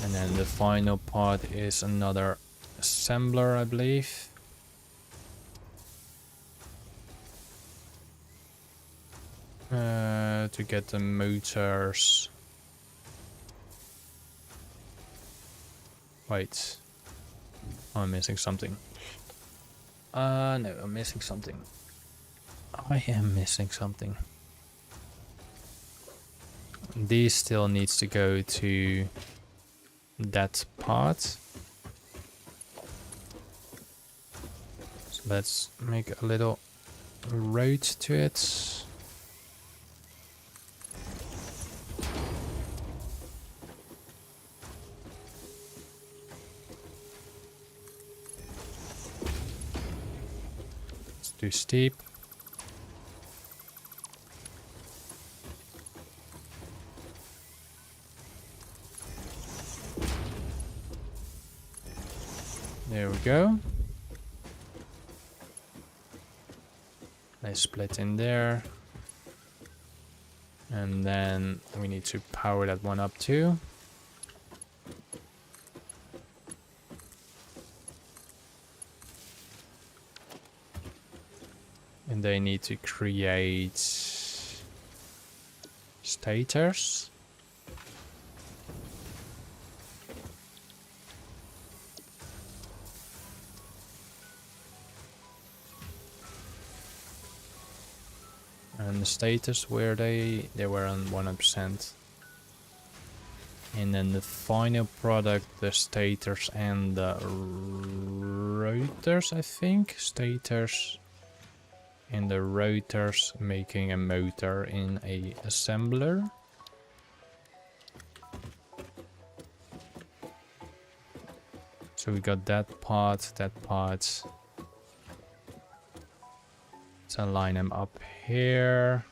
And then the final part is another assembler, I believe. To get the motors. Wait. Oh, I'm missing something. No, I'm missing something. I am missing something. These still needs to go to that part. So let's make a little road to it. Too steep. There we go. They split in there. And then we need to power that one up too. And they need to create stators. And the status where they were on 100%. And then the final product, the stators and the rotors, I think. Stators and the rotors making a motor in a assembler. So we got that part, that part. So line them up here.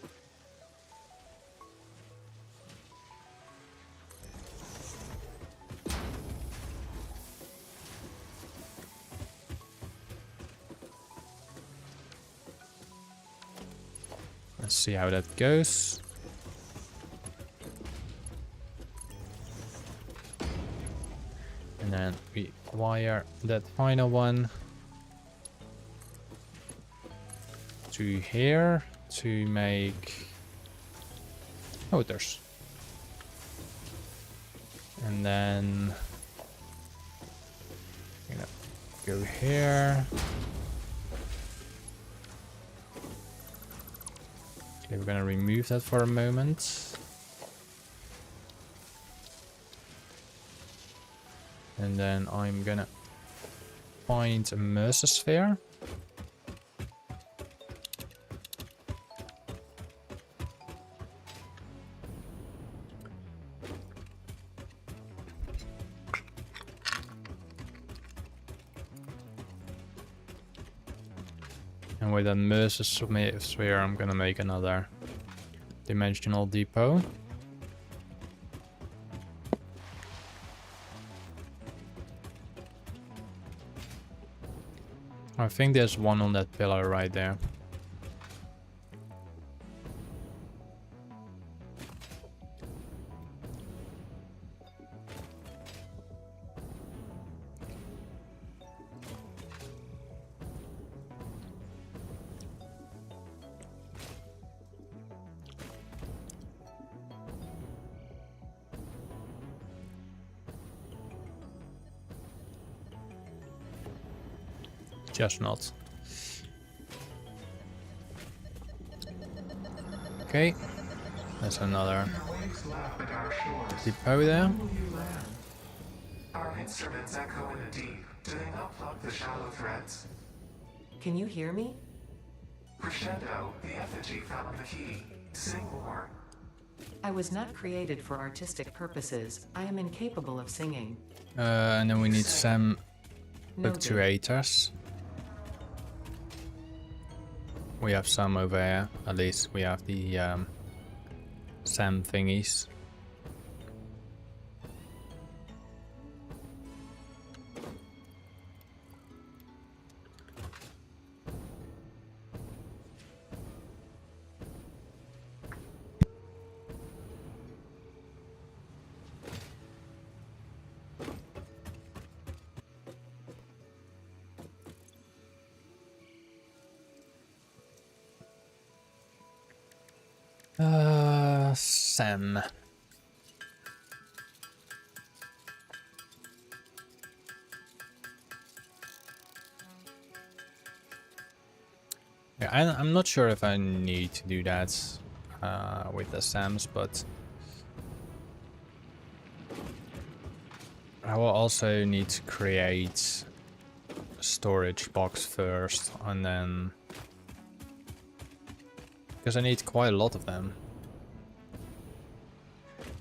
Let's see how that goes. And then we wire that final one to here to make motors. And then you know, go here. Okay, we're gonna remove that for a moment. And then I'm gonna find a mesosphere. And with that mesosphere, I'm gonna make another dimensional depot. I think there's one on that pillar right there. Just not. Okay, that's another depot there. Our instruments echo in the deep. Do they not plug the shallow threads? Can you hear me? Crescendo, the effigy found the key. Sing more. I was not created for artistic purposes. I am incapable of singing. And then we need some Noted. actuators. We have some over here. At least we have the SAM thingies. SAM. Yeah, I'm not sure if I need to do that with the SAMs, but I will also need to create a storage box first, and then because I need quite a lot of them.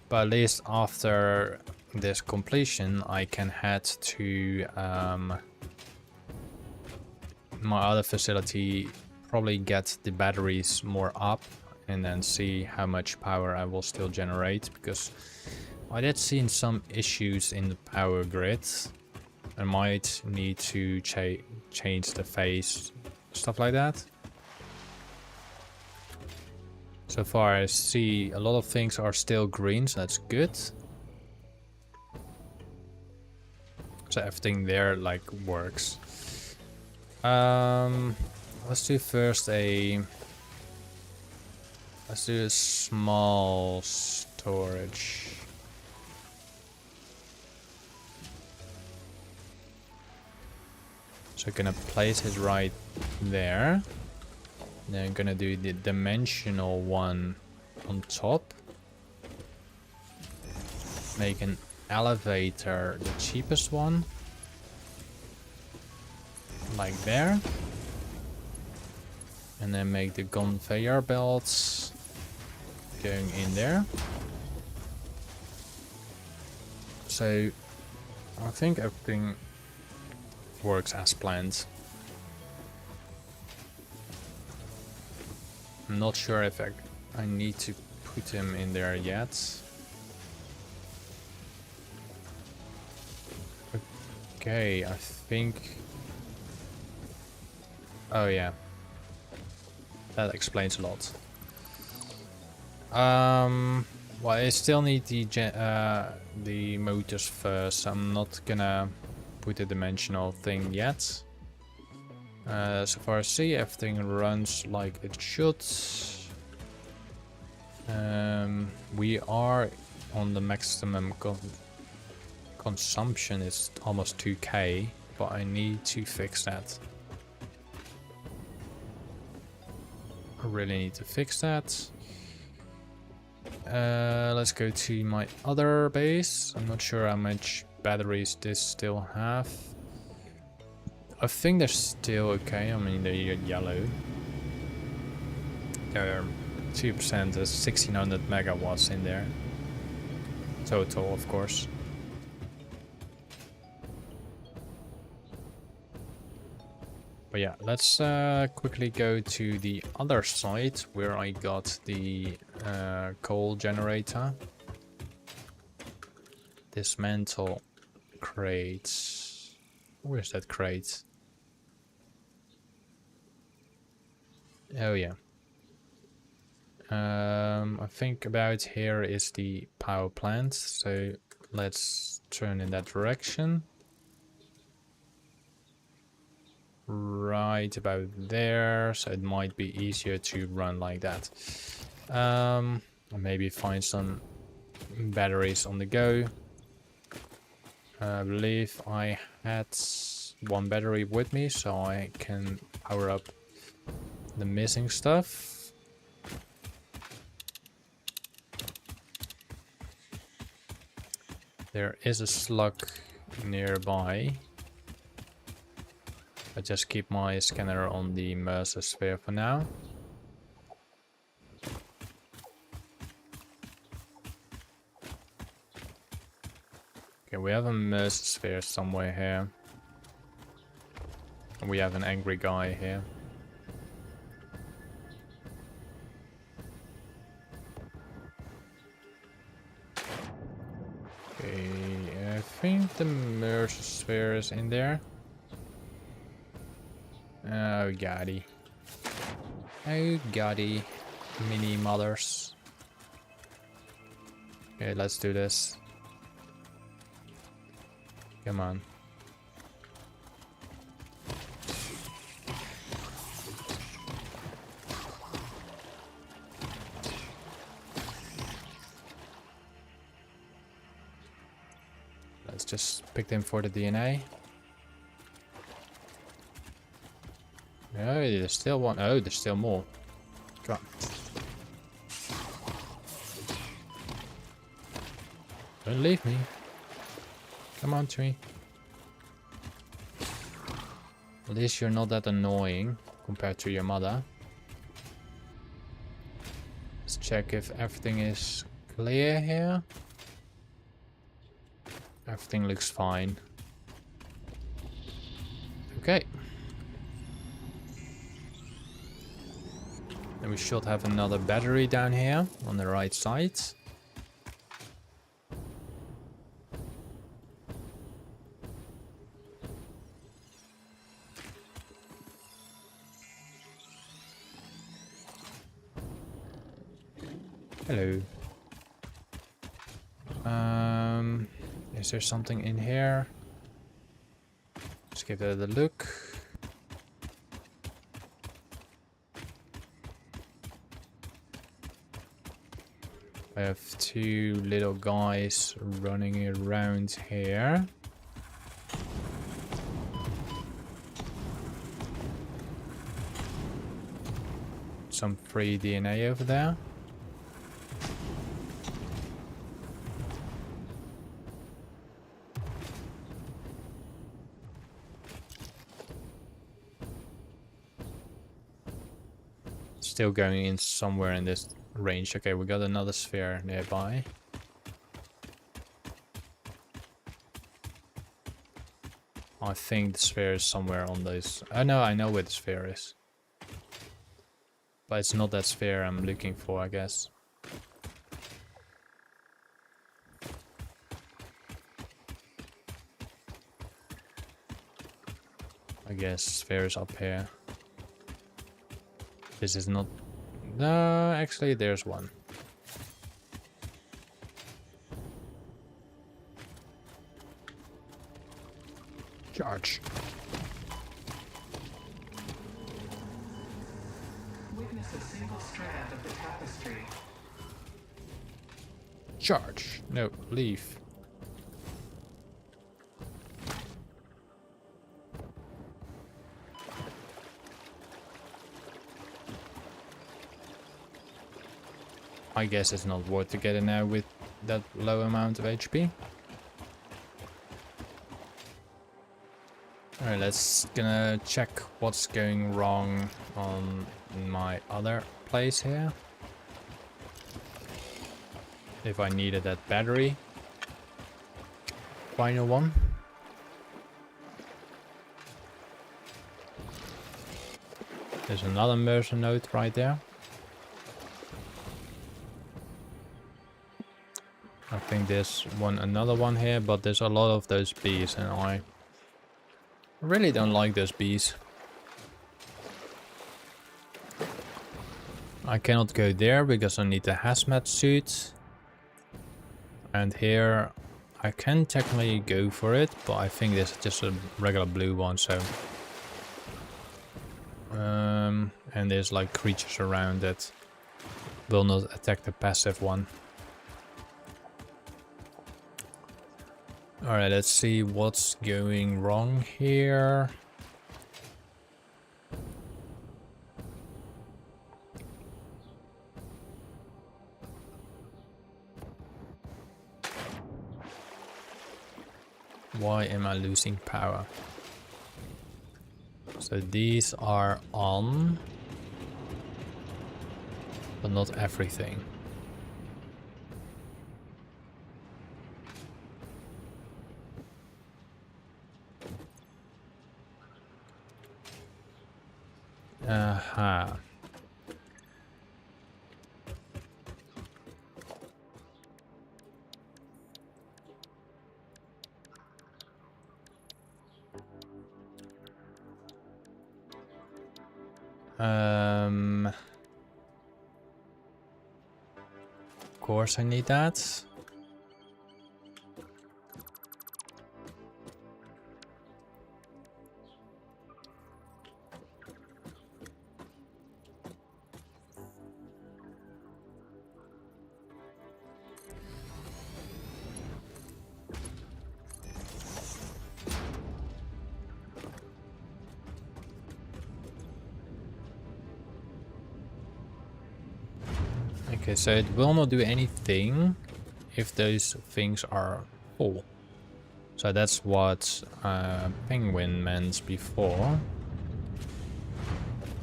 But at least after this completion, I can head to my other facility, probably get the batteries more up, and then see how much power I will still generate, because I did see some issues in the power grid. I might need to change the phase, stuff like that. So far I see a lot of things are still green, so that's good. So everything there like works. Let's do first let's do a small storage. So I'm gonna place it right there. Then I'm gonna do the dimensional one on top. Make an elevator the cheapest one. Like there. And then make the conveyor belts going in there. So I think everything works as planned. I'm not sure if I need to put him in there yet. Okay, I think... Oh yeah. That explains a lot. Well, I still need the motors first. I'm not gonna put a dimensional thing yet. So far as I see, everything runs like it should. We are on the maximum consumption. It's almost 2k, but I need to fix that. I really need to fix that. Let's go to my other base. I'm not sure how much batteries this still have. I think they're still okay. I mean, they're yellow. They're 2%. There's 1600 megawatts in there. Total, of course. But yeah, let's quickly go to the other side where I got the coal generator. Dismantle crates. Where's that crate? Oh yeah. I think about here is the power plant, so let's turn in that direction. Right about there, so it might be easier to run like that. Maybe find some batteries on the go. I believe I had one battery with me, so I can power up the missing stuff. There is a slug nearby. I just keep my scanner on the Mercer sphere for now. Okay, we have a Mercer sphere somewhere here. And we have an angry guy here. Okay, I think the Mercer sphere is in there. Oh goddy. Oh goddy. Mini mothers. Okay, let's do this. Come on. Let's just pick them for the DNA. Oh, there's still one. Oh, there's still more. Come on. Don't leave me. Come on, tree. At least you're not that annoying compared to your mother. Let's check if everything is clear here. Everything looks fine. Okay. Then we should have another battery down here on the right side. Hello. Is there something in here? Let's give that a look. I have two little guys running around here. Some free DNA over there. Still going in somewhere in this range. Okay, we got another sphere nearby. I think the sphere is somewhere on those. Oh no, I know where the sphere is. But it's not that sphere I'm looking for, I guess. I guess sphere is up here. This is not... No, actually there's one. Charge. Witness a single strand of the tapestry. Charge. No, leave. I guess it's not worth to get it now with that low amount of HP. Alright, let's gonna check what's going wrong on my other place here. If I needed that battery. Final one. There's another mercer node right there. I think there's another one here, but there's a lot of those bees and I really don't like those bees. I cannot go there because I need the hazmat suit. And here I can technically go for it, but I think this is just a regular blue one, so... and there's like creatures around that will not attack the passive one. Alright, let's see what's going wrong here. Why am I losing power? So these are on, but not everything. Aha. Of course I need that. Okay, so it will not do anything if those things are full. So that's what Penguin meant before.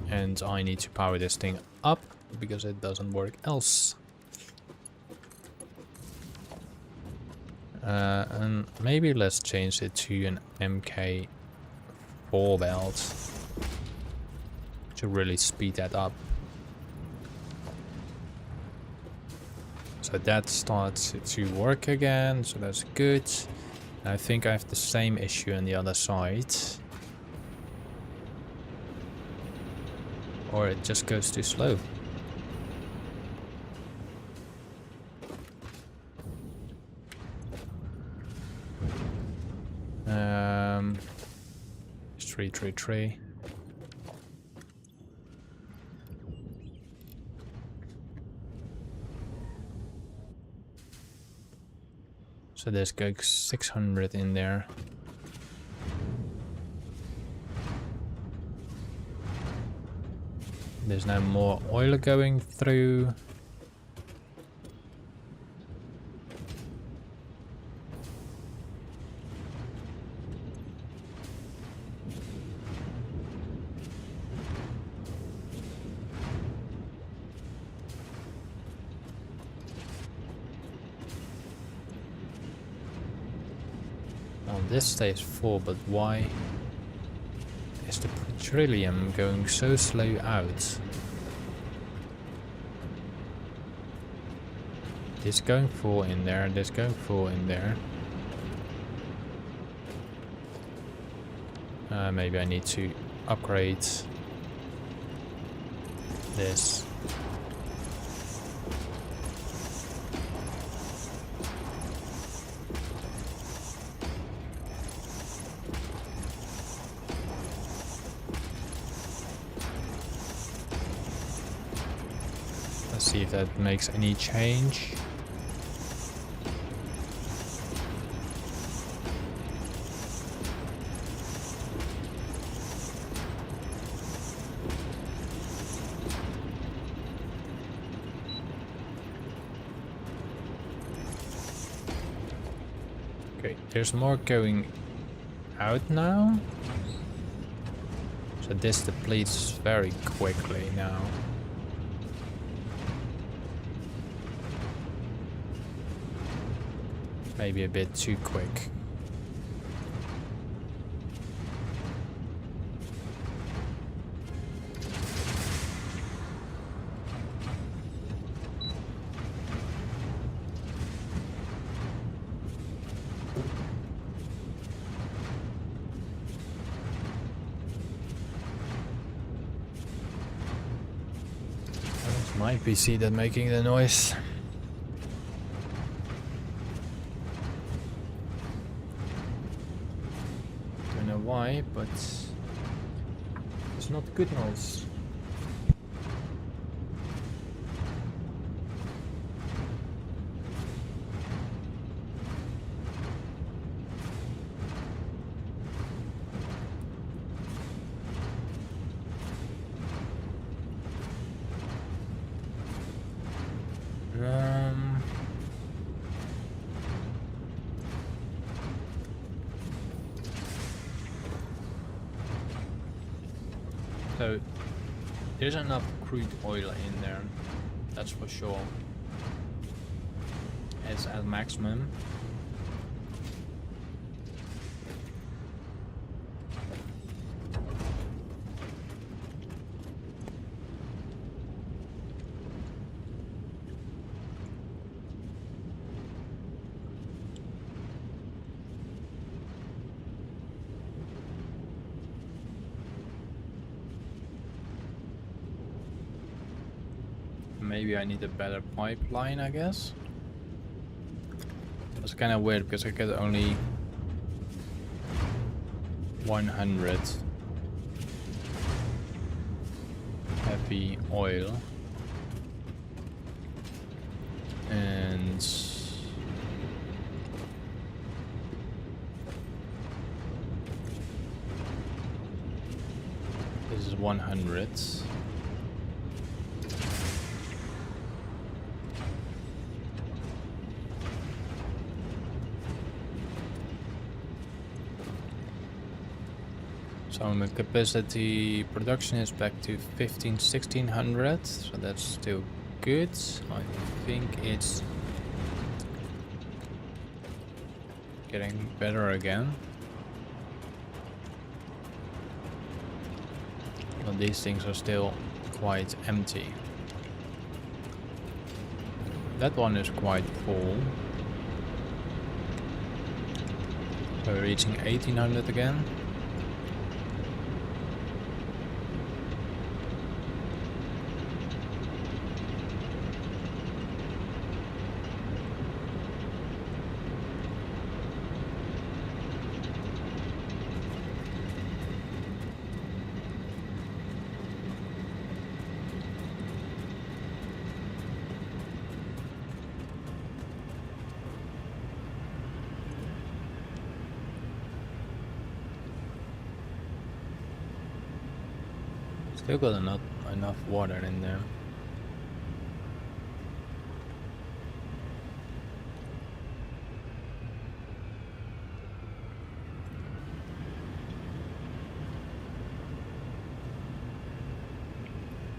And I need to power this thing up because it doesn't work else. And maybe let's change it to an MK4 belt to really speed that up. So that starts to work again, so that's good. I think I have the same issue on the other side. Or it just goes too slow. 333. So there's like 600 in there. There's now more oil going through. Oh, this stays full, but why is the petroleum going so slow out? This going full in there, this going full in there. Maybe I need to upgrade this. Let's see if that makes any change. Okay, there's more going out now. So this depletes very quickly now. Maybe a bit too quick. It's my PC that's making the noise. Why, but it's not good noise. So there's enough crude oil in there, that's for sure. It's at maximum. Maybe I need a better pipeline, I guess. That's kind of weird because I get only 100 heavy oil. And this is 100. So my capacity production is back to 1600, so that's still good. I think it's getting better again. But these things are still quite empty. That one is quite full. So we're reaching 1800 again. Still got enough water in there.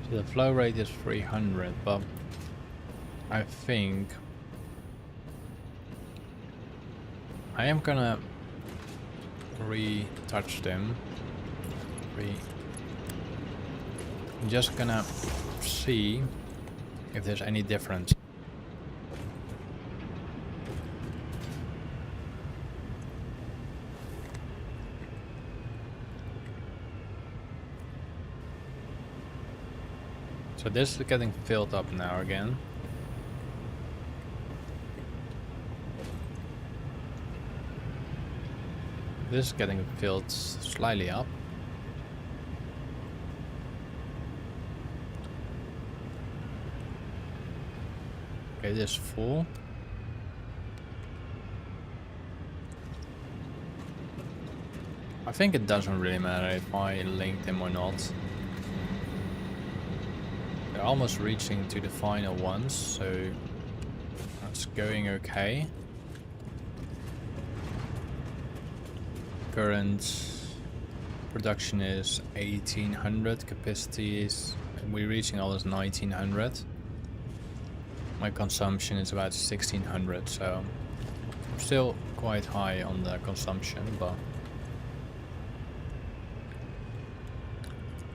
So the flow rate is 300, but I think I am gonna retouch them. I'm just gonna see if there's any difference. So this is getting filled up now again. This is getting filled slightly up. Okay, this is full. I think it doesn't really matter if I link them or not. They're almost reaching to the final ones, so that's going okay. Current production is 1800, capacity is, we're reaching almost 1900. My consumption is about 1600, so I'm still quite high on the consumption, but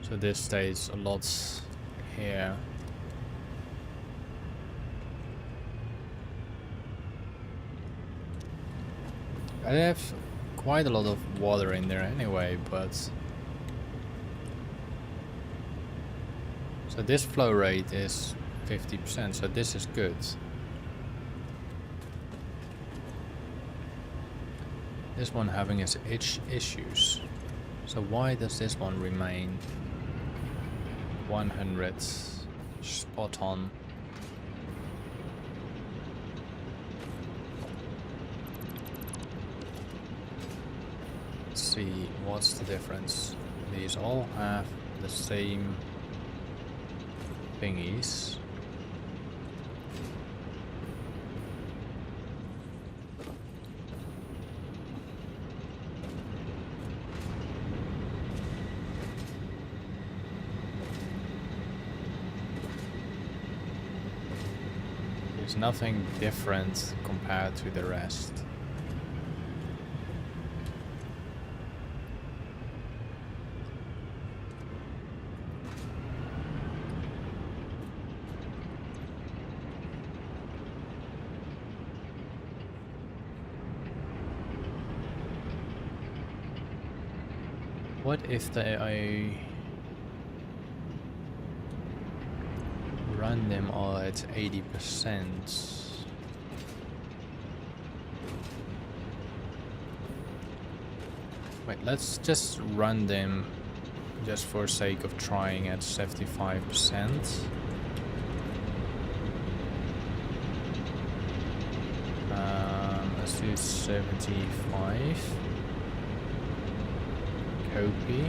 so this stays a lot here. I have quite a lot of water in there anyway, but so this flow rate is 50%, so this is good. This one having its issues. So why does this one remain 100 spot on? Let's see what's the difference. These all have the same thingies. There's nothing different compared to the rest. What if I run them all at 80%? Wait, let's just run them just for sake of trying at 75%. Let's do 75. Copy.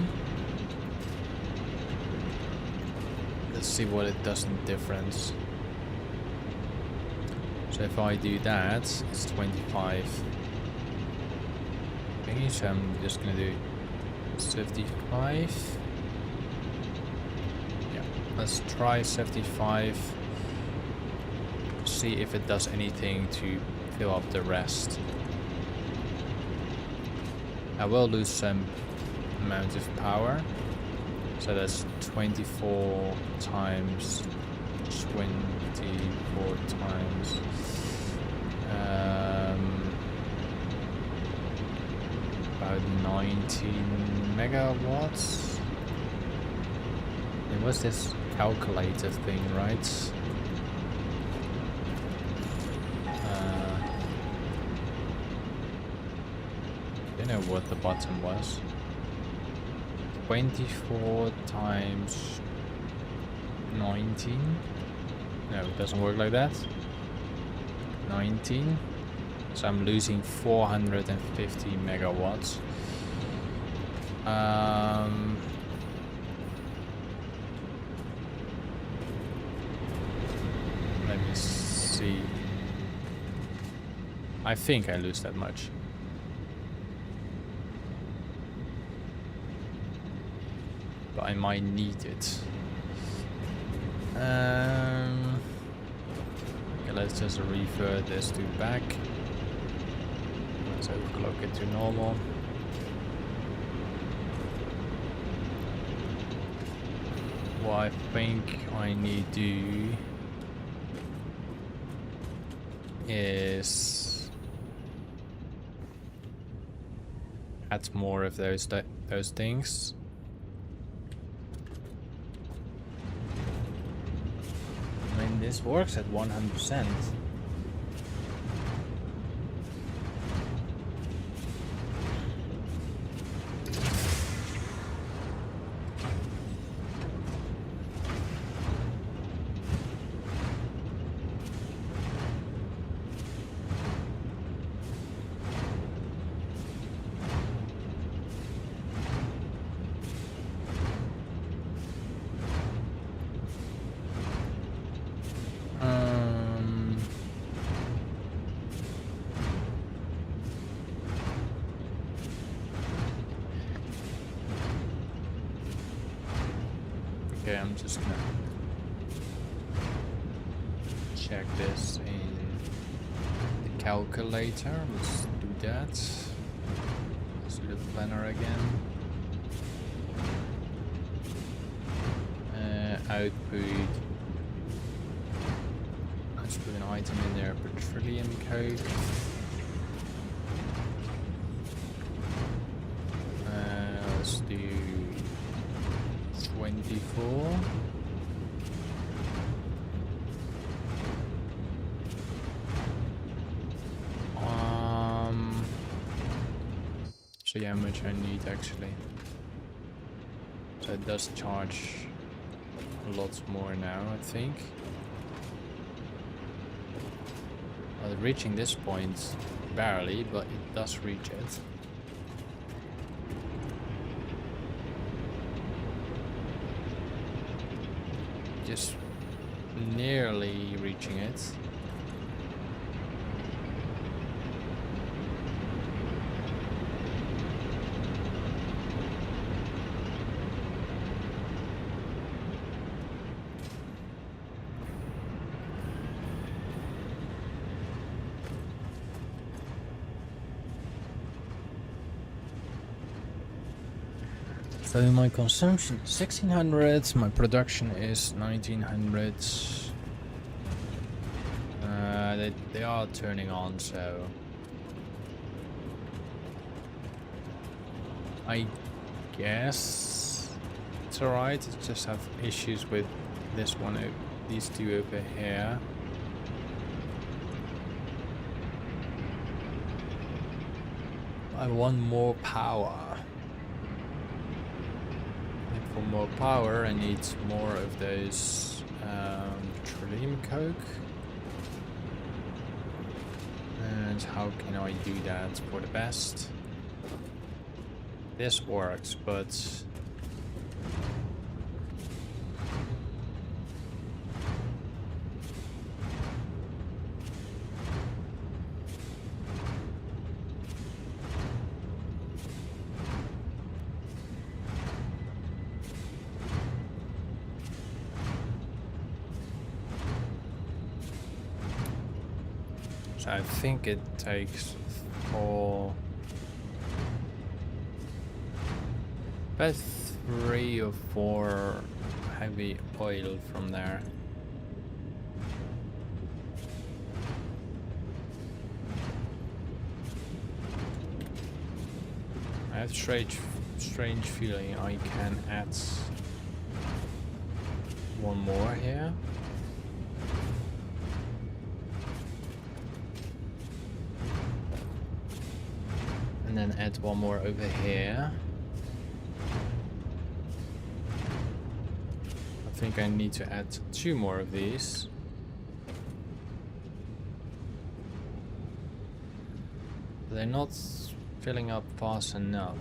Let's see what it does in difference. So if I do that, it's 25 thingy, so I'm just gonna do 75. Yeah, let's try 75. See if it does anything to fill up the rest. I will lose some amount of power, so that's 24 times 24 times about 19 megawatts. It was this calculator thing, right? I don't know what the bottom was. 24 times 19. No, it doesn't work like that. 19. So I'm losing 450 megawatts. see. I think I lose that much. But I might need it. Okay, let's just revert this to back. Let's overclock it to normal. What I think I need to do is add more of those things. I mean, this works at 100%. Okay, I'm just gonna check this in the calculator. Let's do that. Let's do the planner again. Output. Let's put an item in there. Petroleum coke. Let's do 24. So yeah, how much I need actually. So it does charge a lot more now, I think. Well, reaching this point barely, but it does reach it. Just nearly reaching it. So my consumption 1600, my production is 1900. They are turning on, so I guess it's alright. I just have issues with this one, these two over here. I want more power. For more power, I need more of those petroleum coke. And how can I do that for the best? This works, but I think it takes for about 3 or 4 heavy oil from there. I have strange feeling I can add one more here. And then add one more over here. I think I need to add 2 more of these. They're not filling up fast enough.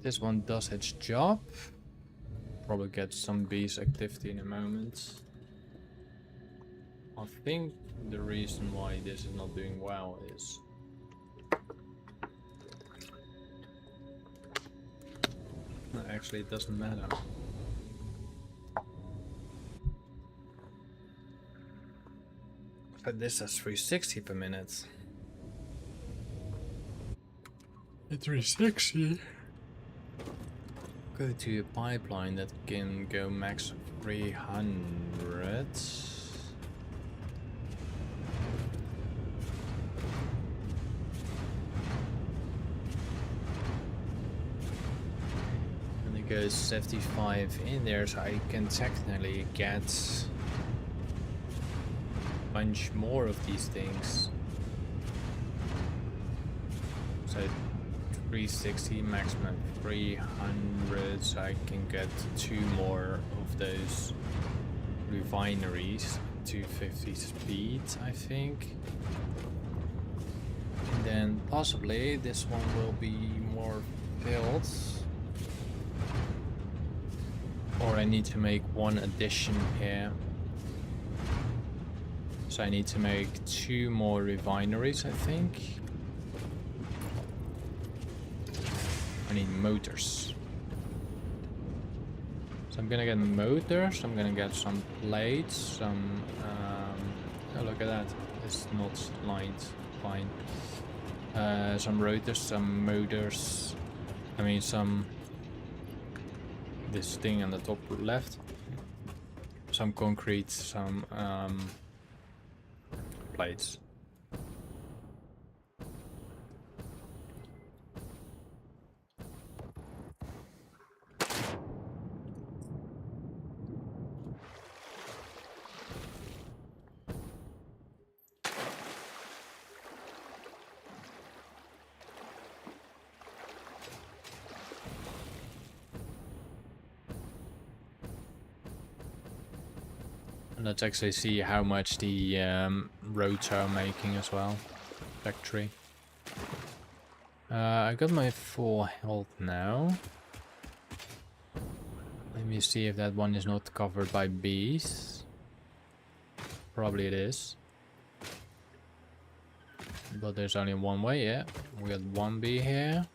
This one does its job. Probably get some bees activity in a moment. I think the reason why this is not doing well is actually it doesn't matter. But this has 360 per minute. 360. Go to a pipeline that can go max 300. And it goes 75 in there, so I can technically get a bunch more of these things. So 360 maximum 300, so I can get 2 more of those refineries, 250 speed I think, and then possibly this one will be more filled, or I need to make one addition here, so I need to make 2 more refineries I think. I need motors. So I'm gonna get motors, I'm gonna get some plates, some oh look at that, it's not lined, fine. Some rotors, some motors, I mean some, this thing on the top left, some concrete, some plates. Let's actually see how much the roads are making as well. Factory. I got my full health now. Let me see if that one is not covered by bees. Probably it is. But there's only one way, yeah. We got 1 bee here.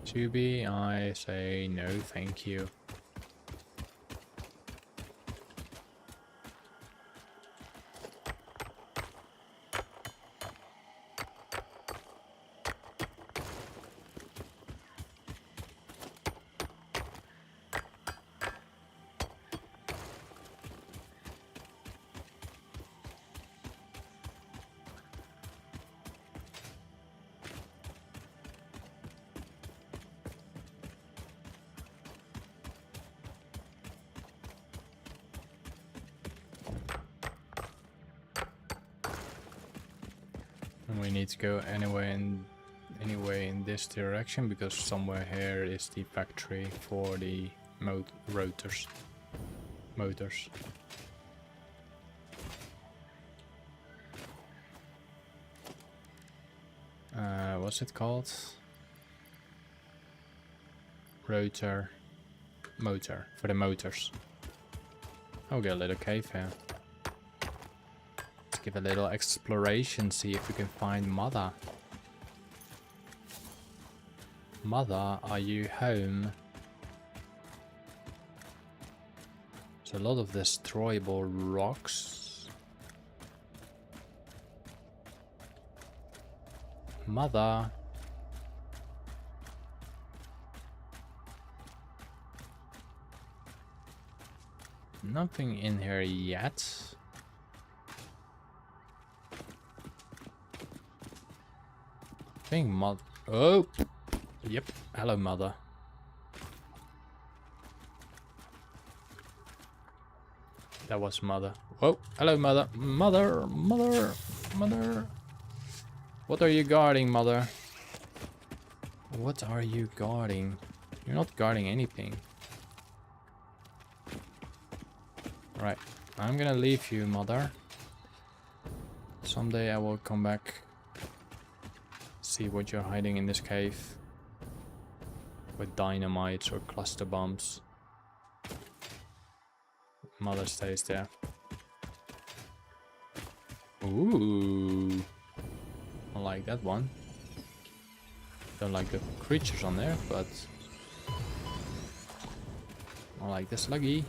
2 bee, I say no thank you. And we need to go anyway in this direction, because somewhere here is the factory for the motors. What's it called? Motor for the motors. I'll get a little cave here. Let's give a little exploration, see if we can find Mother. Mother, are you home? There's a lot of destroyable rocks. Mother. Nothing in here yet. I think Mother. Oh! Yep. Hello, Mother. That was Mother. Oh! Hello, Mother. Mother! Mother! Mother! What are you guarding, Mother? What are you guarding? You're not guarding anything. Right. I'm gonna leave you, Mother. Someday I will come back. See what you're hiding in this cave. with dynamites or cluster bombs. Mother stays there. Ooh, I like that one. Don't like the creatures on there, but I like the sluggy.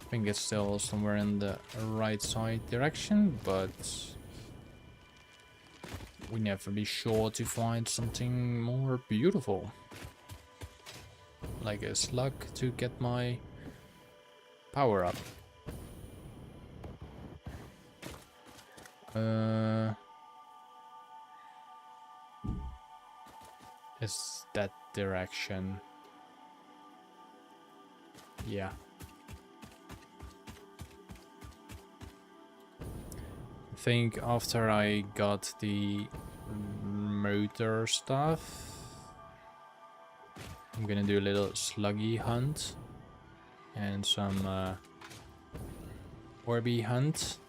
I think it's still somewhere in the right side direction, but we never be sure to find something more beautiful. Like a slug to get my power up. Is that direction? Yeah. I think after I got the motor stuff, I'm gonna do a little sluggy hunt and some orby hunt.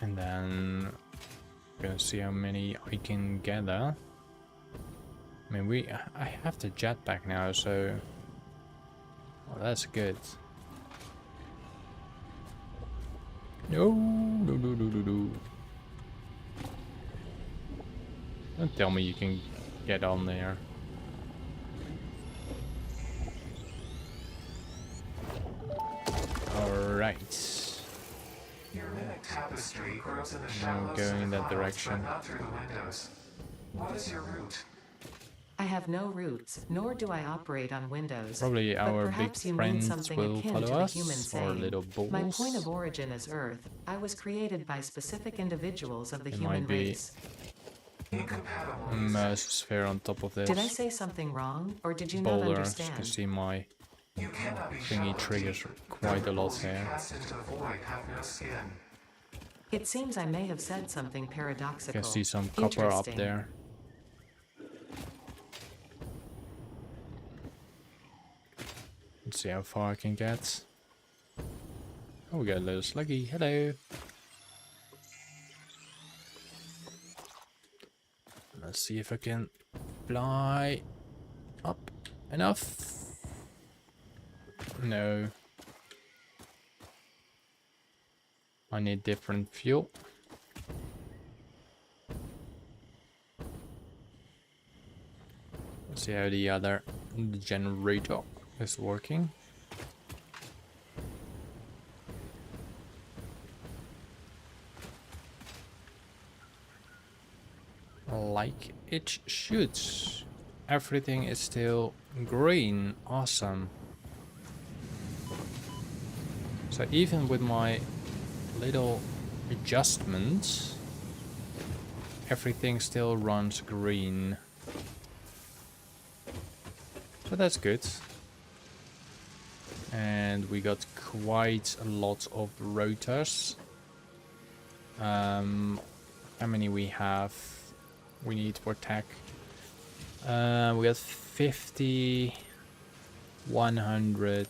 And then I'm gonna see how many I can gather. I mean, I have the jetpack now, so well, that's good. No. Don't tell me you can get on there. Alright. Your mimic tapestry grows in the I'm shallows going of in the that clouds, direction. but not through the windows. What is your route? I have no roots, nor do I operate on Windows. Probably but our big perhaps you mean friends something will akin follow to the human us, or saying, little my point of bulls. origin is Earth. I was created by specific individuals of the It human might be race. Incompatible a music. sphere on top of this. Did I say something wrong, or did you not Boulder, as you can understand? see my You cannot be thingy shallow triggers deep. quite a lot ripples you here. cast into the void have no skin. It seems I may have said something You paradoxical. can see some copper up Interesting. there. Let's see how far I can get. Oh, we got a little sluggy. Hello. Let's see if I can fly up enough. No. I need different fuel. Let's see how the other generator is working. Like it should. Everything is still green. Awesome. So even with my little adjustments, everything still runs green. So that's good. And we got quite a lot of rotors. How many we have? We need for tech. We got 50, 100,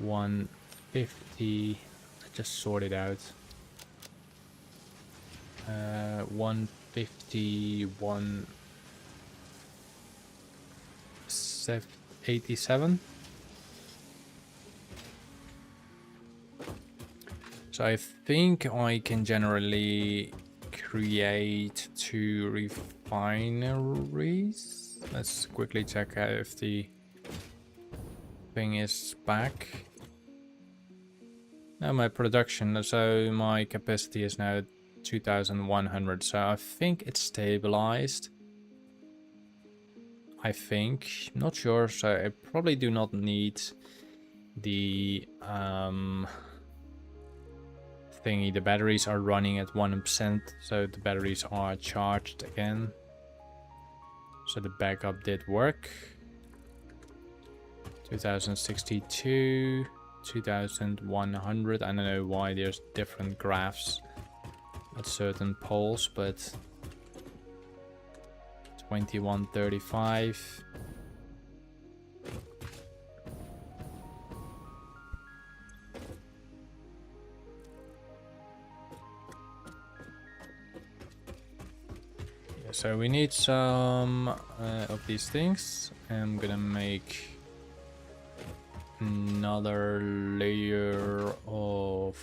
150. I just sorted out. 150, 187. So I think I can generally create 2 refineries. Let's quickly check out if the thing is back. Now my production, so my capacity is now 2100, so I think it's stabilized. I think, not sure, so I probably do not need the thingy. The batteries are running at 1%, so the batteries are charged again. So the backup did work. 2062, 2100. I don't know why there's different graphs at certain poles, but 2135. so we need some of these things. I'm gonna make another layer of...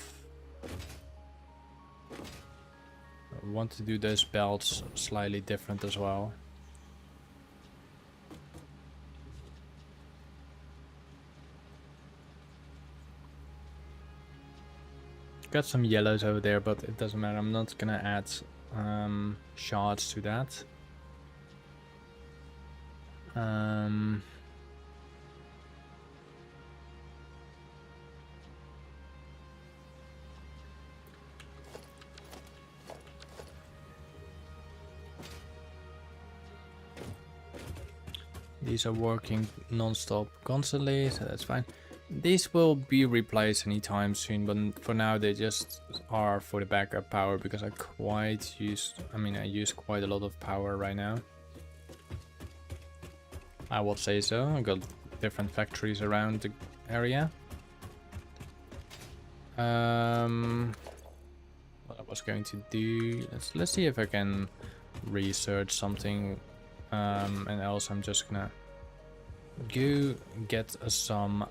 I want to do those belts slightly different as well. Got some yellows over there, but it doesn't matter. I'm not gonna add shards to that. These are working non-stop constantly, so that's fine. These will be replaced anytime soon, but for now they just are for the backup power because I use quite a lot of power right now. I would say so. I got different factories around the area. What I was going to do, let's see if I can research something, and else I'm just gonna go get some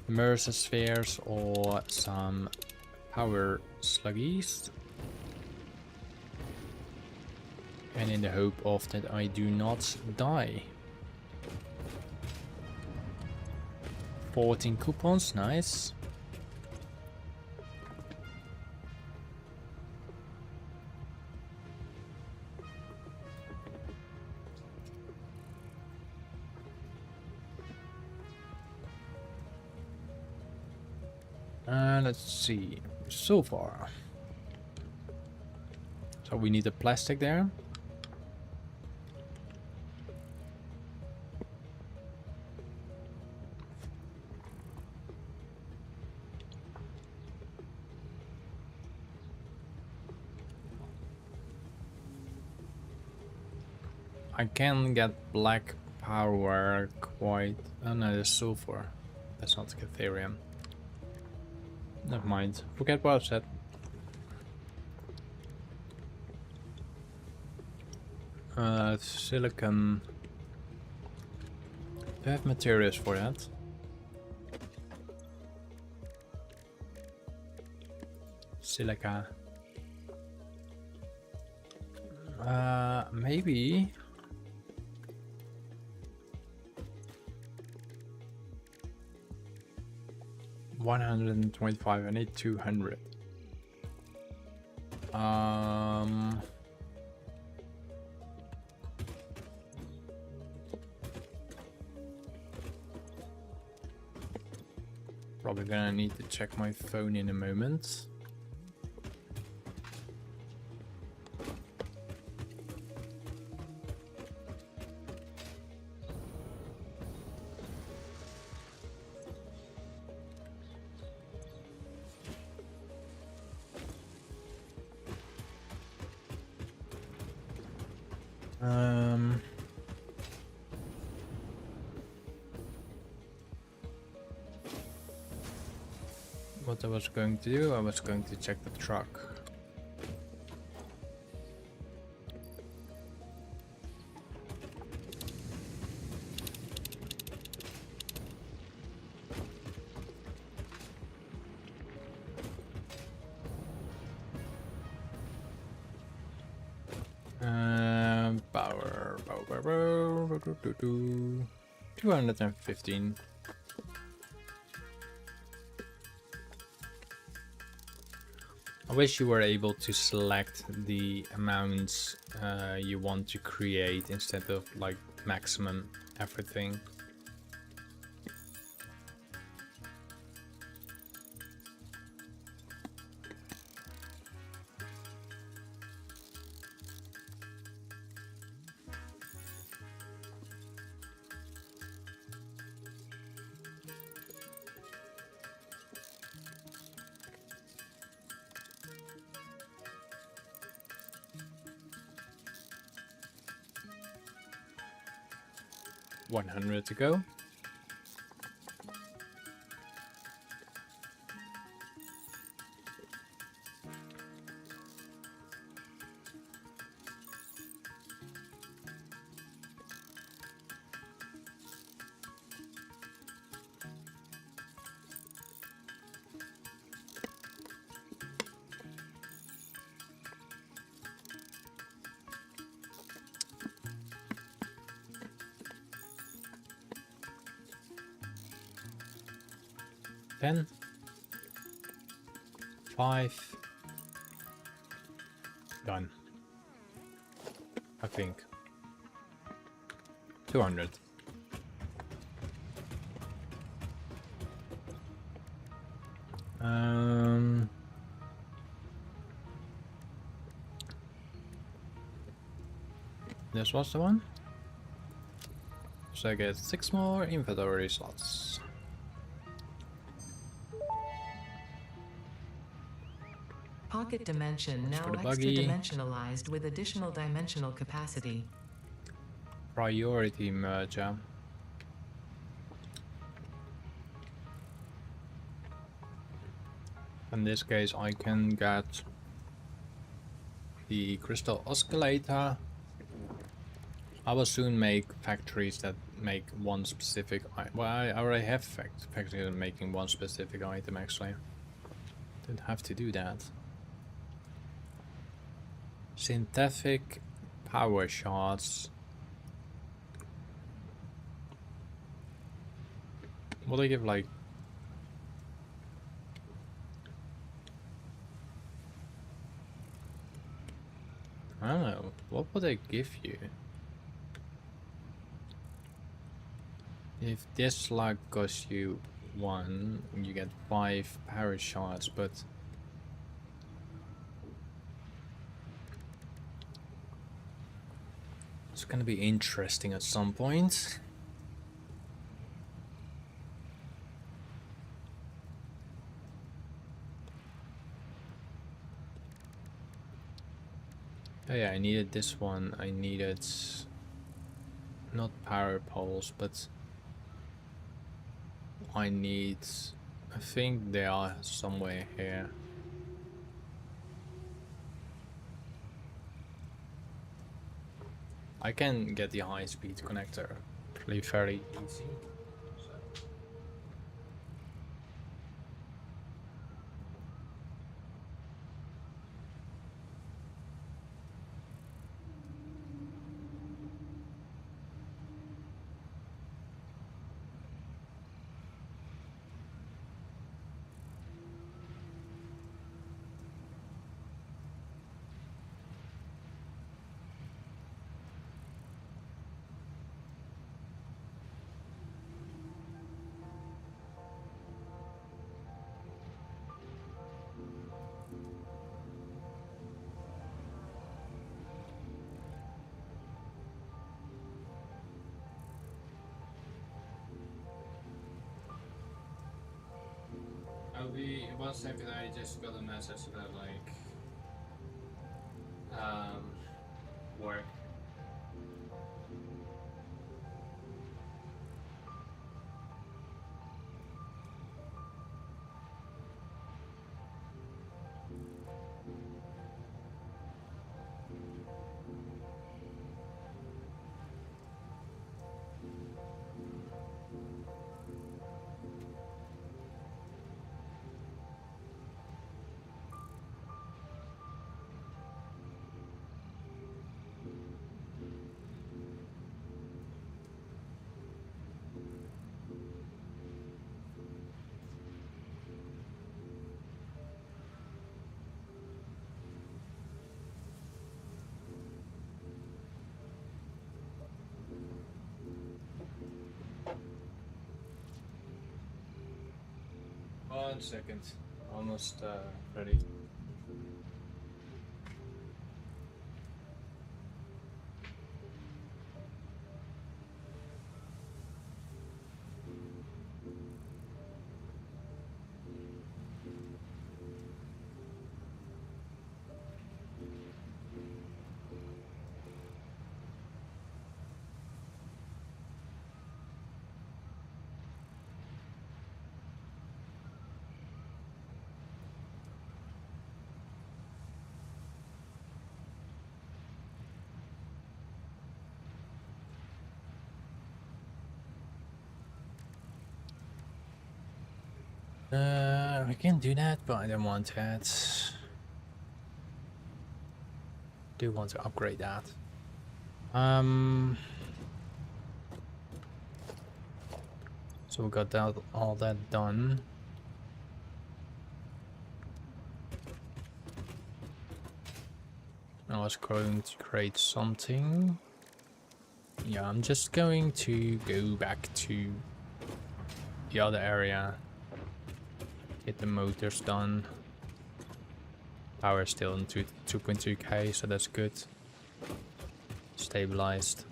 Mercer spheres or some power sluggies, and in the hope of that I do not die. 14 coupons, nice. Let's see, so far. So we need the plastic there. I can get black power quite... Oh no, there's sulfur. That's not Catherium. Never mind. Forget what I've said. Silicon. Do I have materials for that? Silica. Maybe. $125. I need 200. Probably gonna need to check my phone in a moment. What I was going to do, I was going to check the truck. Power, 215. I wish you were able to select the amounts you want to create instead of like maximum everything. $100 to go. 10, 5, done. I think 200. This was the one. So I get 6 more inventory slots. Pocket dimension For now the extra buggy. dimensionalized with additional dimensional capacity. Priority merger. In this case, I can get the crystal oscillator. I will soon make factories that make one specific item. Well, I already have factories that are making one specific item actually. Don't have to do that. Synthetic power shards. Will they give like... I don't know. What would they give you? If this slug costs you 1, you get 5 power shards, but... it's gonna be interesting at some point. Oh yeah, I needed this one. I needed not power poles, but I need... I think they are somewhere here. I can get the high-speed connector really very easy. I'll be 1 second. I just got a message that like work. One second, almost ready. I can do that, but I don't want that. Do want to upgrade that. So we got that all that done. I was going to create something. Yeah, I'm just going to go back to the other area. Get the motors done. Power still in 2.2k, so that's good. Stabilized.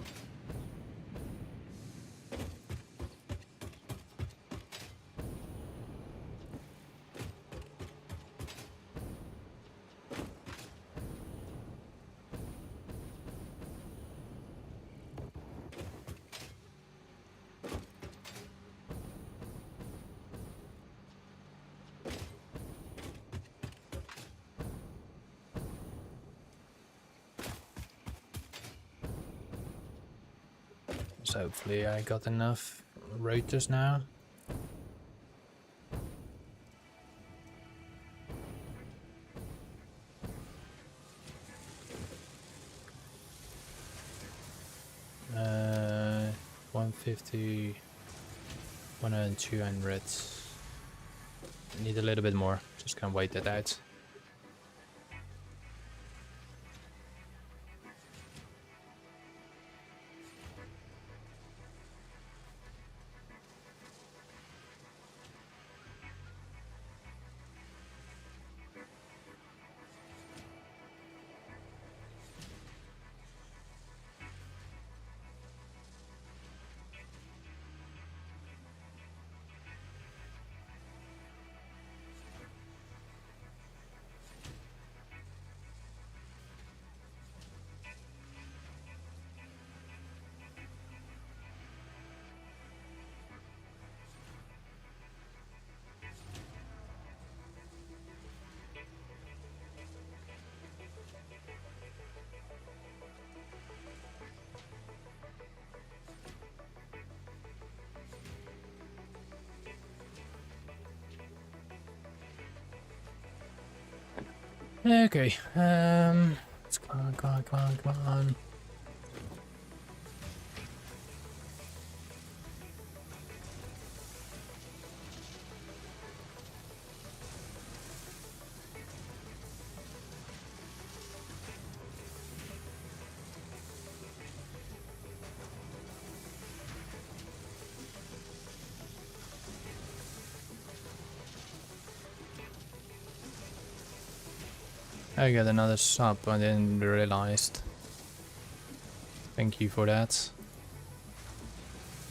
So hopefully I got enough rotors now. Uh, 150, 100 and 200. Need a little bit more. Just gonna wait that out. Okay, let's come on, come on, come on, come on. I got another sub, I didn't realized. Thank you for that.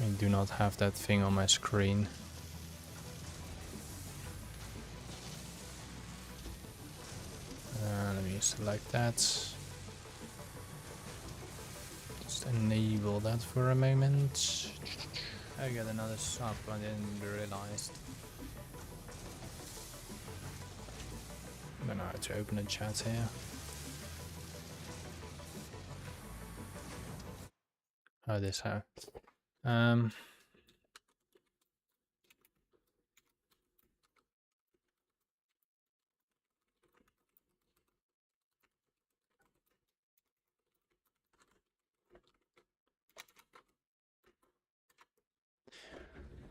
I do not have that thing on my screen. Let me select that. Just enable that for a moment. I got another sub, I didn't realize. I don't know how to open a chat here. Oh, this how.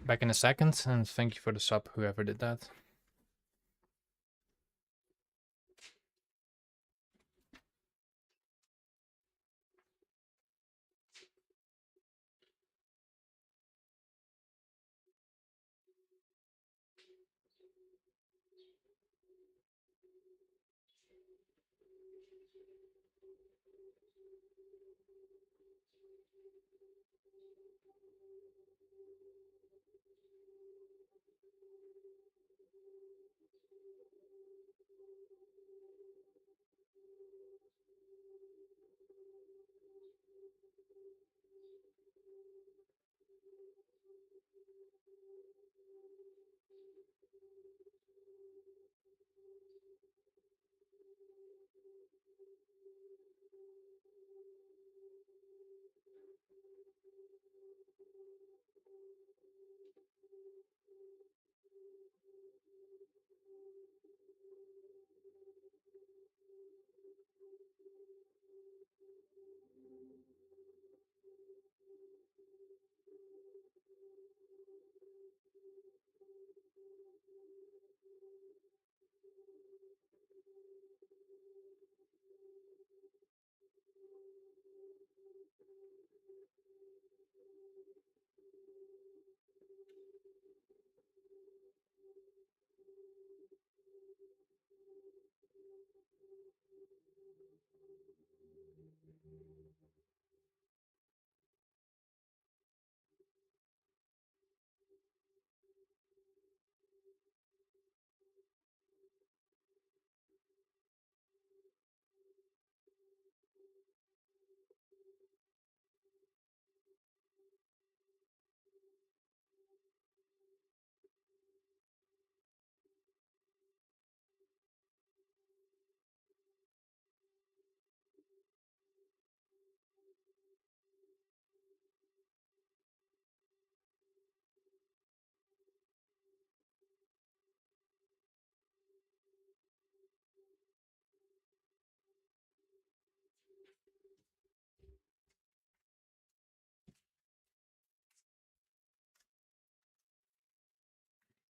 Back in a second, and thank you for the sub, whoever did that.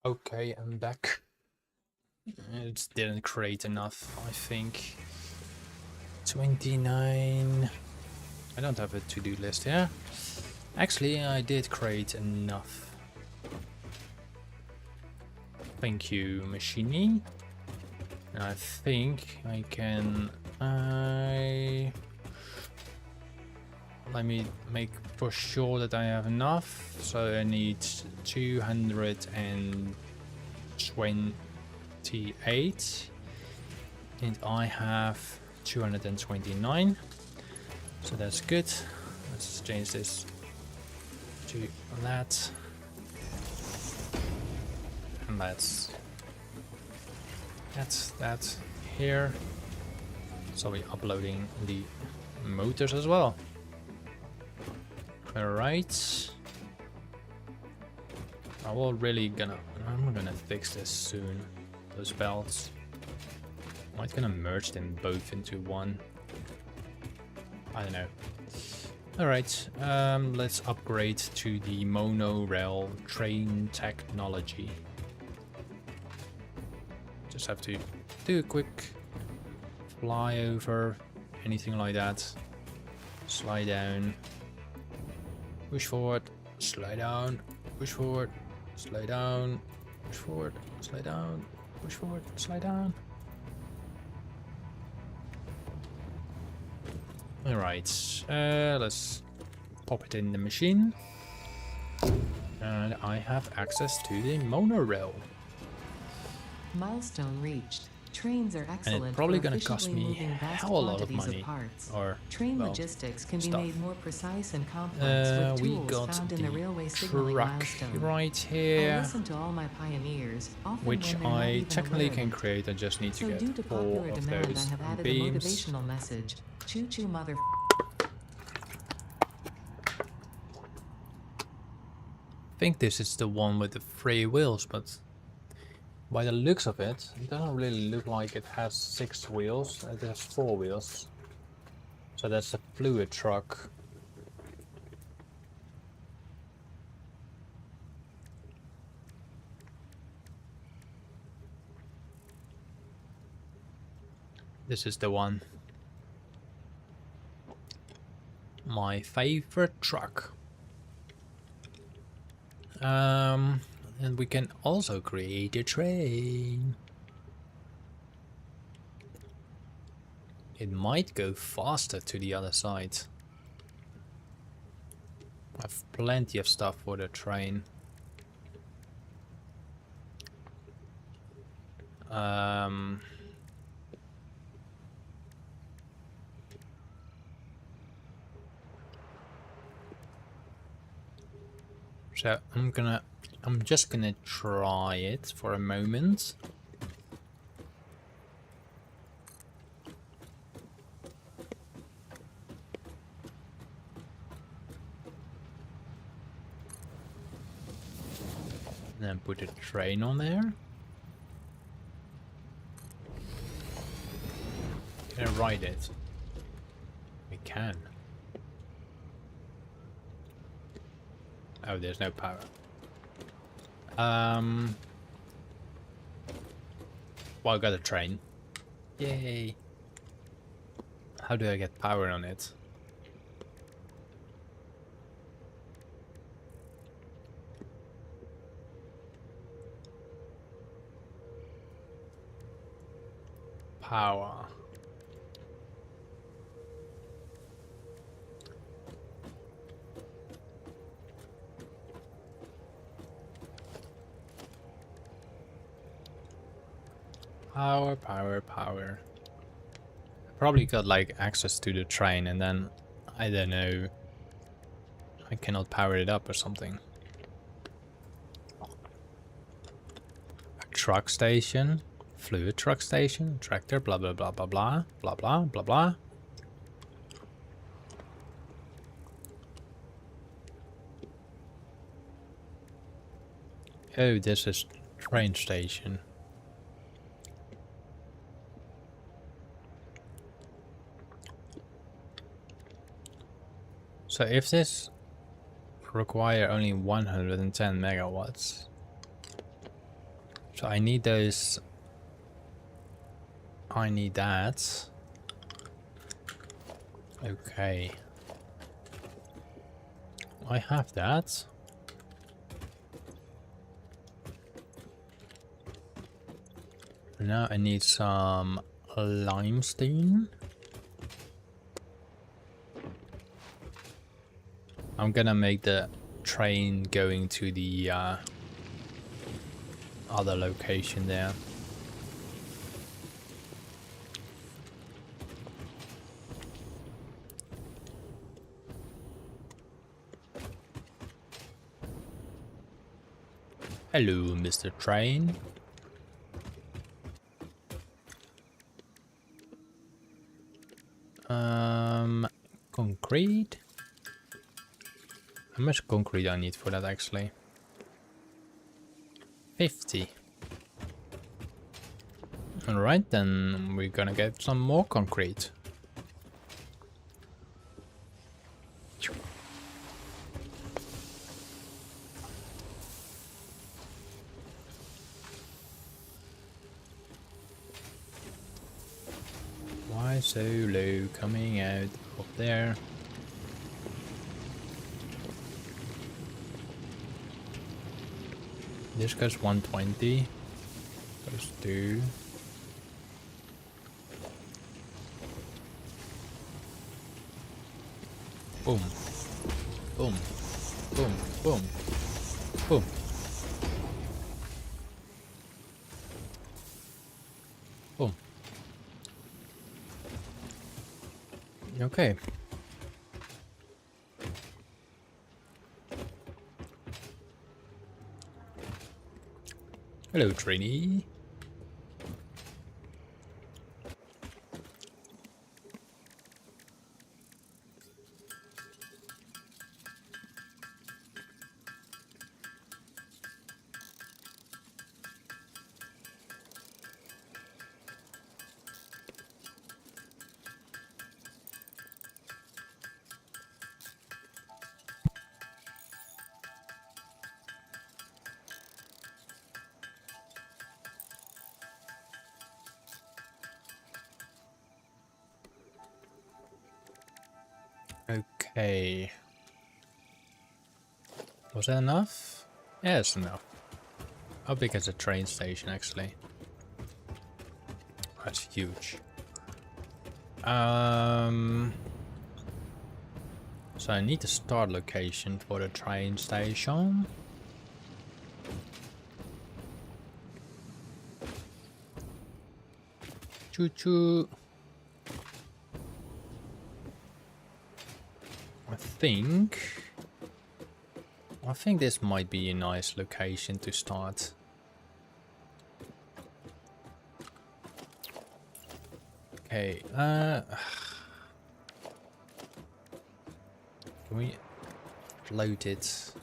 Okay, I'm back. It didn't create enough, I think. 29. I don't have a to-do list here. Actually, I did create enough. Thank you, Machini. And I think I can... Let me make for sure that I have enough. So I need 228. And I have 229. So that's good. Let's change this to that. And that's that here. So we're uploading the motors as well. Alright. I'm gonna fix this soon. Those belts. I'm gonna merge them both into one. I don't know. Alright, let's upgrade to the monorail train technology. Just have to do a quick flyover, anything like that. Slide down, push forward, slide down, push forward, slide down, push forward, slide down, push forward, slide down. Alright, let's pop it in the machine. And I have access to the monorail. Milestone reached. Trains are excellent. And it's probably for going to cost efficiently me moving a vast hell of a lot of quantities money. parts. Or, train well, logistics can stuff. be made more precise and complex with We tools got found the in the railway signaling truck milestone. right I here, listen to all my pioneers, often which when they're not I even technically aware can of it. create. I just need to So due get to 4 popular of demand, I those have added beams. a motivational message. Choo choo mother. I think this is the one with the 3 wheels, but by the looks of it, it doesn't really look like it has 6 wheels. It has 4 wheels. So that's a fluid truck. This is the one. My favorite truck. And we can also create a train. It might go faster to the other side. I have plenty of stuff for the train. So I'm just gonna try it for a moment. Then put a train on there. Can I ride it? We can. Oh, there's no power. Well, I got a train. Yay. How do I get power on it? Power. Power. Probably got like access to the train and then, I don't know, I cannot power it up or something. A truck station, fluid truck station, tractor, blah blah blah blah blah, blah blah blah blah. Oh, this is train station. So if this require only 110 megawatts, So I need those. I need that. Okay. I have that. Now I need some limestone. I'm gonna make the train going to the other location there. Hello, Mr. Train. Concrete? How much concrete I need for that actually? 50. Alright, then we're gonna get some more concrete. Why so low coming out of there? This goes 120. Those two. Boom. Boom. Boom. Boom. Boom. Boom. Okay. Hello, trainee. Okay. Was that enough? Yeah, it's enough. How big is the train station actually? That's huge. So I need a start location for the train station. Choo choo. I think this might be a nice location to start. Okay, can we float it?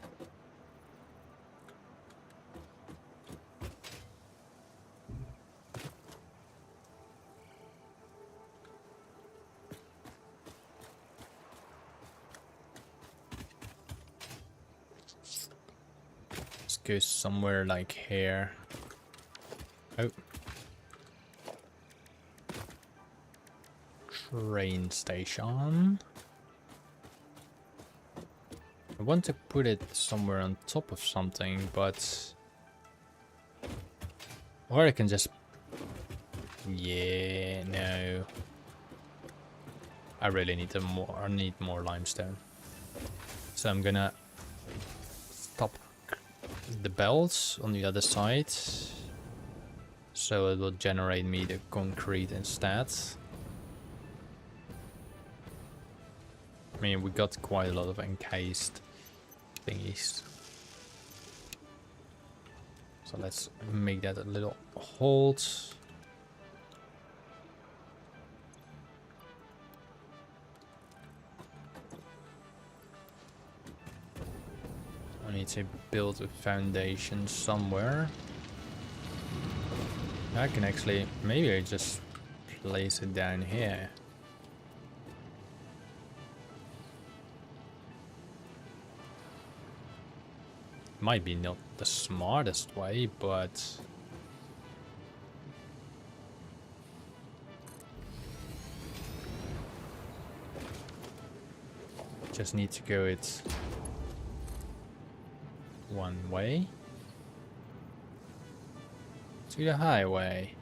Let's go somewhere like here. Oh. Train station. I want to put it somewhere on top of something, but... Or I can just... Yeah, no. I really need I need more limestone. So I'm gonna stop the belts on the other side. So it will generate me the concrete instead. I mean, we got quite a lot of encased thingies. So let's make that a little hold. I need to build a foundation somewhere. I can actually, maybe I just place it down here. Might be not the smartest way, but just need to go it one way to the highway.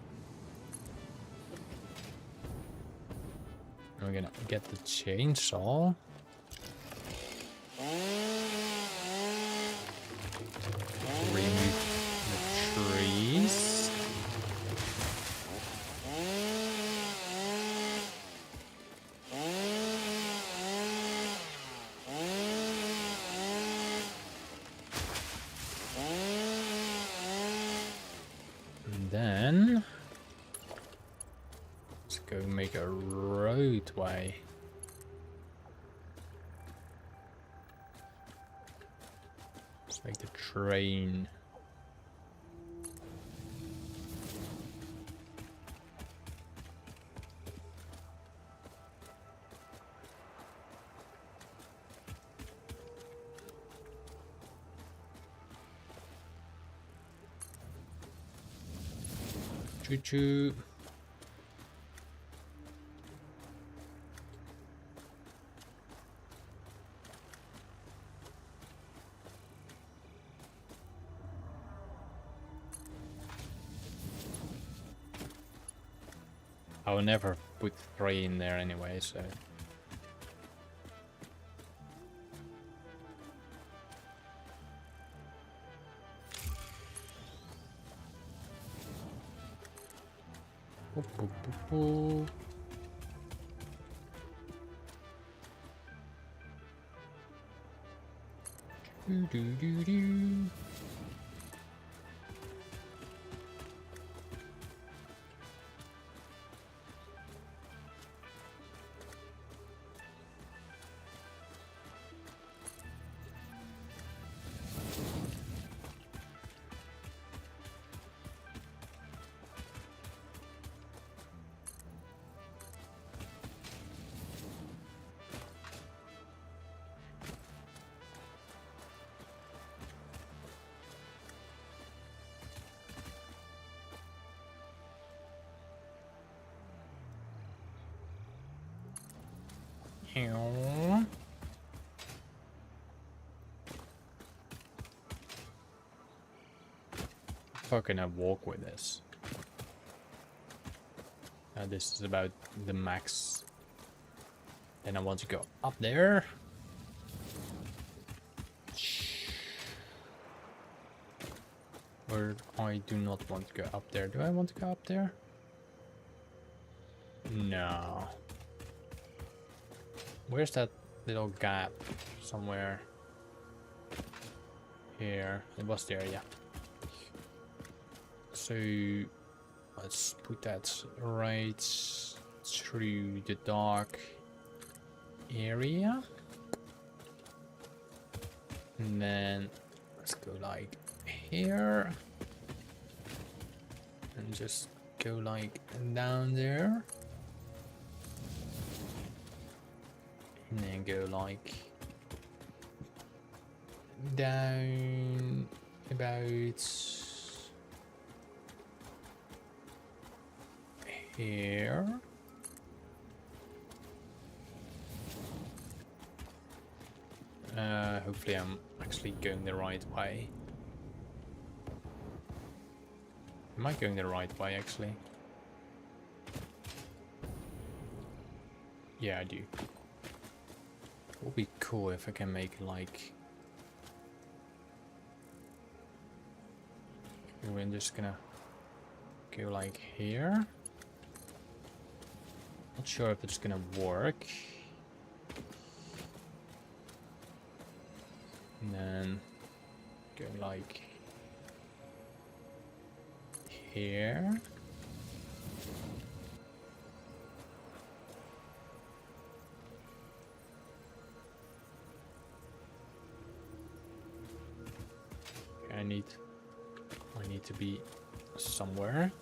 And we're gonna get the chainsaw. Remove the trees. And then let's go make a roadway. Let's make the train. Choo choo. I will never put 3 in there anyway, so. Boop, boop, boop, boop. Do, do, do, do. How can I walk with this? This is about the max. Then I want to go up there. Or I do not want to go up there. Do I want to go up there? No. Where's that little gap? Somewhere here. It was there, yeah. So let's put that right through the dark area. And then let's go like here. And just go like down there. And then go like down about here. Hopefully I'm actually going the right way. Am I going the right way actually? Yeah, I do. It would be cool if I can make like... We're just gonna go like here. Not sure if it's gonna work. And then go like here. I need to be somewhere.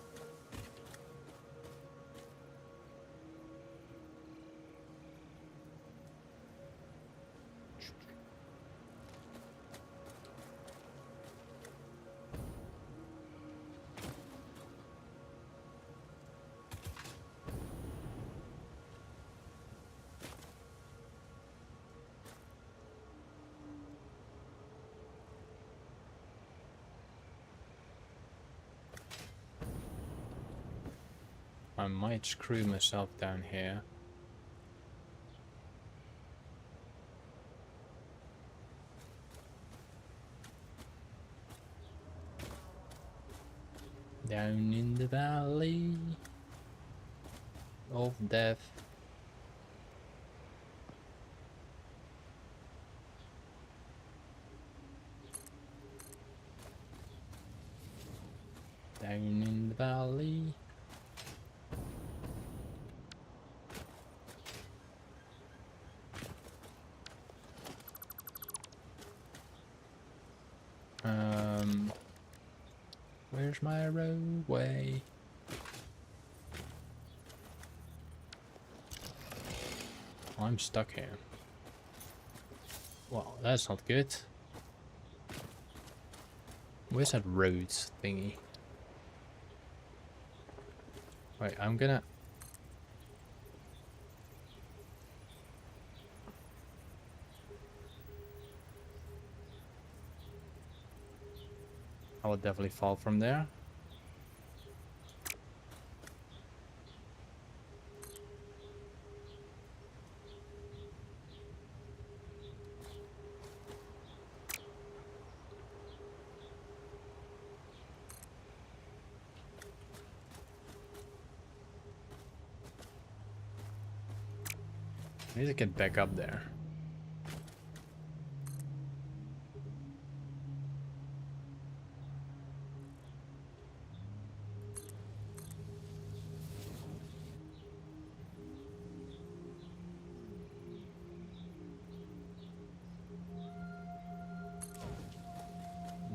I might screw myself down here. Down in the valley of death. Down in the valley. Where's my roadway? I'm stuck here. Well, that's not good. Where's that roads thingy? Right, I'm gonna... I will definitely fall from there. I need to get back up there.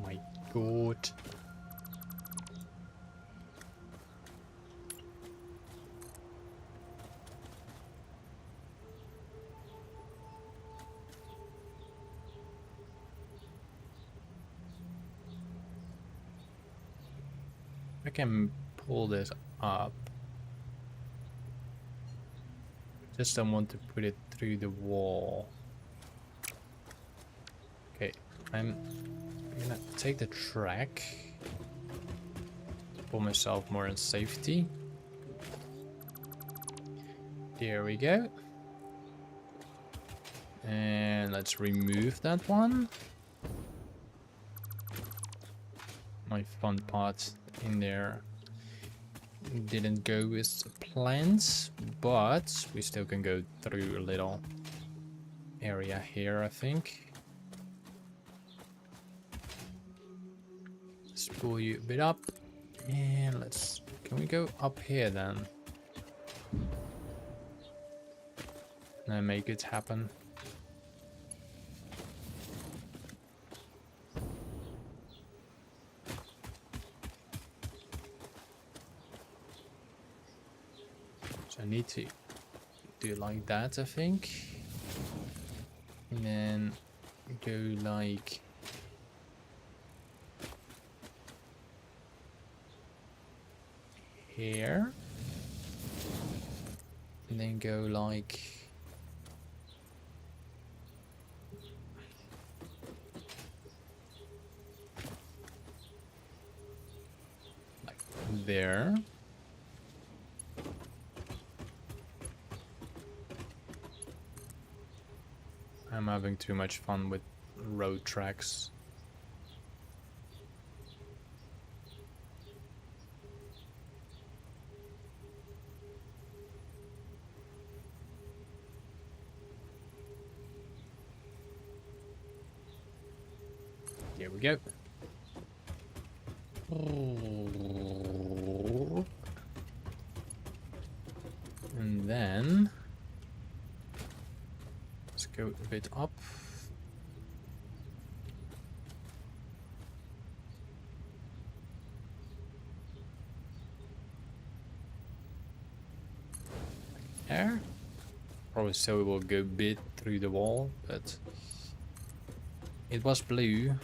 My God. I can pull this up. Just don't want to put it through the wall. Okay, I'm gonna take the track to put myself more in safety. There we go. And let's remove that one. My fun part in there didn't go as plans, but we still can go through a little area here, I think. Let's pull you a bit up, and let's... Can we go up here then? And make it happen. I need to do it like that, I think. And then go like... here. And then go like... there. I'm having too much fun with road tracks. Here we go. And then let's go a bit up. There. Probably so it will go a bit through the wall, but it was blue.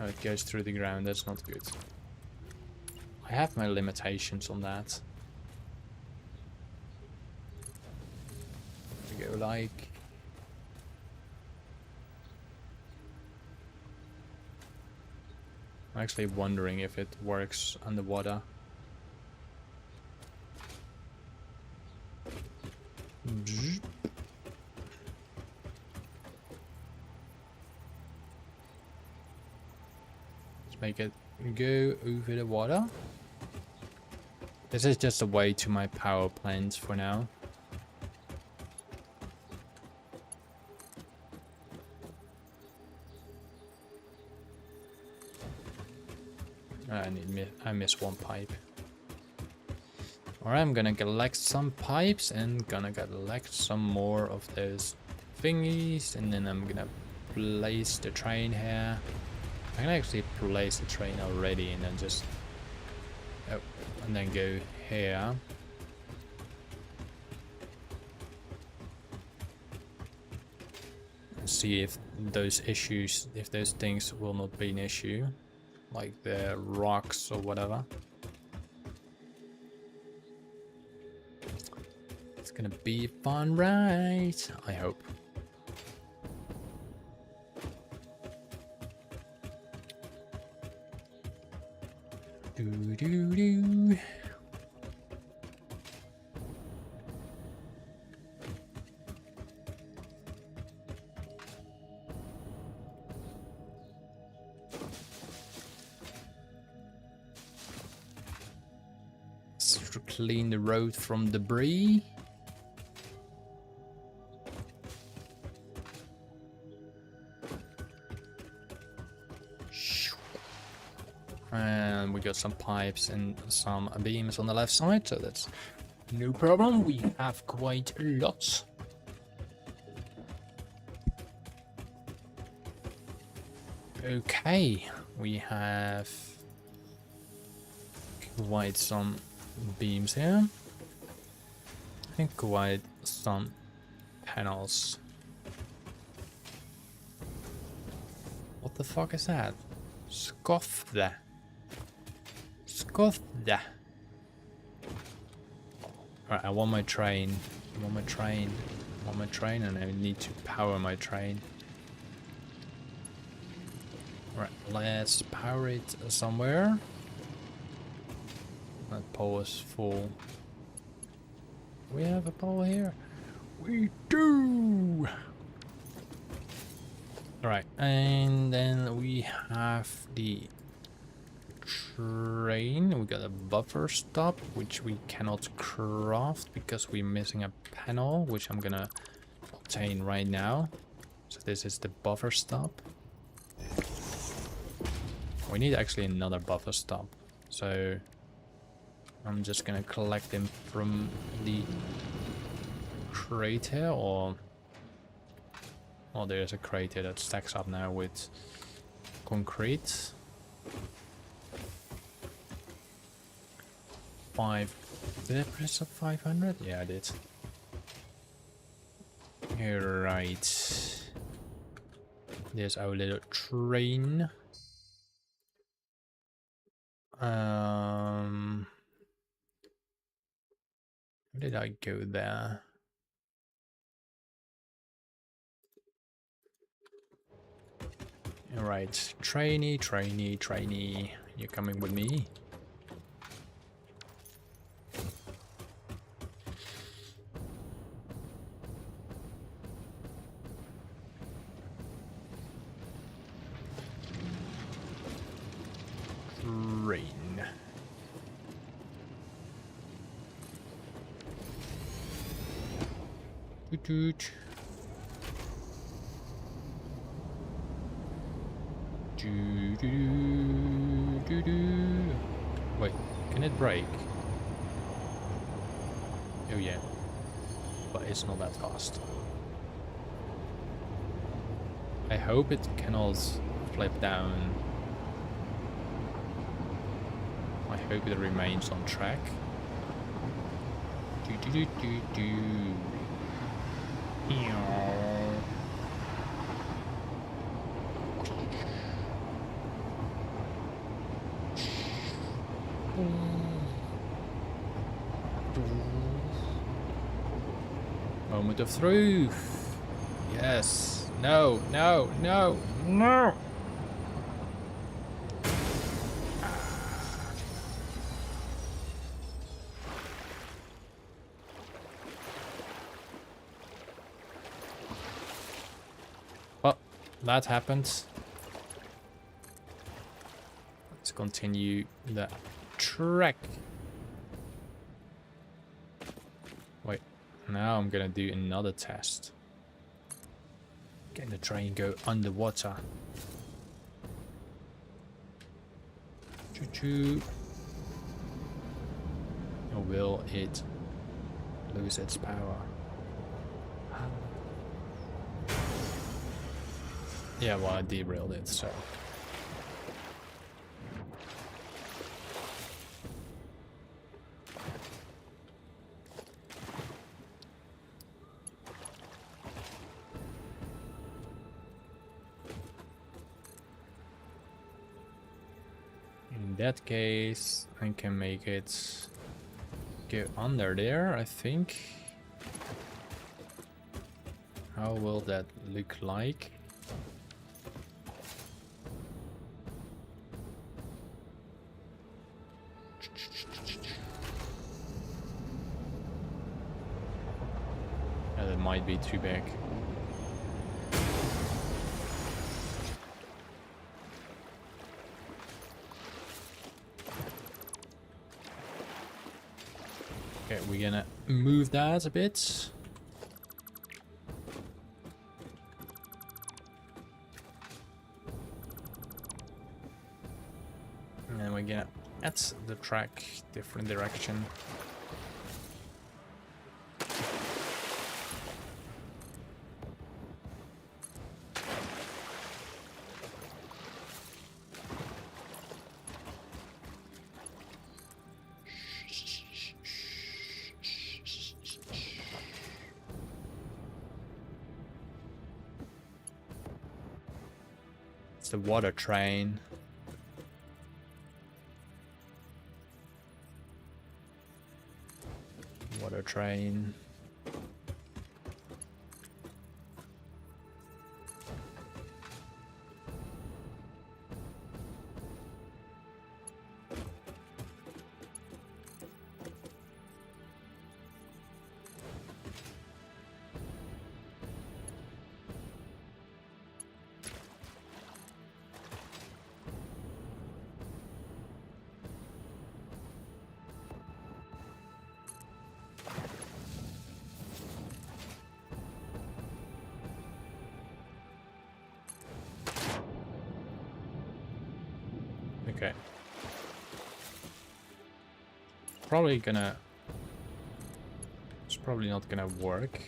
Oh, it goes through the ground, that's not good. I have my limitations on that. We go like I'm actually wondering if it works underwater. Let's make it go over the water. This is just a way to my power plants for now. I missed one pipe. Alright, I'm gonna collect some pipes and gonna collect some more of those thingies, and then I'm gonna place the train here. I can actually place the train already and then just and then go here. And see if those issues, if those things will not be an issue, like the rocks or whatever. It's gonna be fun, right? I hope. Do do do. To clean the road from debris. And we got some pipes and some beams on the left side, so that's no problem. We have quite a lot. Okay, we have quite some beams here. I think quite some panels. What the fuck is that? Scoff that. Scoff that. Alright, I want my train. I want my train. I want my train, and I need to power my train. Alright, let's power it somewhere. That pole is full. We have a pole here. We do. Alright, and then we have the train. We got a buffer stop, which we cannot craft because we're missing a panel, which I'm gonna obtain right now. So this is the buffer stop. We need actually another buffer stop. So I'm just gonna collect them from the crater, or oh, there's a crater that stacks up now with concrete. 5. Did I press up 500? Yeah, I did. Alright. There's our little train. How did I go there? Alright, trainee, trainee, trainee. You're coming with me? Train. Toot toot. Do, do, do, do. Wait, can it brake? Oh yeah, but it's not that fast. I hope it cannot flip down. I hope it remains on track. Do do do do do. Moment of truth. Yes. No, no, no, no. that happened. Let's continue the track. Wait, now I'm gonna do another test. Can the train go underwater? Choo-choo. Or will it lose its power? Yeah, well, I derailed it, so. In that case, I can make it go under there, I think. How will that look like? That might be too big. Okay, we're gonna move that a bit. And then we're gonna add the track different direction. It's the water train. Water train. Okay. Probably gonna... It's probably not gonna work.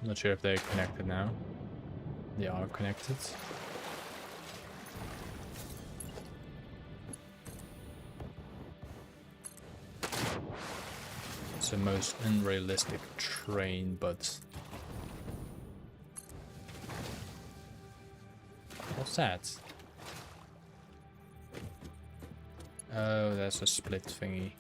I'm not sure if they're connected now. They are connected. It's the most unrealistic train, but... What's that? Oh, that's a split thingy.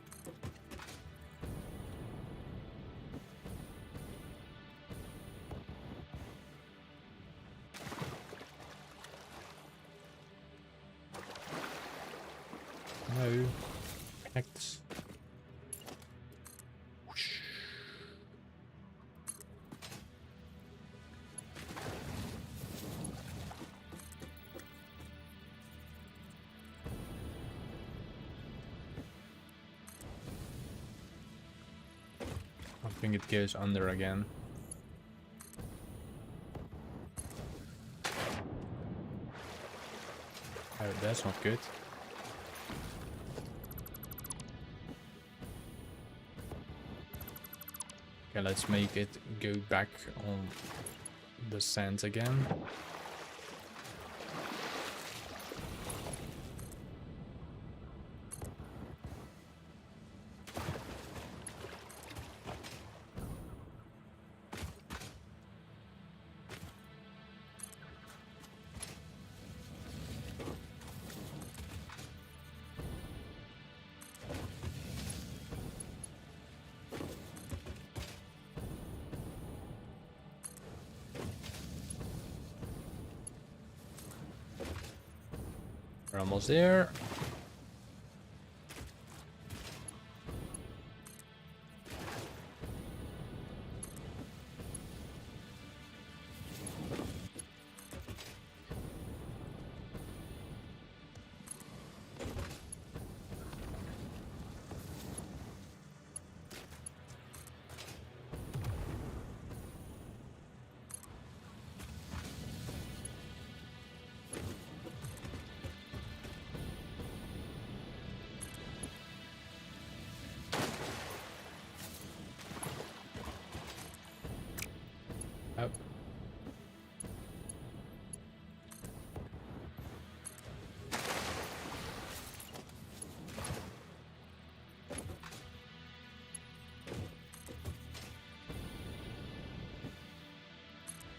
No. Connect. I think it goes under again. Oh, that's not good. Okay, let's make it go back on the sands again. We're almost there.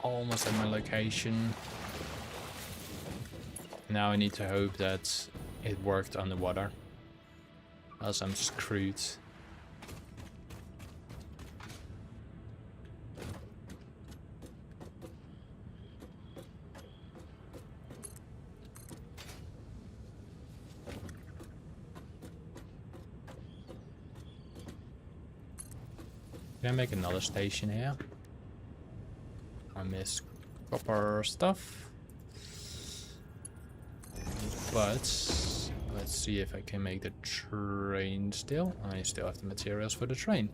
almost at my location. Now I need to hope that it worked underwater, else I'm screwed. Can I make another station here? I miss copper stuff. But let's see if I can make the train still. I still have the materials for the train.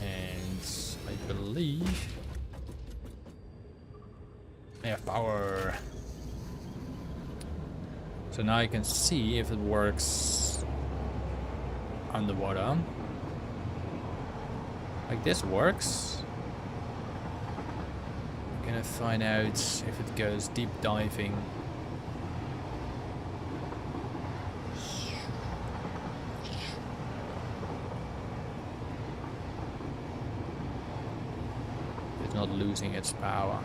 And I believe I have power. So now I can see if it works underwater. Like this works. I'm gonna find out if it goes deep diving. It's not losing its power.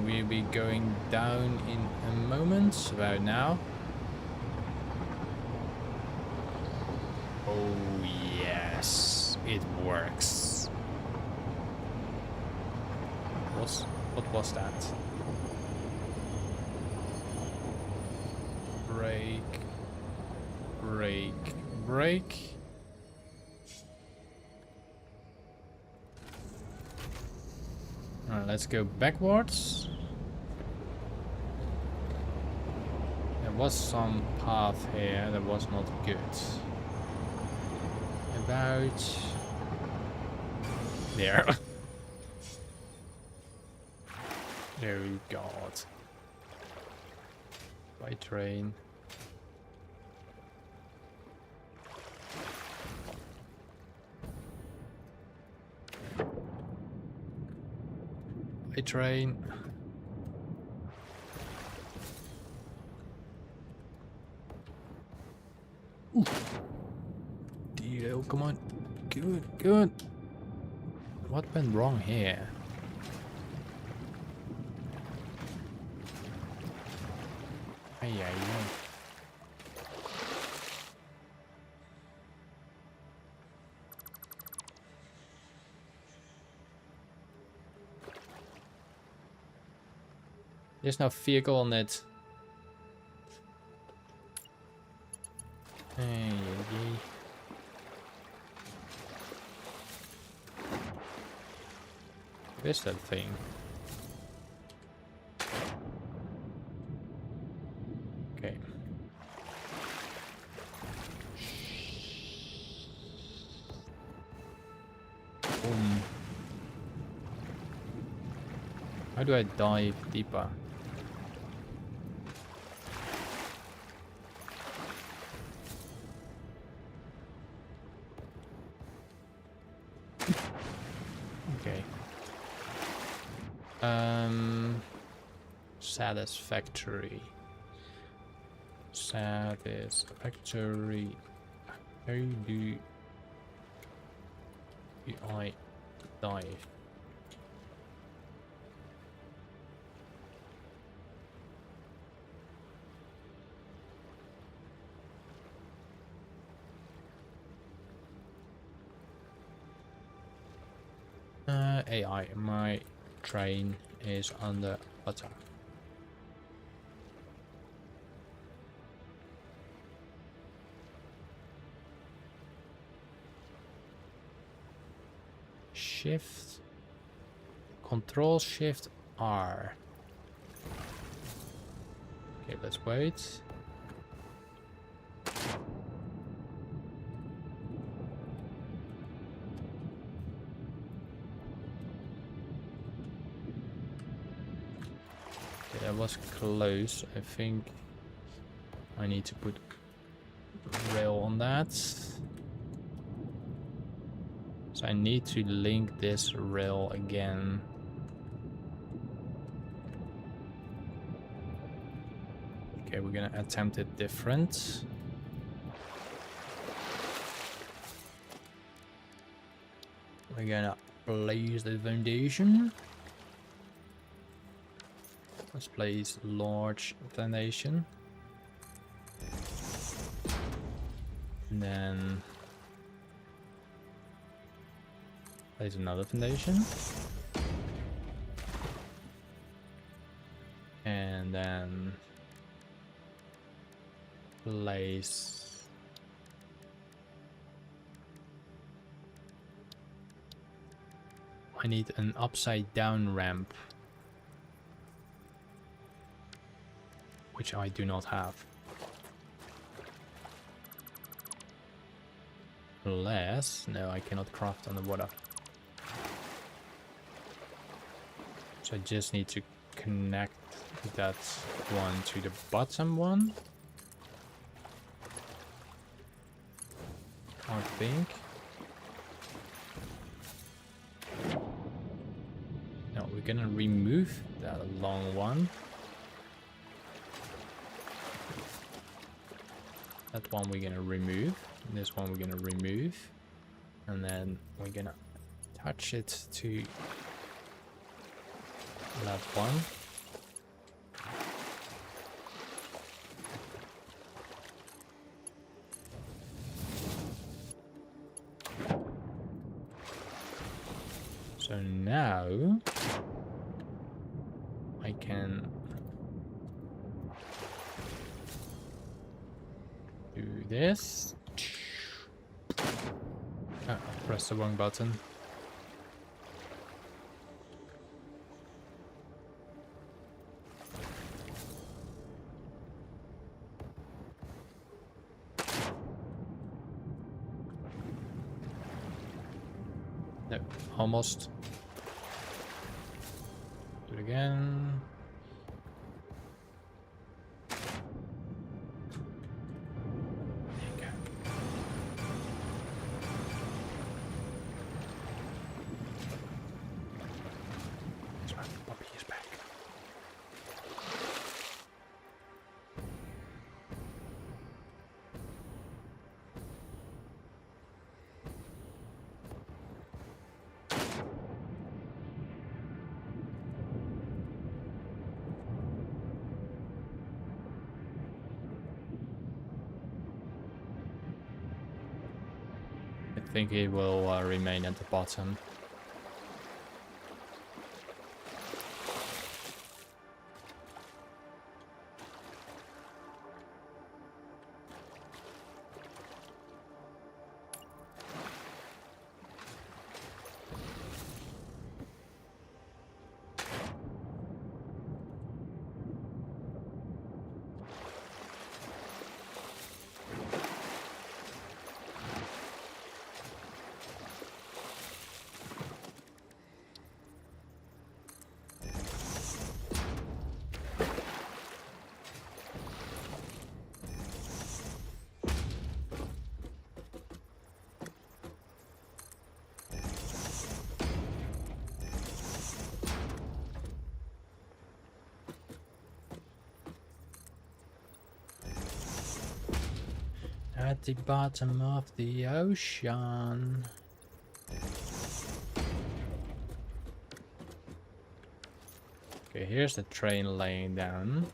We'll be going down in a moment, about now. Oh yes, it works. What was that? Break, break, break. Alright, let's go backwards. There was some path here that was not good. About there. There we go. By train. By train. Ooh. Come on. Good, good. What went wrong here? Ay, ay, ay. There's no vehicle on it. Ay, ay, ay. Where's that thing? Okay. Boom. How do I dive deeper? Okay. Satisfactory. Satisfactory. How do I dive? AI, my train is under water. Shift, Control Shift R. Okay, let's wait. That was close. I think I need to put rail on that. So I need to link this rail again. Okay, we're gonna attempt it different. We're gonna place the foundation. Let's place large foundation. And then place another foundation. And then place I need an upside down ramp, which I do not have. Unless, no, I cannot craft on the water. So I just need to connect that one to the bottom one, I think. No, we're gonna remove that long one. That one we're gonna remove. This one we're gonna remove. And then we're gonna attach it to that one. So now I can do this. I pressed the wrong button. No, almost. Do it again. There you go. That's right, Bobby is back. I think it will remain at the bottom. At the bottom of the ocean. Okay, here's the train laying down.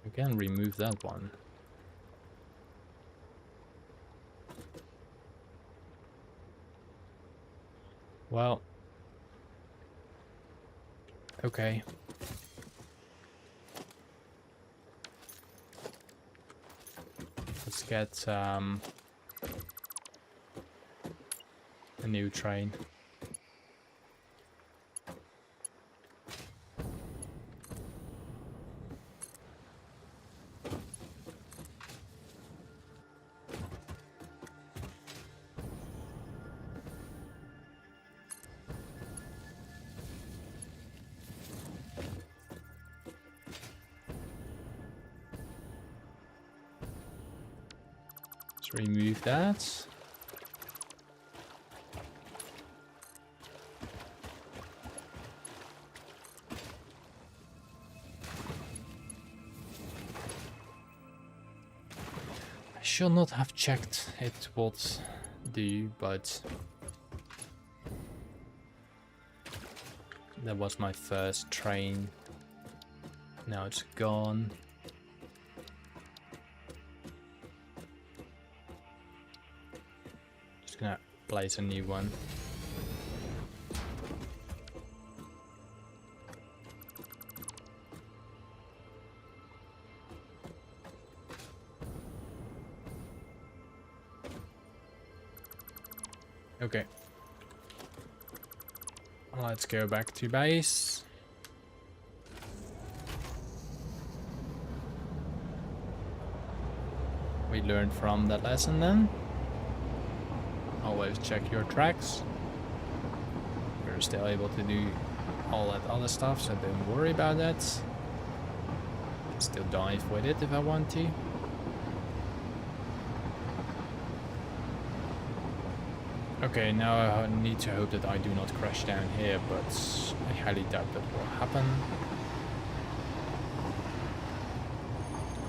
We can remove that one. Well, okay. Let's get a new train. Let's remove that. I should not have checked it would do, but that was my first train. Now it's gone. Just gonna place a new one. Okay. Let's go back to base. We learned from that lesson then. Always check your tracks. You're still able to do all that other stuff, so don't worry about that. Can still dive with it if I want to. Okay, now I need to hope that I do not crash down here, but I highly doubt that will happen.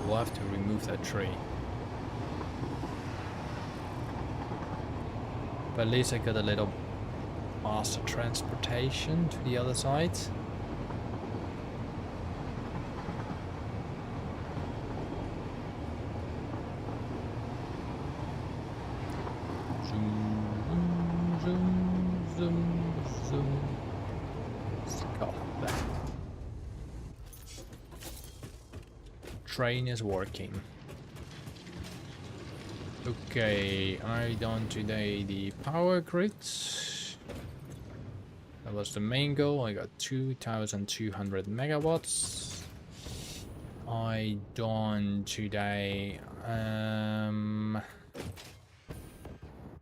We'll have to remove that tree. But at least I got a little faster transportation to the other side. Zoom, zoom, zoom, zoom. Stop that. Train is working. Okay, I done today the power grids. That was the main goal. I got 2,200 megawatts. I done today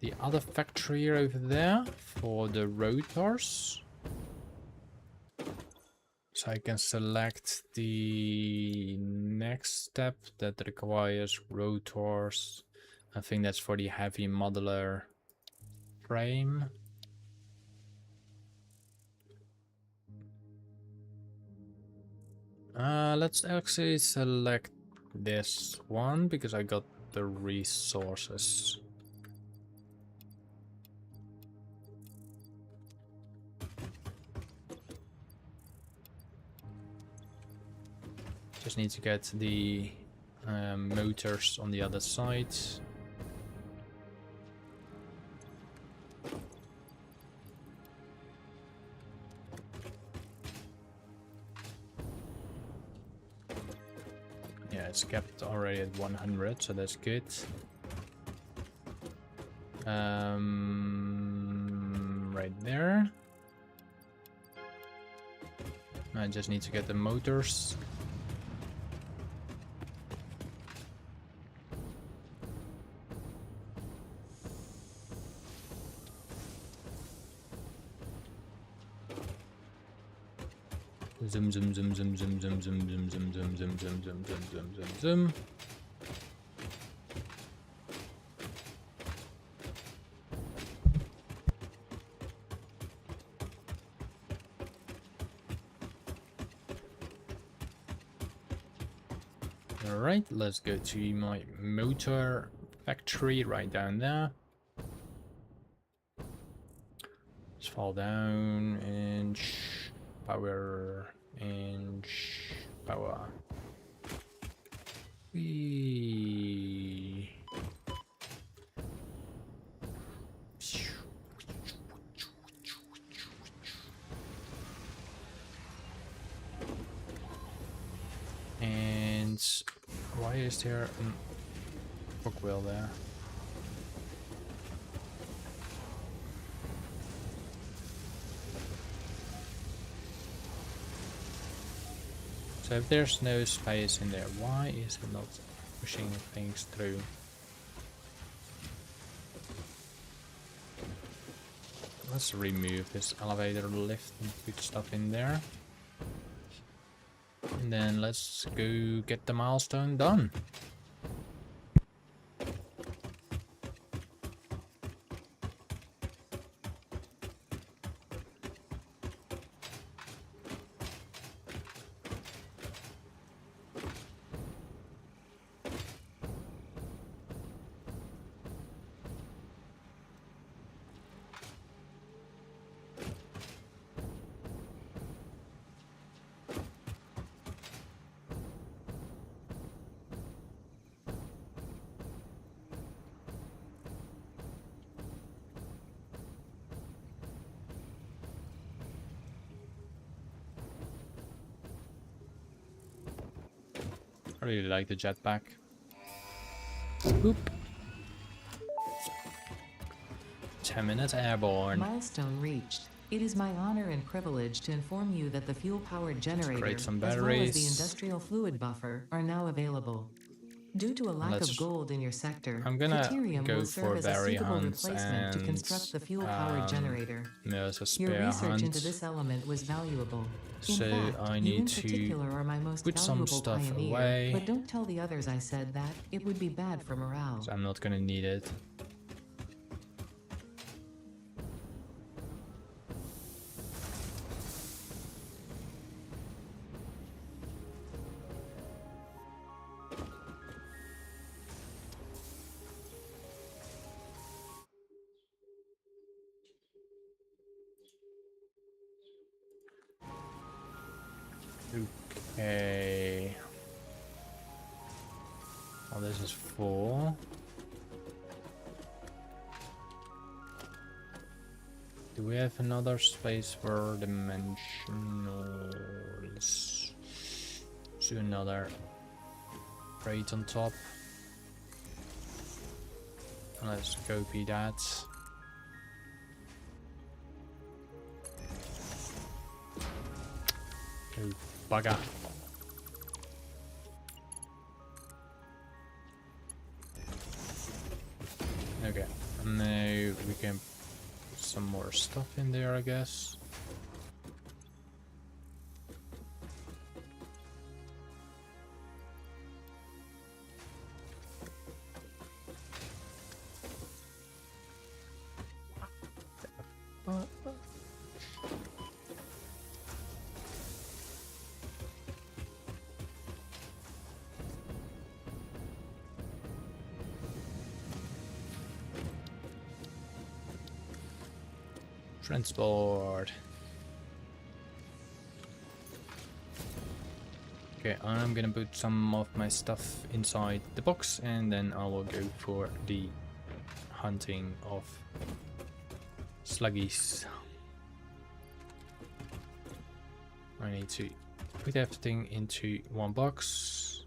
the other factory over there for the rotors. So I can select the next step that requires rotors. I think that's for the heavy modular frame. Let's actually select this one because I got the resources. Just need to get the motors on the other side. Yeah, it's kept already at 100, so that's good. Right there. I just need to get the motors. Zoom, zoom, zoom, zoom, zoom, zoom, zoom, zoom, zoom, zoom, zoom, zoom, zoom, zoom, zoom, zoom, zoom. All right, let's go to my motor factory right down there. Just fall down and power and power. Whee. And why is there a hook wheel there? So if there's no space in there, why is it not pushing things through? Let's remove this elevator lift and put stuff in there. And then let's go get the milestone done. I really like the jetpack. Boop. 10 minutes airborne. Milestone reached. It is my honor and privilege to inform you that the fuel-powered generator, create some as well as the batteries. industrial fluid buffer, are now available. Due to a lack of gold in your sector, I'm gonna Deuterium go will for serve as a berry suitable hunts replacement to and construct the fuel-powered generator. there's a Your spare research into hunt. this element was valuable. In So fact, I you need in to particular are my most put some valuable stuff pioneer, away. but don't tell the others I said that. It would be bad for morale. So I'm not gonna need it. Okay. Oh, this is full. Do we have another space for dimensionals? Let's do another crate on top. Let's copy that. Oh, bugger. Okay, now we can put some more stuff in there, I guess. Transport. Okay, I'm gonna put some of my stuff inside the box and then I will go for the hunting of sluggies. I need to put everything into one box.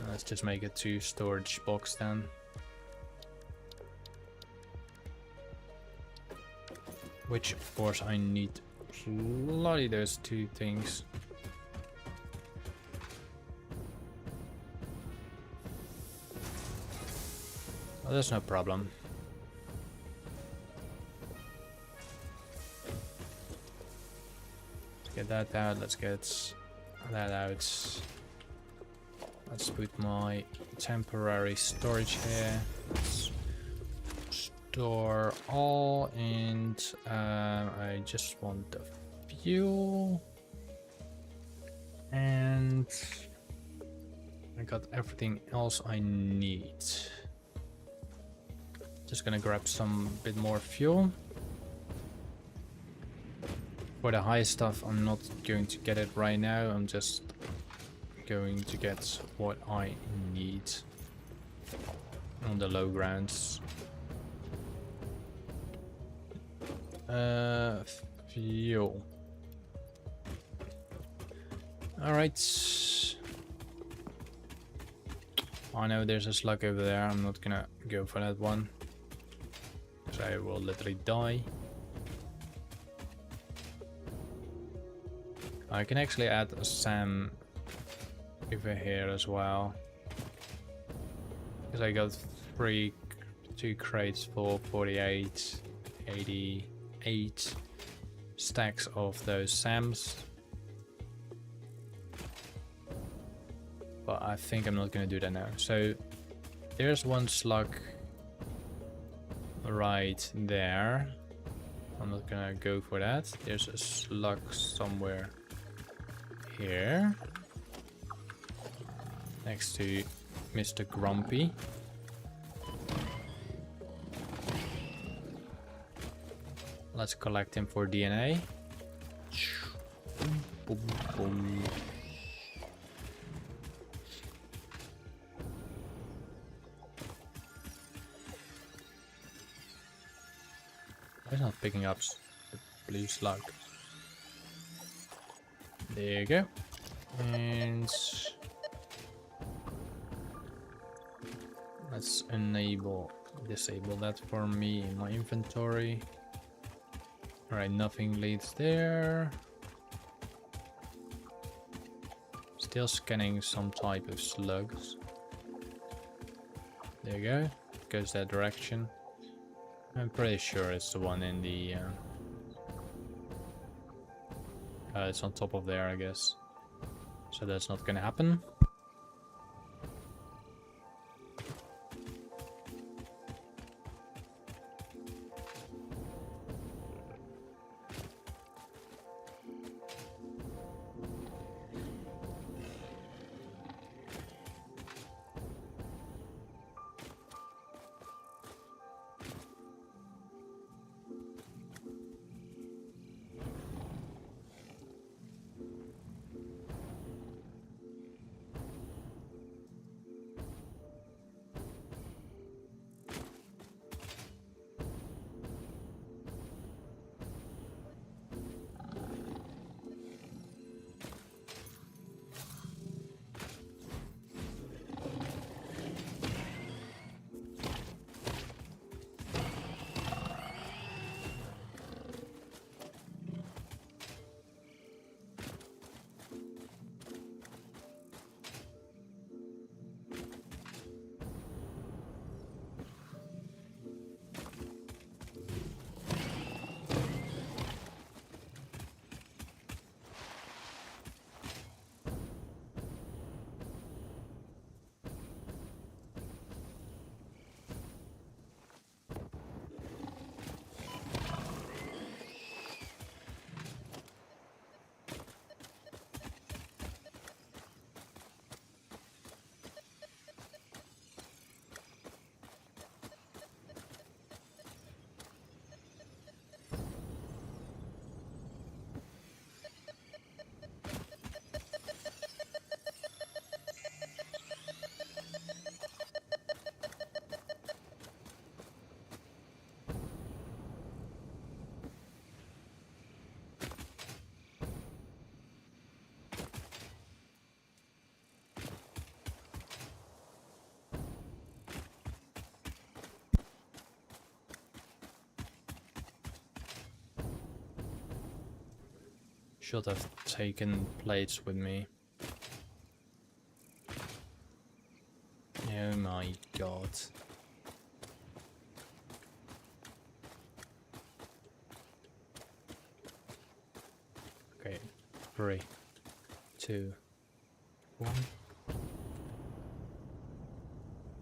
Let's just make it 2 storage box then. Which of course I need bloody those 2 things. Well, that's no problem. Let's get that out, let's get that out. Let's put my temporary storage here. Let's store all, and I just want the fuel, and I got everything else I need. Just gonna grab some bit more fuel. For the high stuff, I'm not going to get it right now. I'm just going to get what I need on the low grounds. Fuel. Alright. I know there's a slug over there. I'm not gonna go for that one, because I will literally die. I can actually add a SAM over here as well, because I got 2 crates for 48, 88 stacks of those SAMs. But I think I'm not gonna do that now. So there's one slug right there. I'm not gonna go for that. There's a slug somewhere here next to Mr. Grumpy. Let's collect him for DNA. Boom, boom. Why is not picking up the blue slug? There you go. And let's disable that for me in my inventory. Alright, nothing leads there. Still scanning some type of slugs. There you go. Goes that direction. I'm pretty sure it's the one in the... it's on top of there, I guess. So that's not gonna happen. Should have taken plates with me. Oh my god. Okay, 3, 2, 1.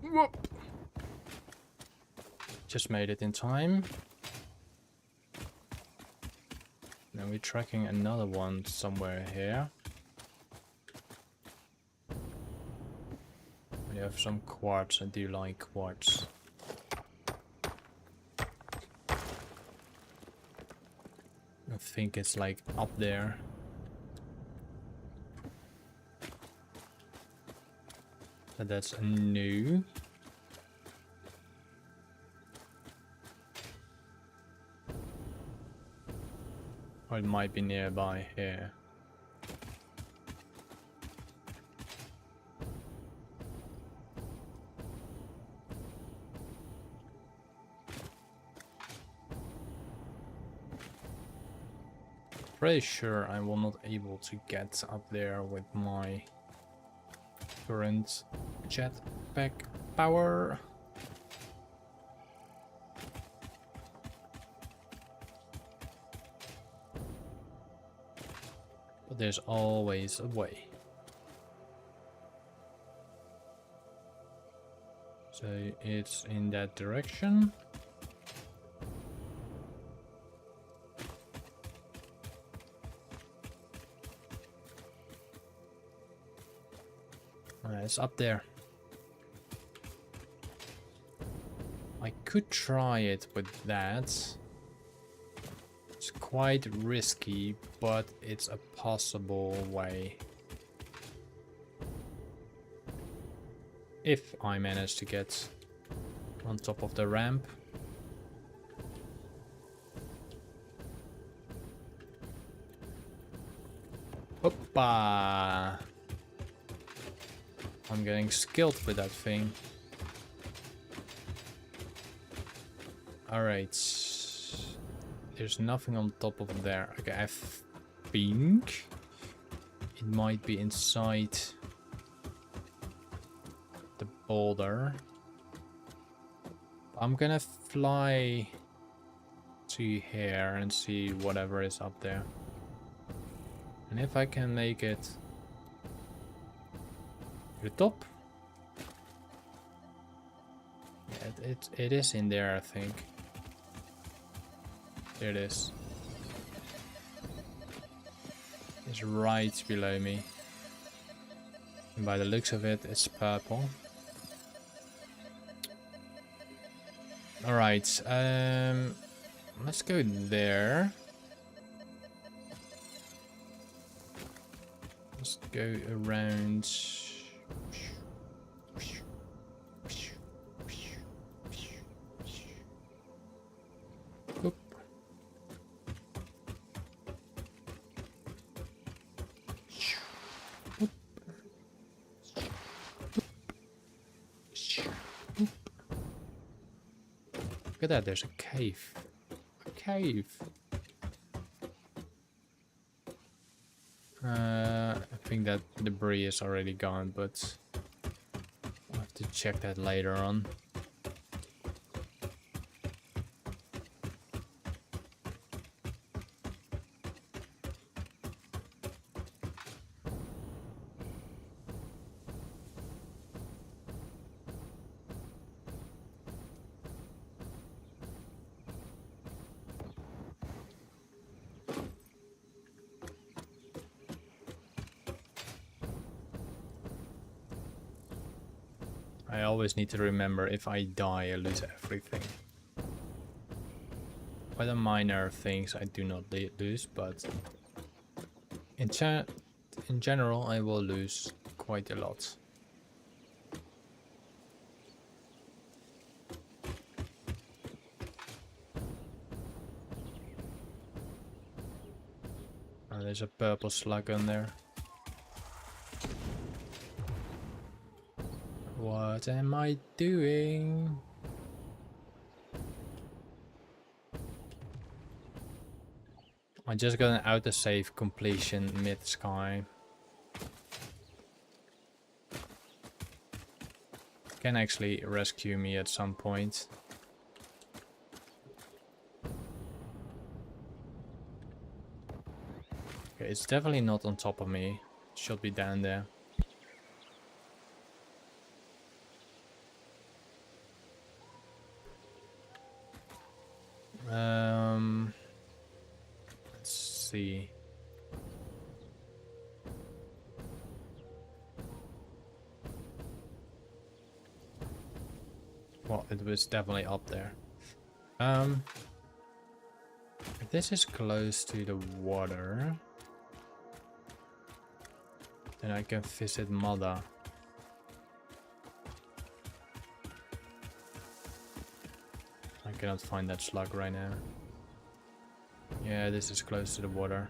Whoop. Just made it in time. Now we're tracking another one somewhere here. We have some quartz. I do like quartz. I think it's like up there. So that's a new. Or it might be nearby here. Pretty sure I will not able to get up there with my current jetpack power. But there's always a way. So it's in that direction. It's up there. I could try it with that. It's quite risky, but it's a possible way. If I manage to get on top of the ramp. Hoppa! I'm getting skilled with that thing. Alright. There's nothing on top of there. Okay, I think it might be inside the boulder. I'm gonna fly to here and see whatever is up there. And if I can make it to the top. Yeah, it is in there, I think. There it is. It's right below me. And by the looks of it, it's purple. Alright, let's go there. Let's go around. Oop. Look at that, there's a cave. A cave. I think that debris is already gone, but I'll have to check that later on. I always need to remember, if I die, I lose everything. Quite a minor things I do not lose, but in general I will lose quite a lot. Oh, there's a purple slug on there. What am I doing? I just got an autosave completion mid-sky. Can actually rescue me at some point. Okay, it's definitely not on top of me. It should be down there. Let's see. Well, it was definitely up there. If this is close to the water, then I can visit Mother. I cannot find that slug right now. Yeah, this is close to the water.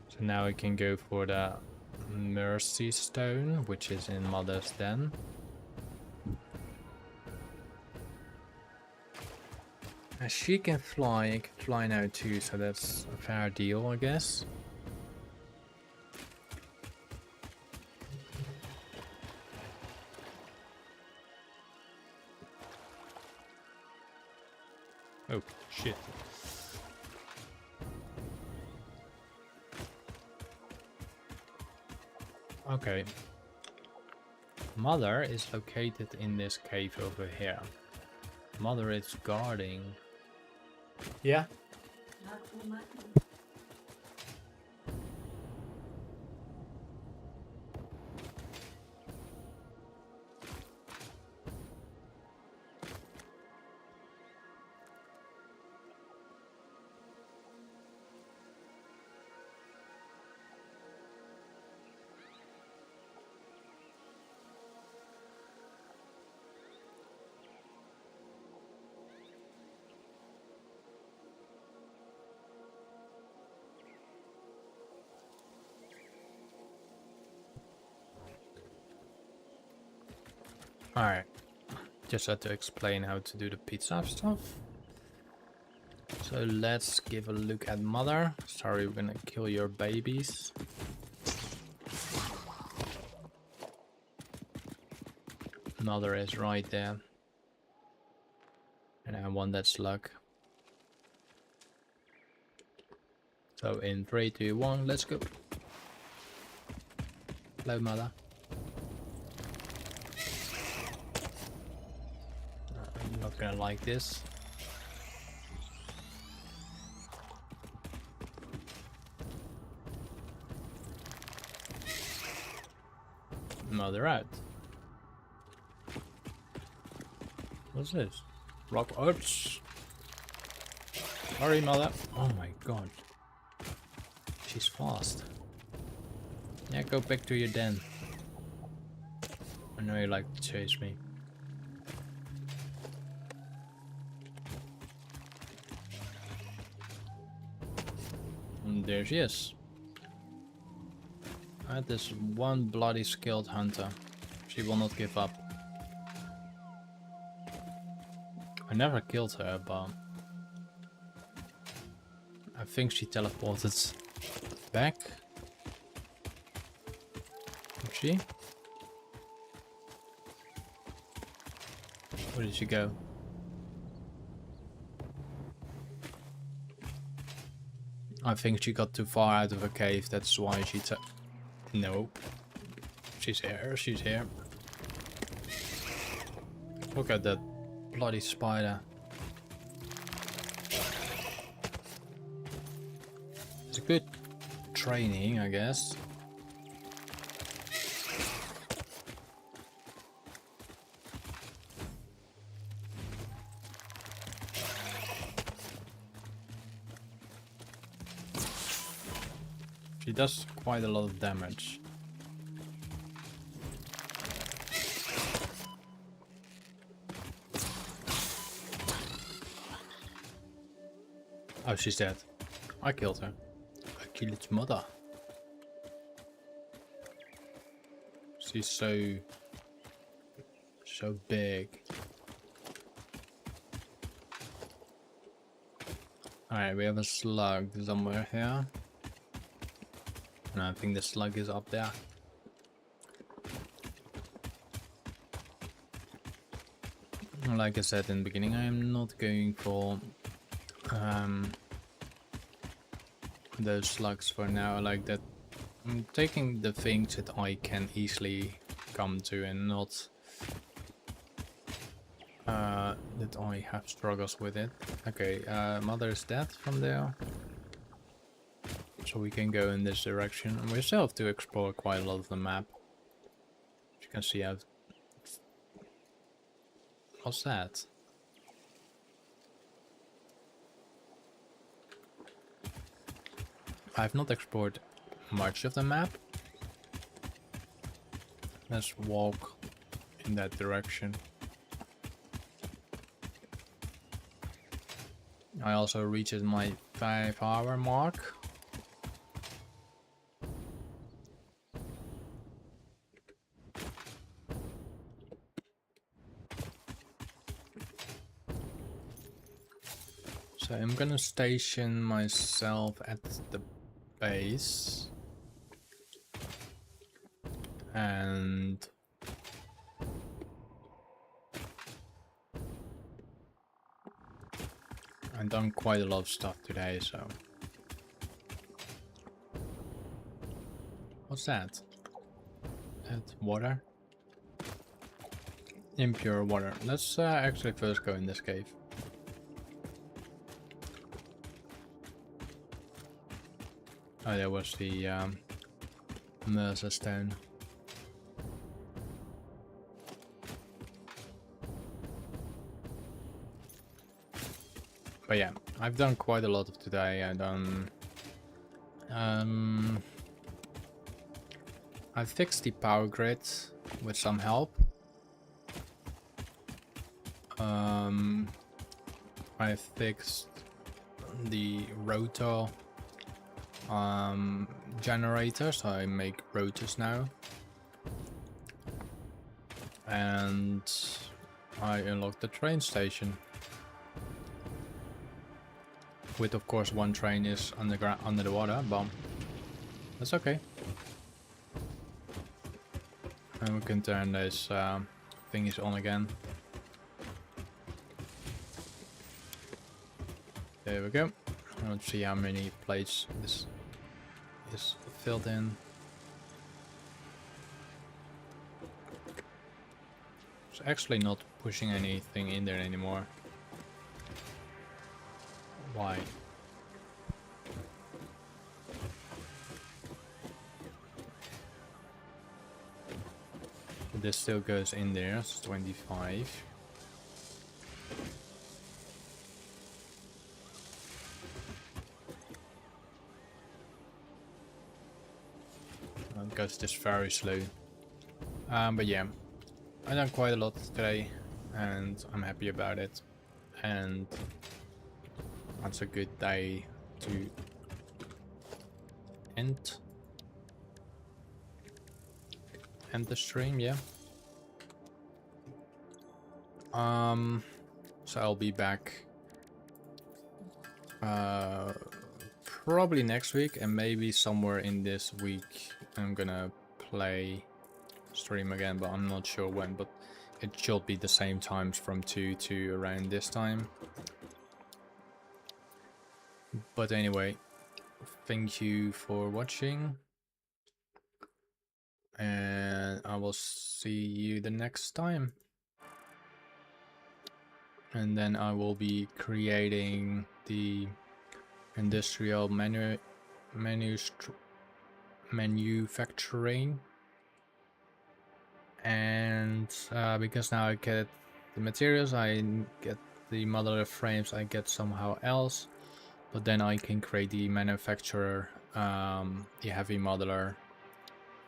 So now I can go for the Mercy Stone, which is in Mother's Den. And she can fly, I can fly now too, so that's a fair deal, I guess. Oh, shit. Okay. Mother is located in this cave over here. Mother is guarding. Yeah? Alright. Just had to explain how to do the pizza stuff. So let's give a look at Mother. Sorry, we're gonna kill your babies. Mother is right there. And I want that slug. So in 3, 2, 1, let's go. Hello, Mother. I'm not gonna like this. Mother out. What's this? Rock arts. Sorry, Mother. Oh my god. She's fast. Yeah, go back to your den. I know you like to chase me. And there she is. I had this one bloody skilled hunter. She will not give up. I never killed her, but I think she teleported back. Did she? Where did she go? I think she got too far out of a cave, that's why she no. She's here, she's here. Look at that bloody spider. It's a good training, I guess. She does quite a lot of damage. Oh, she's dead. I killed her. I killed its mother. She's so big. Alright, we have a slug somewhere here. And I think the slug is up there. Like I said in the beginning, I am not going for those slugs for now. Like that, I'm taking the things that I can easily come to and not that I have struggles with it. Okay, Mother is dead from there. So we can go in this direction. And we still have to explore quite a lot of the map. As you can see out. What's that? I've not explored much of the map. Let's walk in that direction. I also reached my 5-hour mark. So I'm gonna station myself at the base. And I've done quite a lot of stuff today, so. What's that? That's water? Impure water. Let's actually first go in this cave. Oh, there was the Mercer stone. But yeah, I've done quite a lot of today. I've done I fixed the power grid with some help. I fixed the rotor generator, so I make rotors now. And I unlocked the train station. With of course one train is underground under the water, but that's okay. And we can turn this thingies on again. There we go. Let's see how many plates this is filled in. It's actually not pushing anything in there anymore. Why? This still goes in there, it's 25. It goes just very slow. But yeah, I done quite a lot today and I'm happy about it. And that's a good day to end the stream, yeah. So I'll be back probably next week, and maybe somewhere in this week I'm gonna stream again, but I'm not sure when, but it should be the same times from 2 to around this time. But anyway, thank you for watching, and I will see you the next time. And then I will be creating the industrial manufacturing, and because now I get the materials, I get the modular frames, I get somehow else, but then I can create the manufacturer, the heavy modular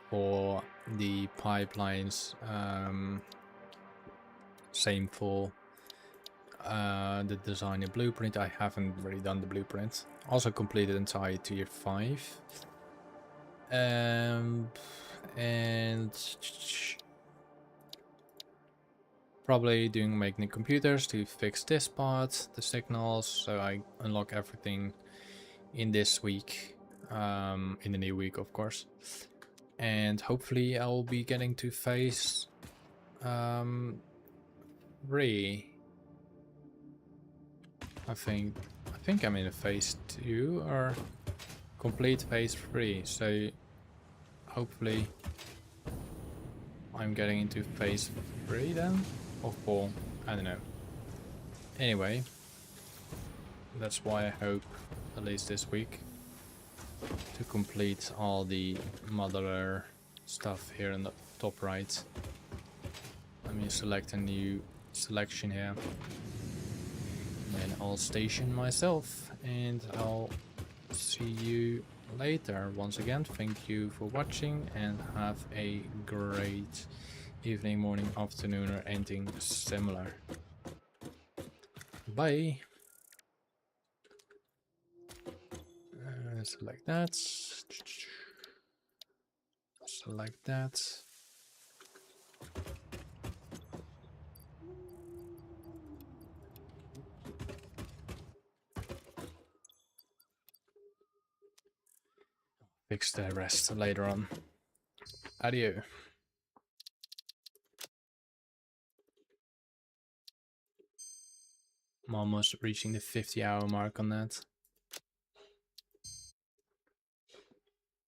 for the pipelines, same for the design and blueprint. I haven't really done the blueprint. Also completed entire tier 5. And probably making the computers to fix this part, the signals, so I unlock everything in this week, in the new week of course. And hopefully I'll be getting to phase 3. I think I'm in a phase 2 or complete phase 3, so hopefully I'm getting into phase 3 then, or 4, I don't know. Anyway, that's why I hope, at least this week, to complete all the modular stuff here in the top right. Let me select a new selection here. And I'll station myself, and I'll see you later. Once again, thank you for watching, and have a great evening, morning, afternoon, or anything similar. Bye. Select that. Select that. Fix the rest later on. Adieu. I'm almost reaching the 50-hour mark on that.